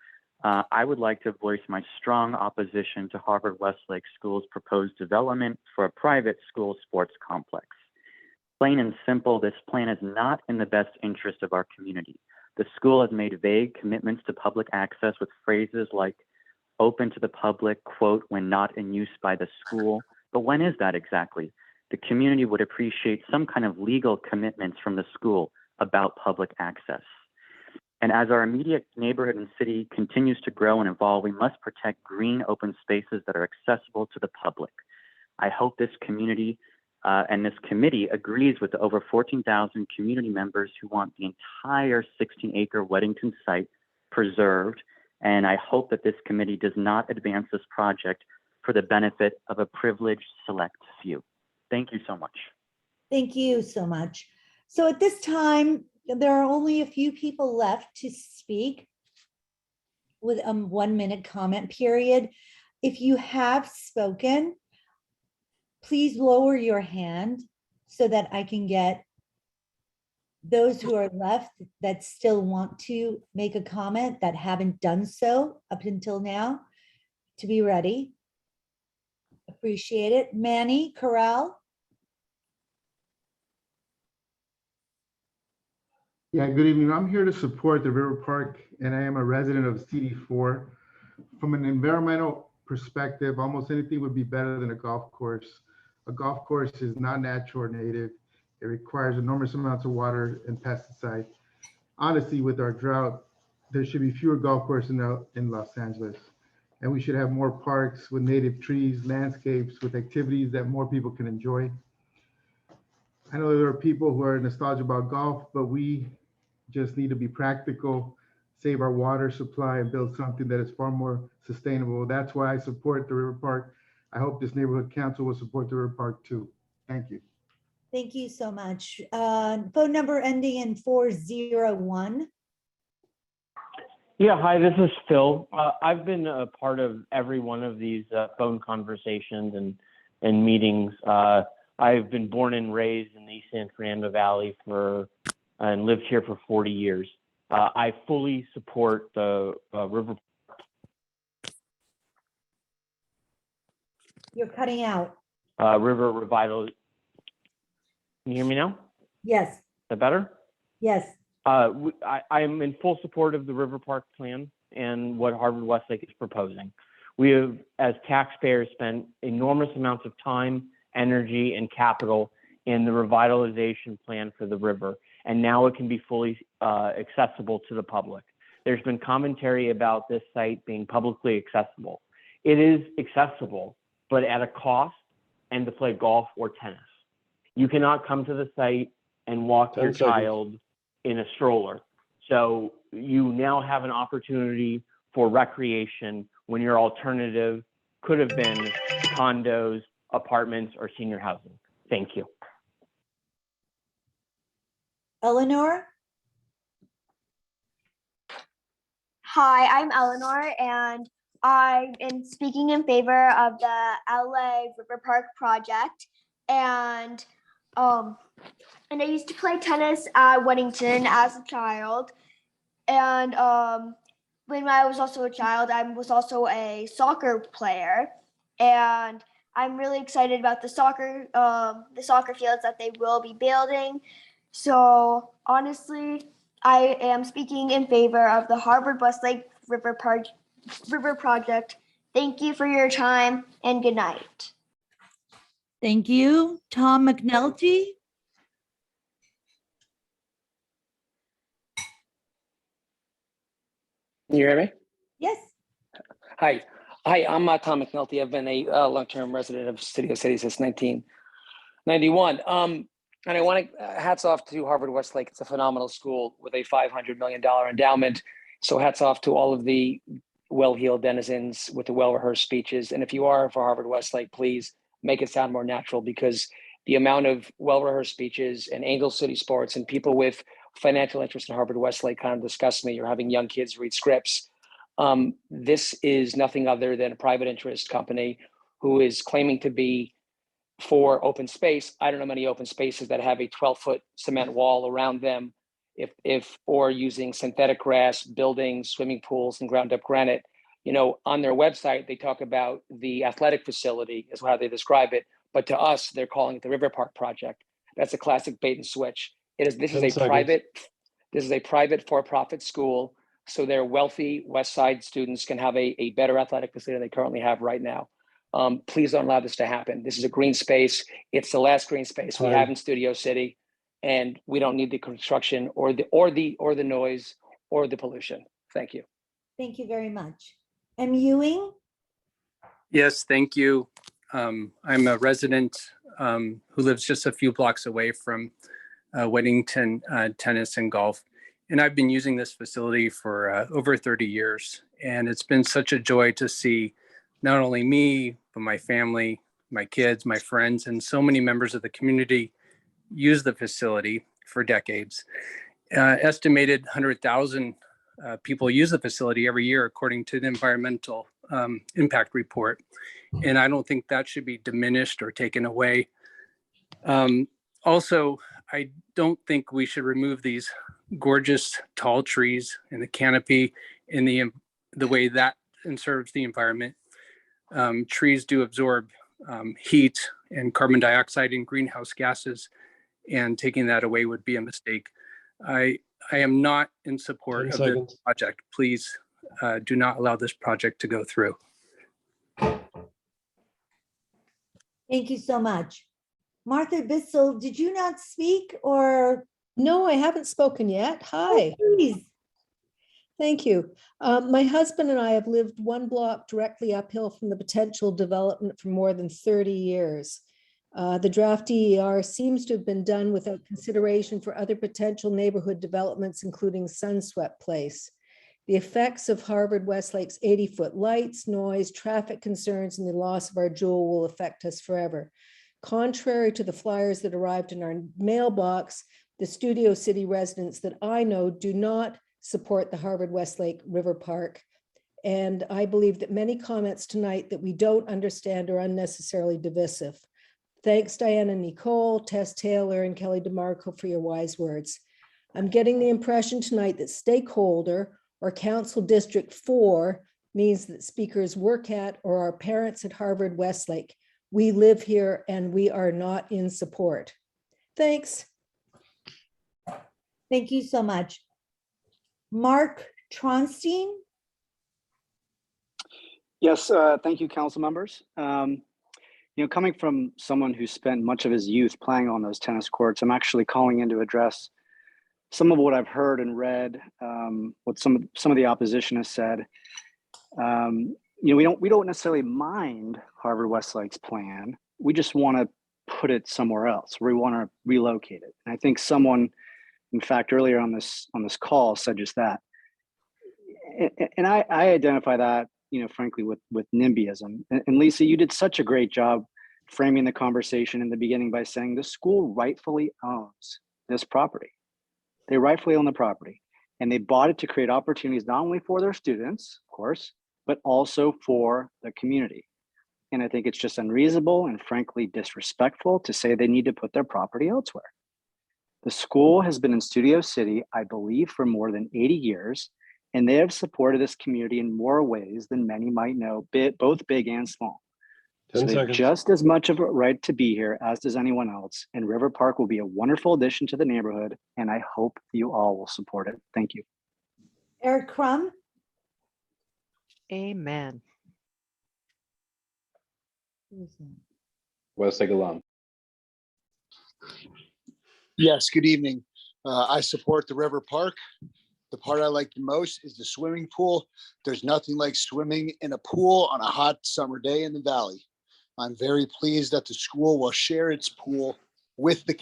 I would like to voice my strong opposition to Harvard-Westlake School's proposed development for a private school sports complex. Plain and simple, this plan is not in the best interest of our community. The school has made vague commitments to public access with phrases like open to the public, quote, when not in use by the school. But when is that exactly? The community would appreciate some kind of legal commitments from the school about public access. And as our immediate neighborhood and city continues to grow and evolve, we must protect green open spaces that are accessible to the public. I hope this community and this committee agrees with the over 14,000 community members who want the entire 16-acre Weddington site preserved. And I hope that this committee does not advance this project for the benefit of a privileged select few. Thank you so much.
Thank you so much. So at this time, there are only a few people left to speak with a 1-minute comment period. If you have spoken, please lower your hand so that I can get those who are left that still want to make a comment that haven't done so up until now to be ready. Appreciate it. Manny Corral.
Yeah, good evening. I'm here to support the River Park, and I am a resident of CD4. From an environmental perspective, almost anything would be better than a golf course. A golf course is not natural or native. It requires enormous amounts of water and pesticides. Honestly, with our drought, there should be fewer golf courses in Los Angeles. And we should have more parks with native trees, landscapes, with activities that more people can enjoy. I know there are people who are nostalgic about golf, but we just need to be practical, save our water supply, and build something that is far more sustainable. That's why I support the River Park. I hope this neighborhood council will support the River Park too. Thank you.
Thank you so much. Phone number ending in 401.
Yeah, hi, this is Phil. I've been a part of every one of these phone conversations and meetings. I've been born and raised in the East San Fernando Valley and lived here for 40 years. I fully support the River.
You're cutting out.
River Revital. Can you hear me now?
Yes.
Is that better?
Yes.
I'm in full support of the River Park plan and what Harvard-Westlake is proposing. We have, as taxpayers, spent enormous amounts of time, energy, and capital in the revitalization plan for the river, and now it can be fully accessible to the public. There's been commentary about this site being publicly accessible. It is accessible,
but at a cost, and to play golf or tennis. You cannot come to the site and walk your
10 seconds.
child in a stroller. So you now have an opportunity for recreation when your alternative could have been condos, apartments, or senior housing. Thank you.
Eleanor?
Hi, I'm Eleanor, and I am speaking in favor of the LA River Park project. And I used to play tennis at Weddington as a child. And when I was also a child, I was also a soccer player. And I'm really excited about the soccer fields that they will be building. So honestly, I am speaking in favor of the Harvard-Westlake River project. Thank you for your time and good night.
Thank you. Tom McNulty?
Can you hear me?
Yes.
Hi, I'm Tom McNulty. I've been a long-term resident of Studio City since 1991. And I want to hats off to Harvard-Westlake. It's a phenomenal school with a $500 million endowment. So hats off to all of the well-heeled denizens with the well-rehearsed speeches. And if you are for Harvard-Westlake, please make it sound more natural, because the amount of well-rehearsed speeches and Angel City Sports and people with financial interest in Harvard-Westlake kind of disgust me. You're having young kids read scripts. This is nothing other than a private interest company who is claiming to be for open space. I don't know many open spaces that have a 12-foot cement wall around them, or using synthetic grass, buildings, swimming pools, and ground up granite. You know, on their website, they talk about the athletic facility is how they describe it. But to us, they're calling it the River Park Project. That's a classic bait and switch. This is a private for-profit school. So their wealthy West Side students can have a better athletic facility than they currently have right now. Please don't allow this to happen. This is a green space. It's the last green space we have in Studio City, and we don't need the construction or the noise or the pollution. Thank you.
Thank you very much. M. Ewing?
Yes, thank you. I'm a resident who lives just a few blocks away from Weddington Tennis and Golf. And I've been using this facility for over 30 years. And it's been such a joy to see not only me, but my family, my kids, my friends, and so many members of the community use the facility for decades. Estimated 100,000 people use the facility every year, according to the environmental impact report. And I don't think that should be diminished or taken away. Also, I don't think we should remove these gorgeous tall trees and the canopy in the way that conserves the environment. Trees do absorb heat and carbon dioxide and greenhouse gases, and taking that away would be a mistake. I am not in support of this project. Please do not allow this project to go through.
Thank you so much. Martha Bissell, did you not speak or?
No, I haven't spoken yet. Hi.
Oh, please.
Thank you. My husband and I have lived one block directly uphill from the potential development for more than 30 years. The draft DER seems to have been done without consideration for other potential neighborhood developments, including Sunswept Place. The effects of Harvard-Westlake's 80-foot lights, noise, traffic concerns, and the loss of our jewel will affect us forever. Contrary to the flyers that arrived in our mailbox, the Studio City residents that I know do not support the Harvard-Westlake River Park. And I believe that many comments tonight that we don't understand are unnecessarily divisive. Thanks, Diana Nicole, Tess Taylor, and Kelly DeMarco for your wise words. I'm getting the impression tonight that stakeholder or Council District 4 means that speakers work at or are parents at Harvard-Westlake. We live here and we are not in support. Thanks.
Thank you so much. Mark Tronstein?
Yes, thank you, council members. Coming from someone who spent much of his youth playing on those tennis courts, I'm actually calling in to address some of what I've heard and read, what some of the opposition has said. we don't necessarily mind Harvard-Westlake's plan. We just want to put it somewhere else. We want to relocate it. And I think someone, in fact, earlier on this call said just that. And I identify that, frankly, with NIMBYism. And Lisa, you did such a great job framing the conversation in the beginning by saying the school rightfully owns this property. They rightfully own the property, and they bought it to create opportunities not only for their students, of course, but also for the community. And I think it's just unreasonable and frankly disrespectful to say they need to put their property elsewhere. The school has been in Studio City, I believe, for more than 80 years, and they have supported this community in more ways than many might know, both big and small. So they have just as much of a right to be here as does anyone else, and River Park will be a wonderful addition to the neighborhood, and I hope you all will support it. Thank you.
Eric Crum.
Amen.
Westlake alum.
Yes, good evening. I support the River Park. The part I like the most is the swimming pool. There's nothing like swimming in a pool on a hot summer day in the valley. I'm very pleased that the school will share its pool with the.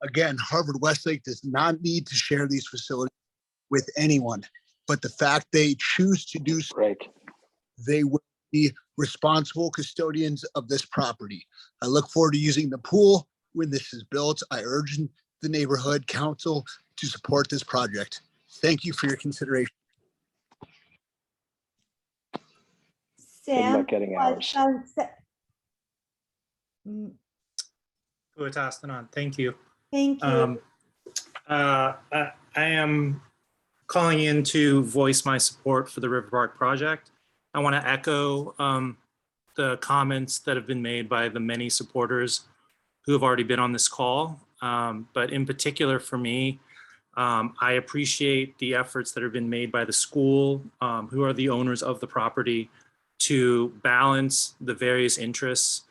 Again, Harvard-Westlake does not need to share these facilities with anyone, but the fact they choose to do so,
right,
they will be responsible custodians of this property. I look forward to using the pool when this is built. I urge the neighborhood council to support this project. Thank you for your consideration.
Sam.
Good luck getting ours.
Thank you.
Thank you.
I am calling in to voice my support for the River Park project. I want to echo the comments that have been made by the many supporters who have already been on this call. But in particular for me, I appreciate the efforts that have been made by the school, who are the owners of the property, to balance the various interests,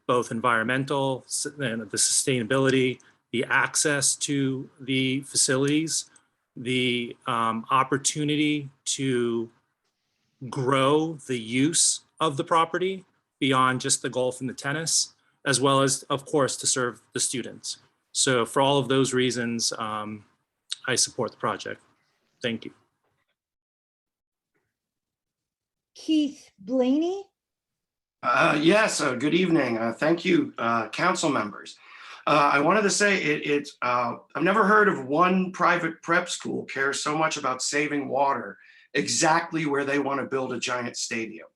both environmental, and the sustainability, the access to the facilities, the opportunity to grow the use of the property beyond just the golf and the tennis, as well as, of course, to serve the students. So for all of those reasons, I support the project. Thank you.
Keith Blaney.
Yes, good evening. Thank you, council members. I wanted to say I've never heard of one private prep school cares so much about saving water exactly where they want to build a giant stadium.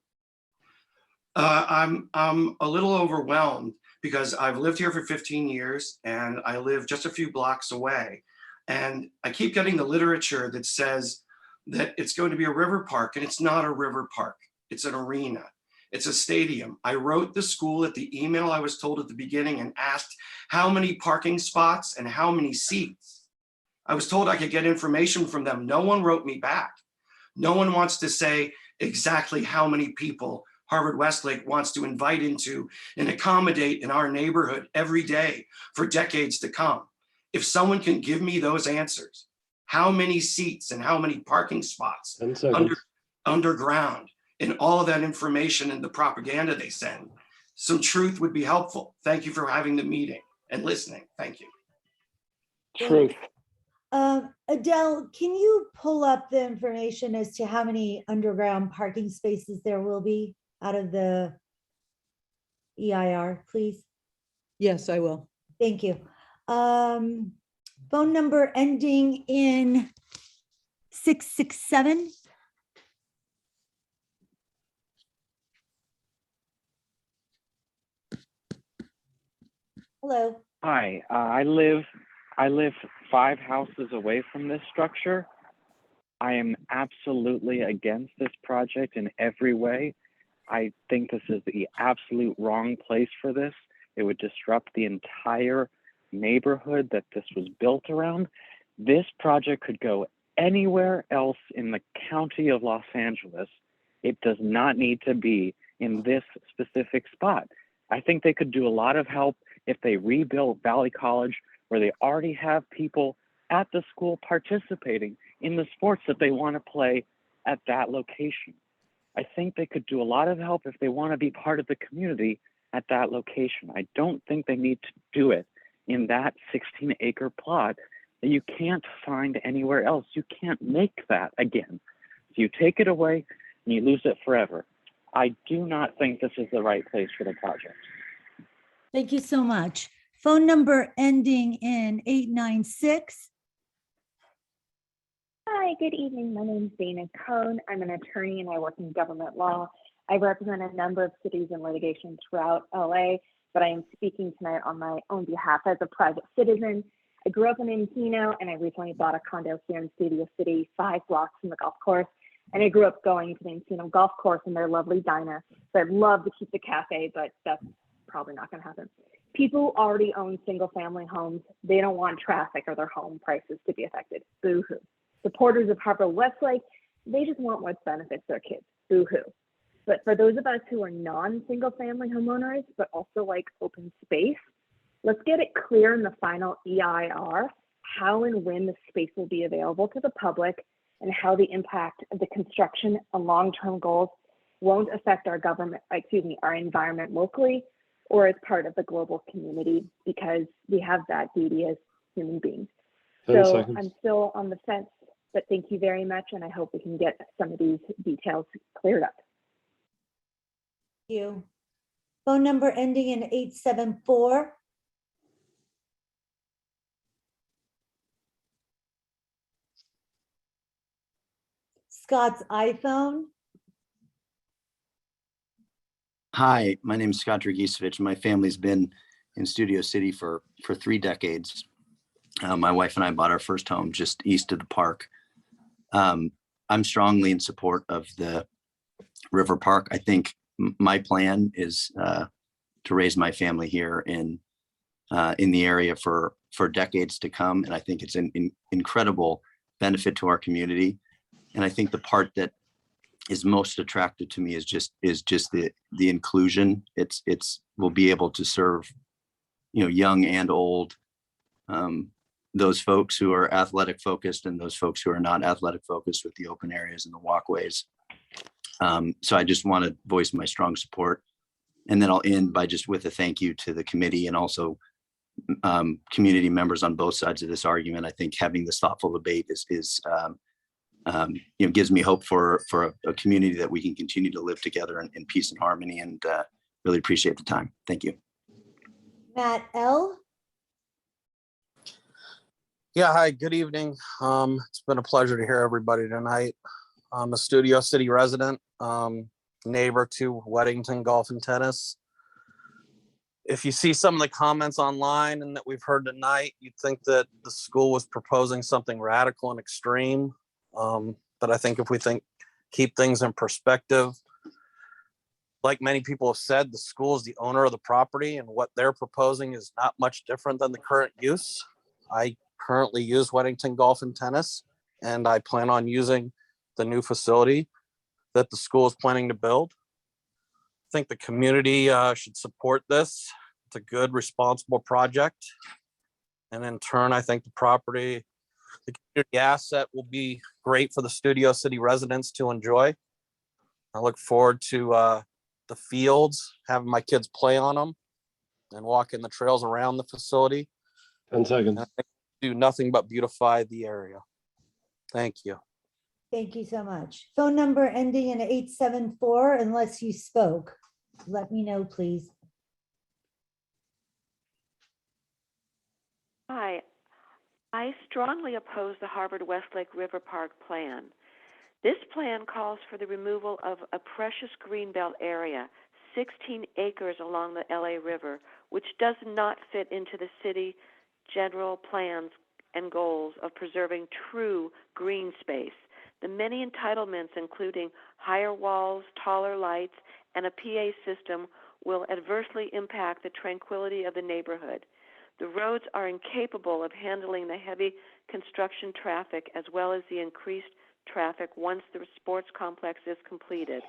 I'm a little overwhelmed because I've lived here for 15 years and I live just a few blocks away. And I keep getting the literature that says that it's going to be a river park, and it's not a river park. It's an arena. It's a stadium. I wrote the school at the email I was told at the beginning and asked how many parking spots and how many seats. I was told I could get information from them. No one wrote me back. No one wants to say exactly how many people Harvard-Westlake wants to invite into and accommodate in our neighborhood every day for decades to come. If someone can give me those answers, how many seats and how many parking spots underground, and all of that information and the propaganda they send, some truth would be helpful. Thank you for having the meeting and listening. Thank you.
Truth.
Adele, can you pull up the information as to how many underground parking spaces there will be out of the EIR, please?
Yes, I will.
Thank you. Phone number ending in 667. Hello.
Hi, I live 5 houses away from this structure. I am absolutely against this project in every way. I think this is the absolute wrong place for this. It would disrupt the entire neighborhood that this was built around. This project could go anywhere else in the county of Los Angeles. It does not need to be in this specific spot. I think they could do a lot of help if they rebuilt Valley College, where they already have people at the school participating in the sports that they want to play at that location. I think they could do a lot of help if they want to be part of the community at that location. I don't think they need to do it in that 16-acre plot that you can't find anywhere else. You can't make that again. So you take it away and you lose it forever. I do not think this is the right place for the project.
Thank you so much. Phone number ending in 896.
Hi, good evening. My name is Dana Cohn. I'm an attorney and I work in government law. I represent a number of cities in litigation throughout LA, but I am speaking tonight on my own behalf as a private citizen. I grew up in Encino and I recently bought a condo here in Studio City, 5 blocks from the golf course. And I grew up going to the Encino golf course and their lovely diner. So I'd love to keep the cafe, but that's probably not going to happen. People already own single family homes. They don't want traffic or their home prices to be affected. Boo-hoo. Supporters of Harvard-Westlake, they just want what benefits their kids. Boo-hoo. But for those of us who are non-single family homeowners, but also like open space, let's get it clear in the final EIR how and when the space will be available to the public and how the impact of the construction and long-term goals won't affect our our environment locally or as part of the global community, because we have that duty as human beings.
10
So
seconds.
I'm still on the fence, but thank you very much. And I hope we can get some of these details cleared up.
Thank you. Phone number ending in 874. Scott's iPhone.
Hi, my name is Scott Dragisevich. My family's been in Studio City for 3 decades. My wife and I bought our first home just east of the park. I'm strongly in support of the River Park. I think my plan is to raise my family here in the area for decades to come, and I think it's an incredible benefit to our community. And I think the part that is most attractive to me is just the inclusion. We'll be able to serve, young and old, those folks who are athletic focused and those folks who are not athletic focused, with the open areas and the walkways. So I just want to voice my strong support. And then I'll end by just with a thank you to the committee and also community members on both sides of this argument. I think having this thoughtful debate gives me hope for a community that we can continue to live together in peace and harmony, and really appreciate the time. Thank you.
Matt L.
Yeah, hi, good evening. It's been a pleasure to hear everybody tonight. I'm a Studio City resident, neighbor to Weddington Golf and Tennis. If you see some of the comments online and that we've heard tonight, you'd think that the school was proposing something radical and extreme. But I think if we keep things in perspective, like many people have said, the school is the owner of the property, and what they're proposing is not much different than the current use. I currently use Weddington Golf and Tennis, and I plan on using the new facility that the school is planning to build. I think the community should support this. It's a good, responsible project. And in turn, I think the community asset will be great for the Studio City residents to enjoy. I look forward to the fields, having my kids play on them and walking the trails around the facility.
10 seconds.
And I think do nothing but beautify the area. Thank you.
Thank you so much. Phone number ending in 874, unless you spoke. Let me know, please.
Hi, I strongly oppose the Harvard-Westlake River Park plan. This plan calls for the removal of a precious greenbelt area, 16 acres along the LA River, which does not fit into the city general plans and goals of preserving true green space. The many entitlements, including higher walls, taller lights, and a PA system, will adversely impact the tranquility of the neighborhood. The roads are incapable of handling the heavy construction traffic as well as the increased traffic once the sports complex is completed.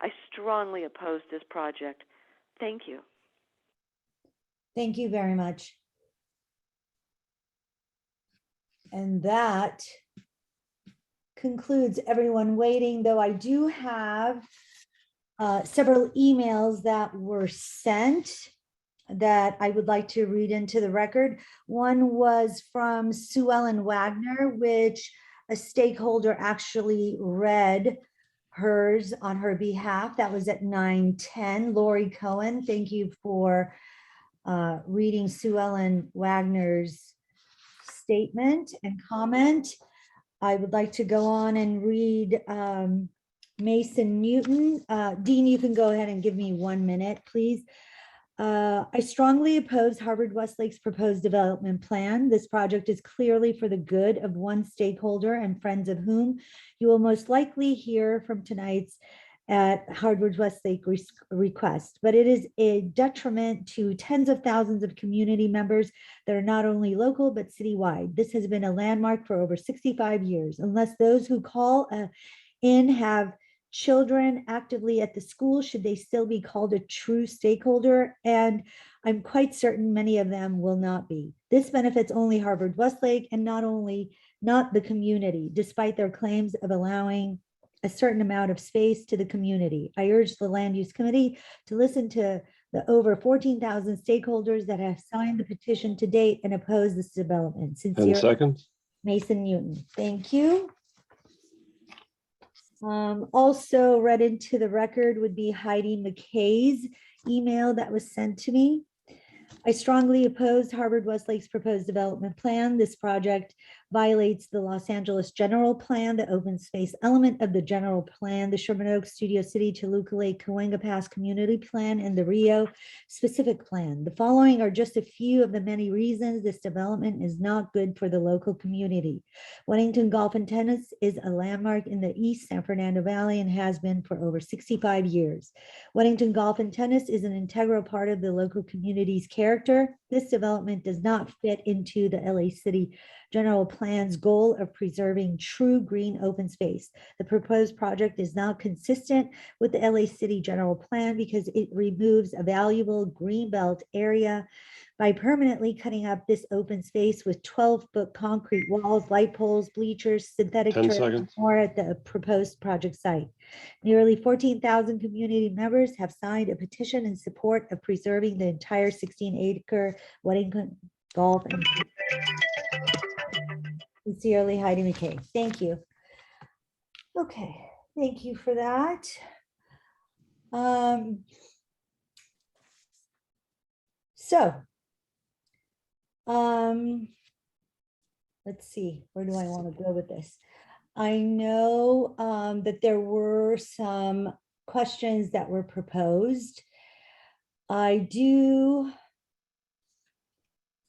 I strongly oppose this project. Thank you.
Thank you very much. And that concludes everyone waiting, though I do have several emails that were sent that I would like to read into the record. One was from Sue Ellen Wagner, which a stakeholder actually read hers on her behalf. That was at 9:10. Lori Cohen, thank you for reading Sue Ellen Wagner's statement and comment. I would like to go on and read Mason Newton. Dean, you can go ahead and give me 1 minute, please. I strongly oppose Harvard-Westlake's proposed development plan. This project is clearly for the good of one stakeholder and friends of whom you will most likely hear from tonight's at Harvard-Westlake request, but it is a detriment to tens of thousands of community members that are not only local, but citywide. This has been a landmark for over 65 years. Unless those who call in have children actively at the school, should they still be called a true stakeholder? And I'm quite certain many of them will not be. This benefits only Harvard-Westlake and not the community, despite their claims of allowing a certain amount of space to the community. I urge the Land Use Committee to listen to the over 14,000 stakeholders that have signed the petition to date and oppose this development. Sincerely,
10 seconds.
Mason Newton. Thank you. Also read into the record would be Heidi McKay's email that was sent to me. I strongly oppose Harvard-Westlake's proposed development plan. This project violates the Los Angeles general plan, the open space element of the general plan, the Sherman Oaks, Studio City, Toluca Lake, Cahuenga Pass community plan, and the Rio specific plan. The following are just a few of the many reasons this development is not good for the local community. Weddington Golf and Tennis is a landmark in the East San Fernando Valley and has been for over 65 years. Weddington Golf and Tennis is an integral part of the local community's character. This development does not fit into the LA City General Plan's goal of preserving true green open space. The proposed project is not consistent with the LA City General Plan because it removes a valuable green belt area by permanently cutting up this open space with 12-foot concrete walls, light poles, bleachers, synthetic
10
turf,
seconds.
and more at the proposed project site. Nearly 14,000 community members have signed a petition in support of preserving the entire 16-acre Weddington Golf and Sincerely, Heidi McKay. Thank you. Okay, thank you for that. Let's see, where do I want to go with this? I know that there were some questions that were proposed. I do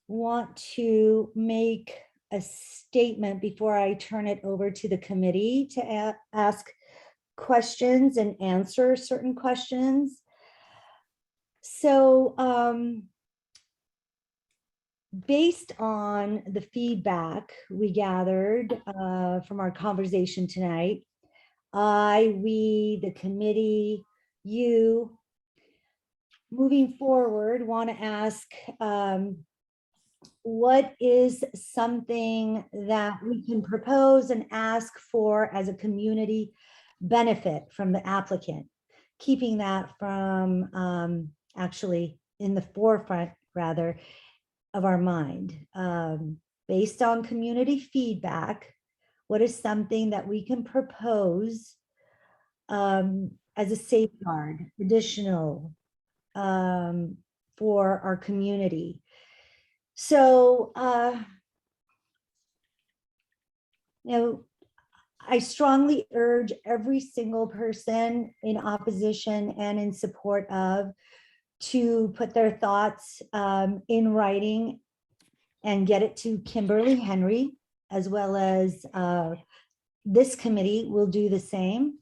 want to make a statement before I turn it over to the committee to ask questions and answer certain questions. So based on the feedback we gathered from our conversation tonight, we, the committee, you, moving forward, want to ask what is something that we can propose and ask for as a community benefit from the applicant, keeping that from actually in the forefront, rather, of our mind. Based on community feedback, what is something that we can propose as a safeguard, additional for our community? So, I strongly urge every single person in opposition and in support of to put their thoughts in writing and get it to Kimberly Henry, as well as this committee will do the same.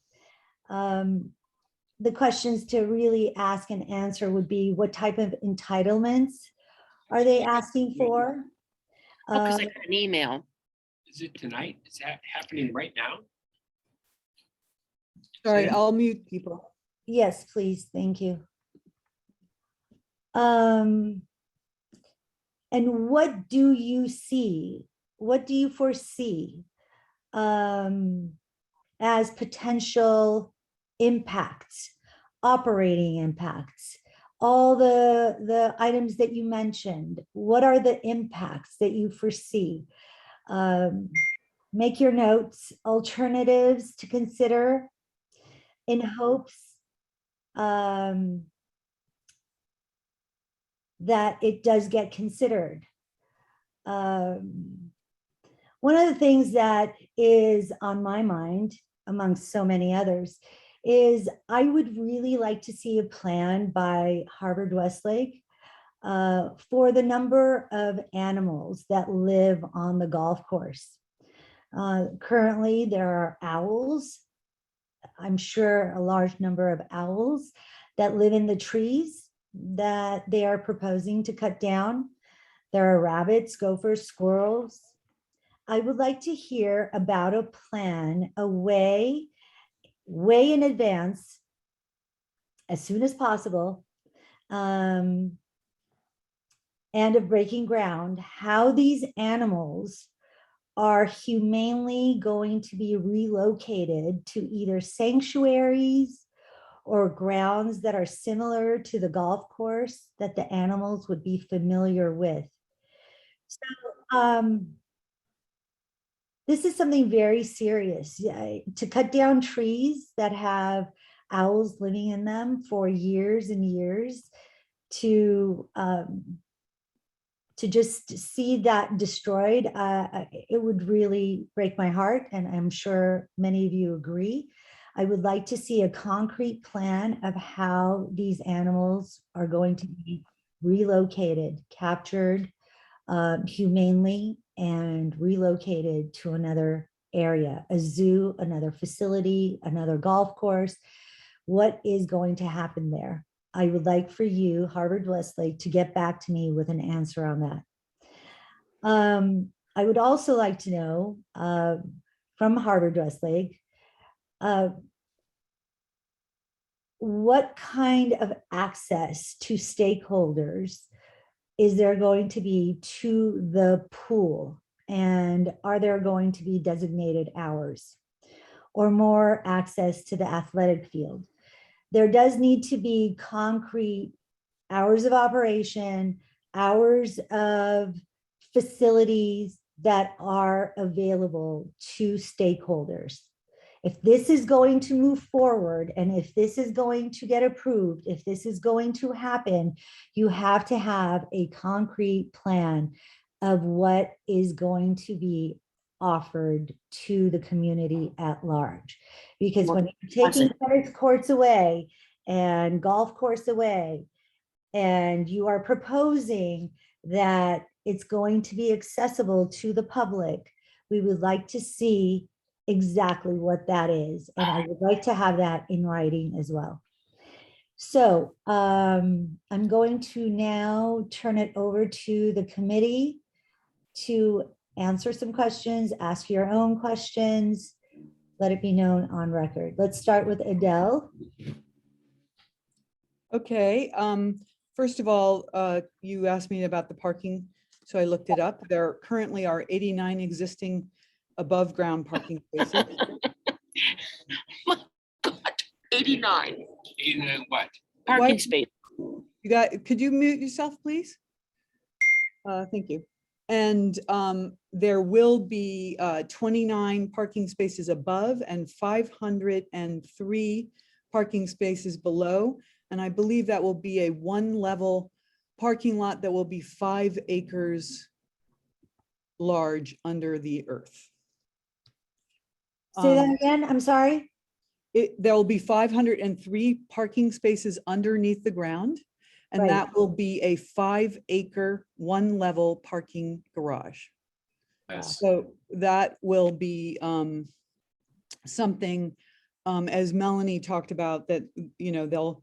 The questions to really ask and answer would be, what type of entitlements are they asking for?
Oh, because I got an email. Is it tonight? Is that happening right now?
Sorry, I'll mute people.
Yes, please. Thank you. And what do you see? What do you foresee as potential impacts operating impacts, all the items that you mentioned. What are the impacts that you foresee? Make your notes, alternatives to consider in hopes that it does get considered. One of the things that is on my mind, amongst so many others, is I would really like to see a plan by Harvard-Westlake for the number of animals that live on the golf course. Currently, there are owls. I'm sure a large number of owls that live in the trees that they are proposing to cut down. There are rabbits, gophers, squirrels. I would like to hear about a plan, a way in advance, as soon as possible, and of breaking ground, how these animals are humanely going to be relocated to either sanctuaries or grounds that are similar to the golf course that the animals would be familiar with. So this is something very serious. To cut down trees that have owls living in them for years and years, to just see that destroyed, it would really break my heart, and I'm sure many of you agree. I would like to see a concrete plan of how these animals are going to be relocated, captured humanely, and relocated to another area, a zoo, another facility, another golf course. What is going to happen there? I would like for you, Harvard-Westlake, to get back to me with an answer on that. I would also like to know from Harvard-Westlake, what kind of access to stakeholders is there going to be to the pool? And are there going to be designated hours or more access to the athletic field? There does need to be concrete hours of operation, hours of facilities that are available to stakeholders. If this is going to move forward, and if this is going to get approved, if this is going to happen, you have to have a concrete plan of what is going to be offered to the community at large. Because when you're taking tennis courts away and golf course away, and you are proposing that it's going to be accessible to the public, we would like to see exactly what that is. And I would like to have that in writing as well. So I'm going to now turn it over to the committee to answer some questions, ask your own questions, let it be known on record. Let's start with Adele.
Okay, first of all, you asked me about the parking, so I looked it up. There currently are 89 existing above ground parking spaces.
My God, 89. 89 what? Parking
What?
space.
You got, could you mute yourself, please? Thank you. And there will be 29 parking spaces above and 503 parking spaces below. And I believe that will be a one-level parking lot that will be 5 acres large under the earth.
Say that again, I'm sorry.
There will be 503 parking spaces underneath the ground, and
Right.
that will be a 5-acre, one-level parking garage.
Yes.
So that will be something, as Melanie talked about, that, you know, they'll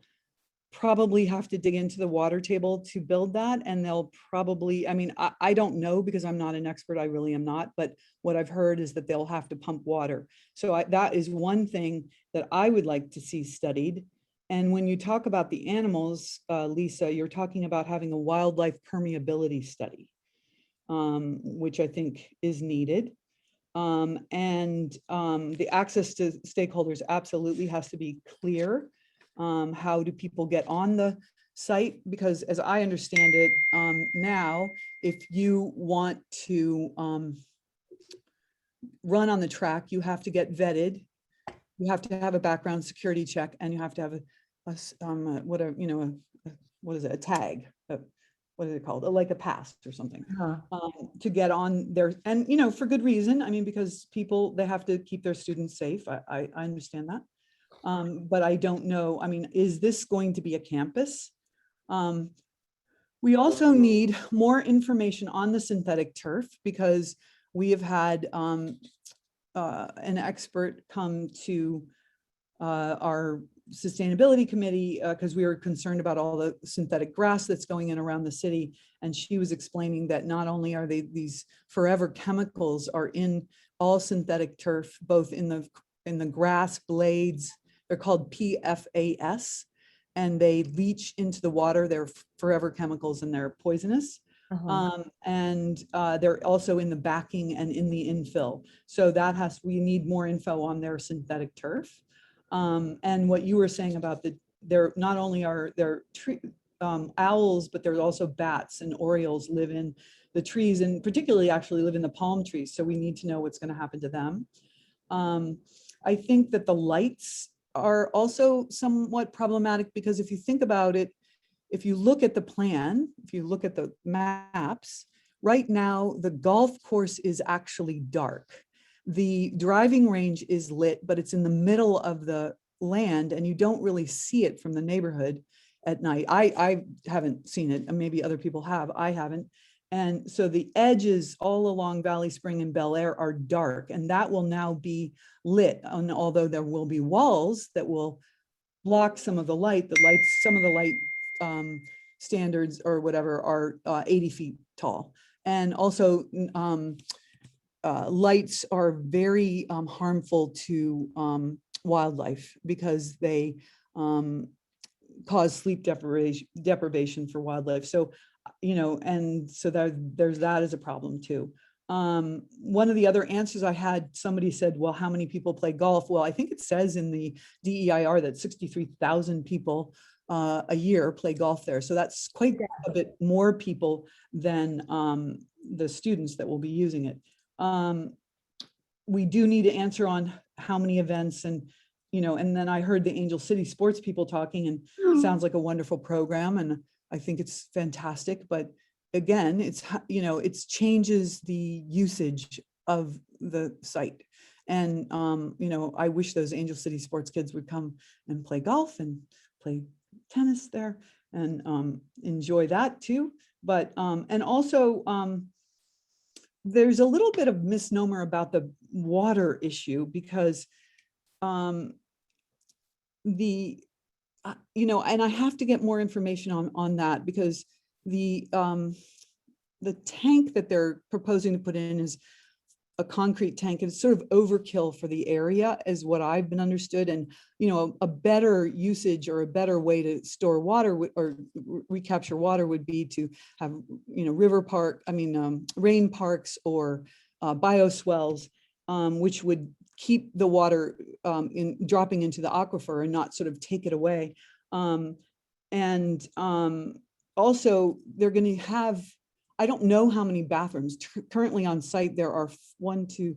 probably have to dig into the water table to build that. And they'll probably, I mean, I don't know because I'm not an expert, I really am not, but what I've heard is that they'll have to pump water. So that is one thing that I would like to see studied. And when you talk about the animals, Lisa, you're talking about having a wildlife permeability study, which I think is needed. The access to stakeholders absolutely has to be clear. How do people get on the site? Because as I understand it, now, if you want to run on the track, you have to get vetted. You have to have a background security check, and you have to have what is it, a tag, what is it called? Like a pass or something, to get on there. And, for good reason. I mean, because people, they have to keep their students safe. I understand that. But I don't know, I mean, is this going to be a campus? We also need more information on the synthetic turf, because we have had an expert come to our sustainability committee because we were concerned about all the synthetic grass that's going in around the city. And she was explaining that not only are these forever chemicals are in all synthetic turf, both in the grass blades, they're called PFAS, and they leach into the water. They're forever chemicals and they're poisonous. And they're also in the backing and in the infill. So we need more info on their synthetic turf. And what you were saying about there not only are there owls, but there's also bats and orioles live in the trees, and particularly actually live in the palm trees. So we need to know what's going to happen to them. I think that the lights are also somewhat problematic, because if you think about it, if you look at the plan, if you look at the maps, right now the golf course is actually dark. The driving range is lit, but it's in the middle of the land and you don't really see it from the neighborhood at night. I haven't seen it, and maybe other people have, I haven't. And so the edges all along Valley Spring and Bel Air are dark, and that will now be lit. And although there will be walls that will block some of the light, some of the light standards or whatever are 80 feet tall. And also lights are very harmful to wildlife, because they cause sleep deprivation for wildlife. So, and so there's that as a problem too. One of the other answers I had, somebody said, well, how many people play golf? Well, I think it says in the DEIR that 63,000 people a year play golf there. So that's quite a bit more people than the students that will be using it. We do need to answer on how many events, and and then I heard the Angel City sports people talking, and it sounds like a wonderful program, and I think it's fantastic. But again, it's it changes the usage of the site, and I wish those Angel City sports kids would come and play golf and play tennis there and enjoy that too. But and also there's a little bit of misnomer about the water issue, because and I have to get more information on that, because the tank that they're proposing to put in is a concrete tank, and it's sort of overkill for the area, is what I've been understood. And a better usage or a better way to store water or recapture water would be to have rain parks or bioswells, which would keep the water dropping into the aquifer and not sort of take it away. Also they're going to have, I don't know how many bathrooms. Currently on site, there are 1, 2,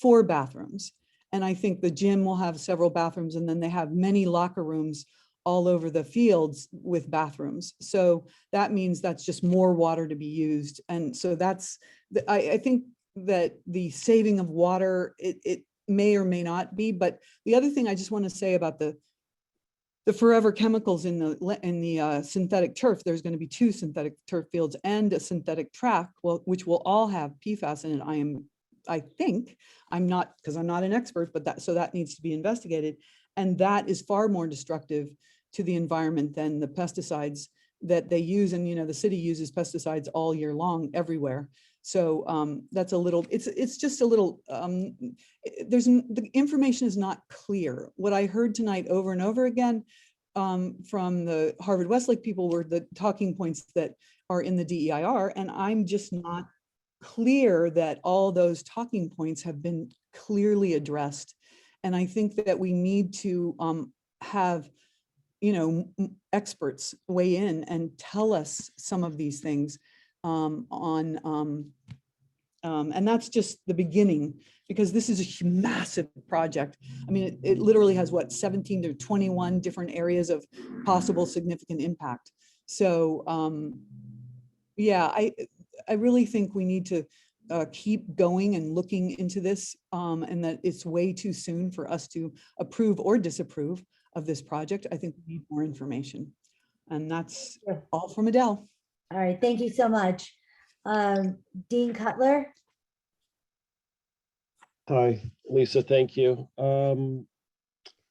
4 bathrooms. And I think the gym will have several bathrooms, and then they have many locker rooms all over the fields with bathrooms. So that means that's just more water to be used. And so I think that the saving of water, it may or may not be. But the other thing I just want to say about the forever chemicals in the synthetic turf, there's going to be 2 synthetic turf fields and a synthetic track, which will all have PFAS in it. I think, I'm not, because I'm not an expert, but that needs to be investigated. And that is far more destructive to the environment than the pesticides that they use. And the city uses pesticides all year long everywhere. So that's a little, it's just a little, the information is not clear. What I heard tonight over and over again from the Harvard-Westlake people were the talking points that are in the DEIR, and I'm just not clear that all those talking points have been clearly addressed. And I think that we need to have experts weigh in and tell us some of these things and that's just the beginning, because this is a massive project. I mean, it literally has 17 to 21 different areas of possible significant impact. So yeah, I really think we need to keep going and looking into this, and that it's way too soon for us to approve or disapprove of this project. I think we need more information. And that's all from Adele.
All right, thank you so much. Dean Cutler?
Hi, Lisa, thank you.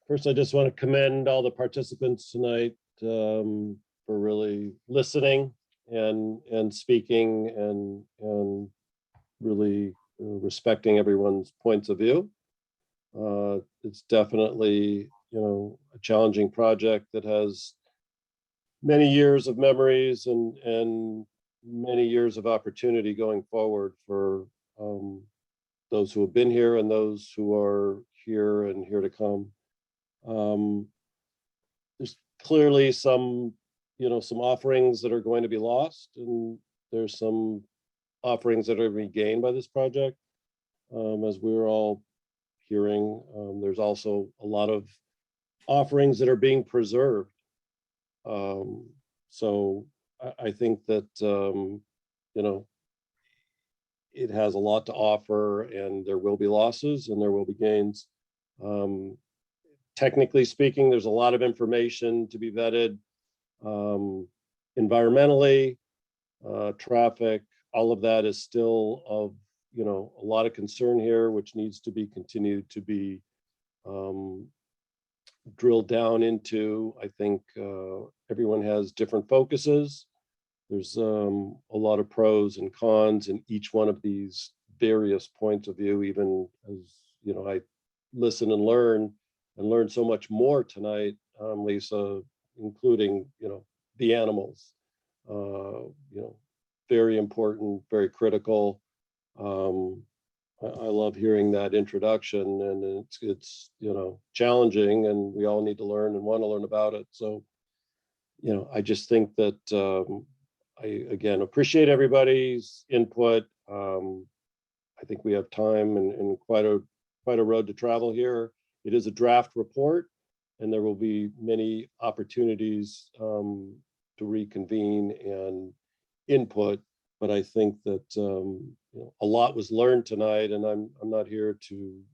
First, I just want to commend all the participants tonight for really listening and speaking and really respecting everyone's points of view. It's definitely, a challenging project that has many years of memories and many years of opportunity going forward for those who have been here and those who are here and here to come. There's clearly some offerings that are going to be lost, and there's some offerings that are going to be gained by this project. As we were all hearing, there's also a lot of offerings that are being preserved. So I think that, it has a lot to offer, and there will be losses and there will be gains. Technically speaking, there's a lot of information to be vetted, environmentally, traffic, all of that is still of, a lot of concern here, which needs to be continued to be drilled down into. I think everyone has different focuses. There's a lot of pros and cons in each one of these various points of view, even as, I listen and learn so much more tonight, Lisa, including, the animals, very important, very critical. I love hearing that introduction, and it's challenging, and we all need to learn and want to learn about it. So, I just think that I again appreciate everybody's input. I think we have time and quite a road to travel here. It is a draft report, and there will be many opportunities to reconvene and input. But I think that a lot was learned tonight, and I'm not here to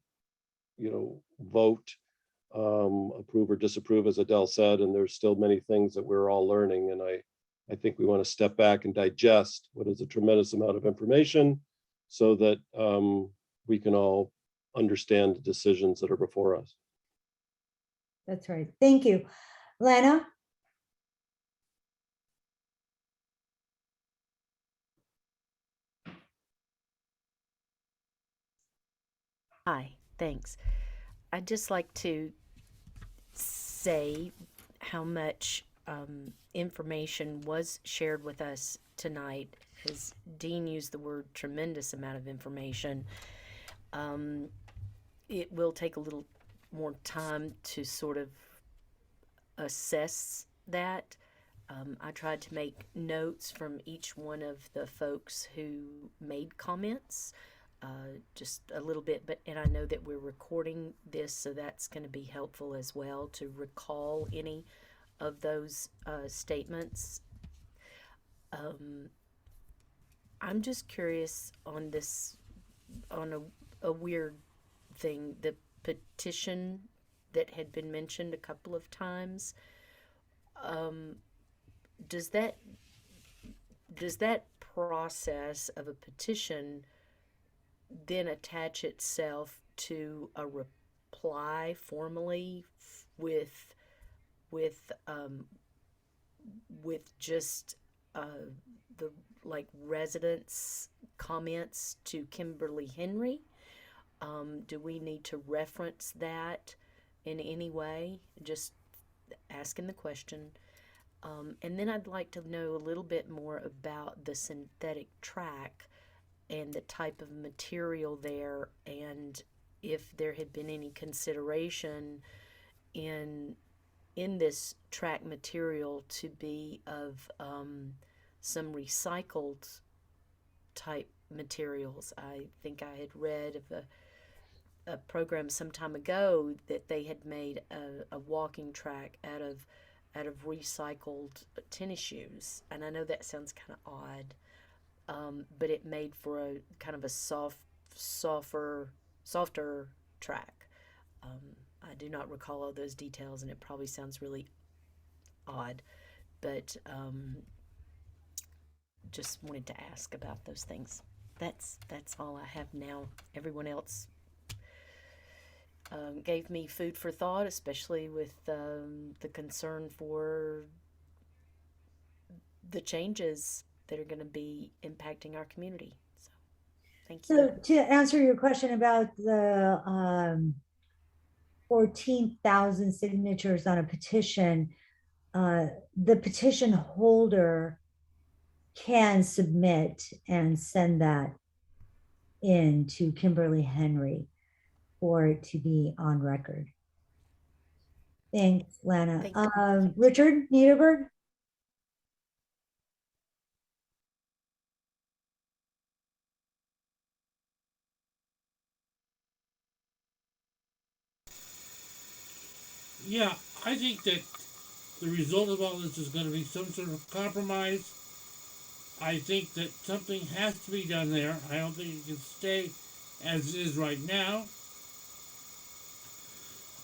vote approve or disapprove, as Adele said. And there's still many things that we're all learning, and I think we want to step back and digest what is a tremendous amount of information, so that we can all understand the decisions that are before us.
That's right. Thank you. Lana?
Hi, thanks. I'd just like to say how much information was shared with us tonight. As Dean used the word tremendous amount of information. It will take a little more time to sort of assess that. I tried to make notes from each one of the folks who made comments, just a little bit, and I know that we're recording this, so that's going to be helpful as well to recall any of those statements. I'm just curious on this, on a weird thing, the petition that had been mentioned a couple of times. Does that process of a petition then attach itself to a reply formally with just the residents' comments to Kimberly Henry? Do we need to reference that in any way? Just asking the question. And then I'd like to know a little bit more about the synthetic track and the type of material there, and if there had been any consideration in in this track material to be of some recycled type materials. I think I had read of a program some time ago that they had made a walking track out of recycled tennis shoes, and I know that sounds kind of odd, but it made for a kind of a softer track. I do not recall all those details, and it probably sounds really odd, but just wanted to ask about those things. That's all I have now. Everyone else gave me food for thought, especially with the concern for the changes that are going to be impacting our community. So, thank you.
So to answer your question about the 14,000 signatures on a petition, the petition holder can submit and send that in to Kimberly Henry for it to be on record. Thanks, Lana. Richard Niederberg?
Yeah, I think that the result of all this is going to be some sort of compromise. I think that something has to be done there. I don't think it can stay as it is right now.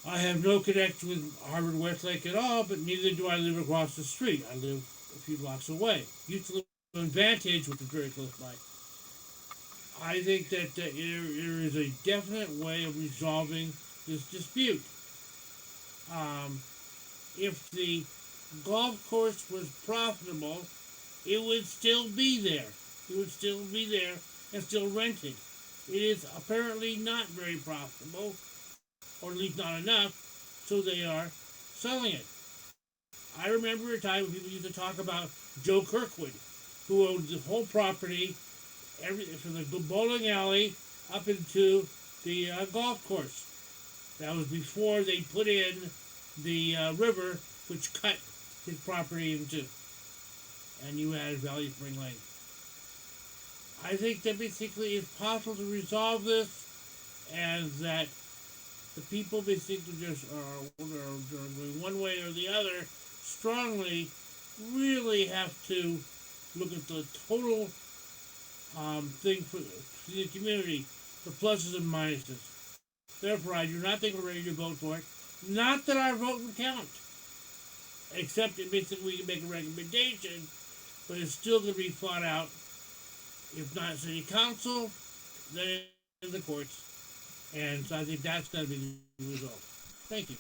I have no connection with Harvard-Westlake at all, but neither do I live across the street. I live a few blocks away. Used to live in Vantage, which is very close by. I think that there is a definite way of resolving this dispute. If the golf course was profitable, it would still be there. It would still be there and still rented. It is apparently not very profitable, or at least not enough, so they are selling it. I remember a time when people used to talk about Joe Kirkwood, who owned the whole property, from the bowling alley up into the golf course. That was before they put in the river, which cut his property in two, and you added Valley Spring Lane. I think that basically it's possible to resolve this, and that the people basically just are going one way or the other strongly really have to look at the total thing for the community, the pluses and minuses. Therefore, I do not think we're ready to vote for it. Not that our vote would count, except that basically we can make a recommendation, but it's still going to be fought out, if not city council, then in the courts. And so I think that's going to be the result. Thank you.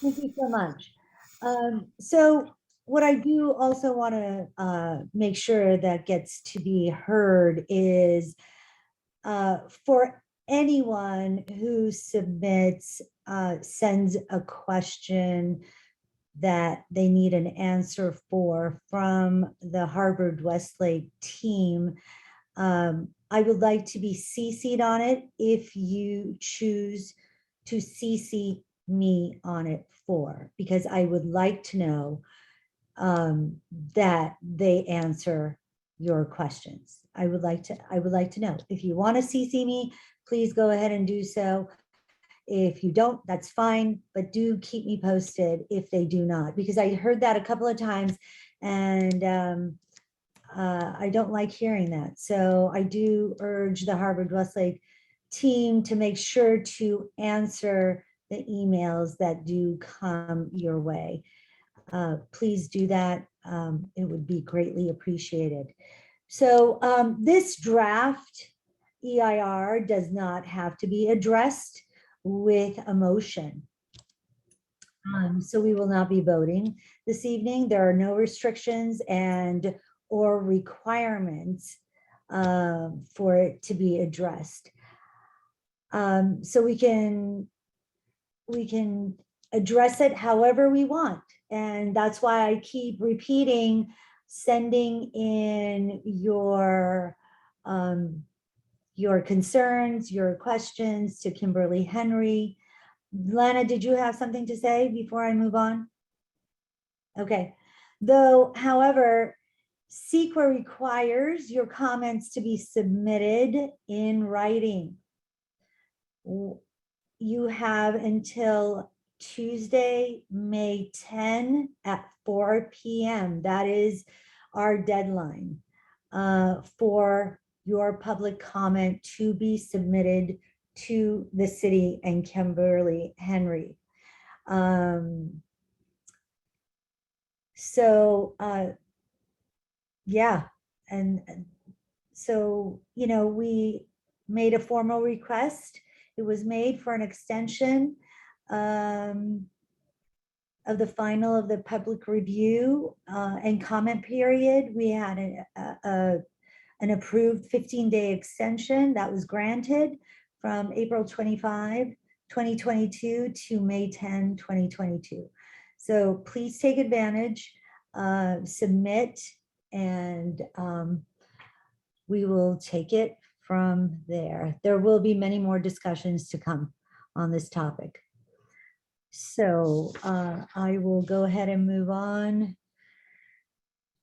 Thank you so much. So what I do also want to make sure that gets to be heard is for anyone who submits, sends a question that they need an answer for from the Harvard-Westlake team, I would like to be CC'd on it if you choose to CC me on it because I would like to know that they answer your questions. I would like to know. If you want to CC me, please go ahead and do so. If you don't, that's fine, but do keep me posted if they do not, because I heard that a couple of times and I don't like hearing that. So I do urge the Harvard-Westlake team to make sure to answer the emails that do come your way. Please do that. It would be greatly appreciated. So this draft EIR does not have to be addressed with a motion. So we will not be voting this evening. There are no restrictions or requirements for it to be addressed. So we can address it however we want. And that's why I keep repeating, sending in your concerns, your questions to Kimberly Henry. Lana, did you have something to say before I move on? Okay, though, however, SEQA requires your comments to be submitted in writing. You have until Tuesday, May 10 at 4 p.m. That is our deadline for your public comment to be submitted to the city and Kimberly Henry. Yeah, and so, you know, we made a formal request. It was made for an extension of the final of the public review and comment period. We had an approved 15-day extension that was granted from April 25, 2022 to May 10, 2022. So please take advantage, submit, and we will take it from there. There will be many more discussions to come on this topic. So I will go ahead and move on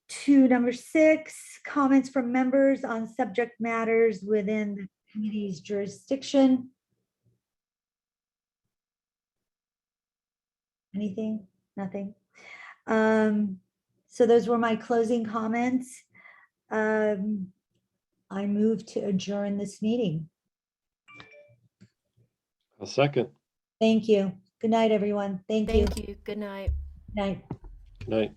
to number 6, comments from members on subject matters within the committee's jurisdiction. Anything? Nothing. So those were my closing comments. I move to adjourn this meeting.
A second.
Thank you. Good night, everyone. Thank you.
Thank you. Good night.
Night.
Night.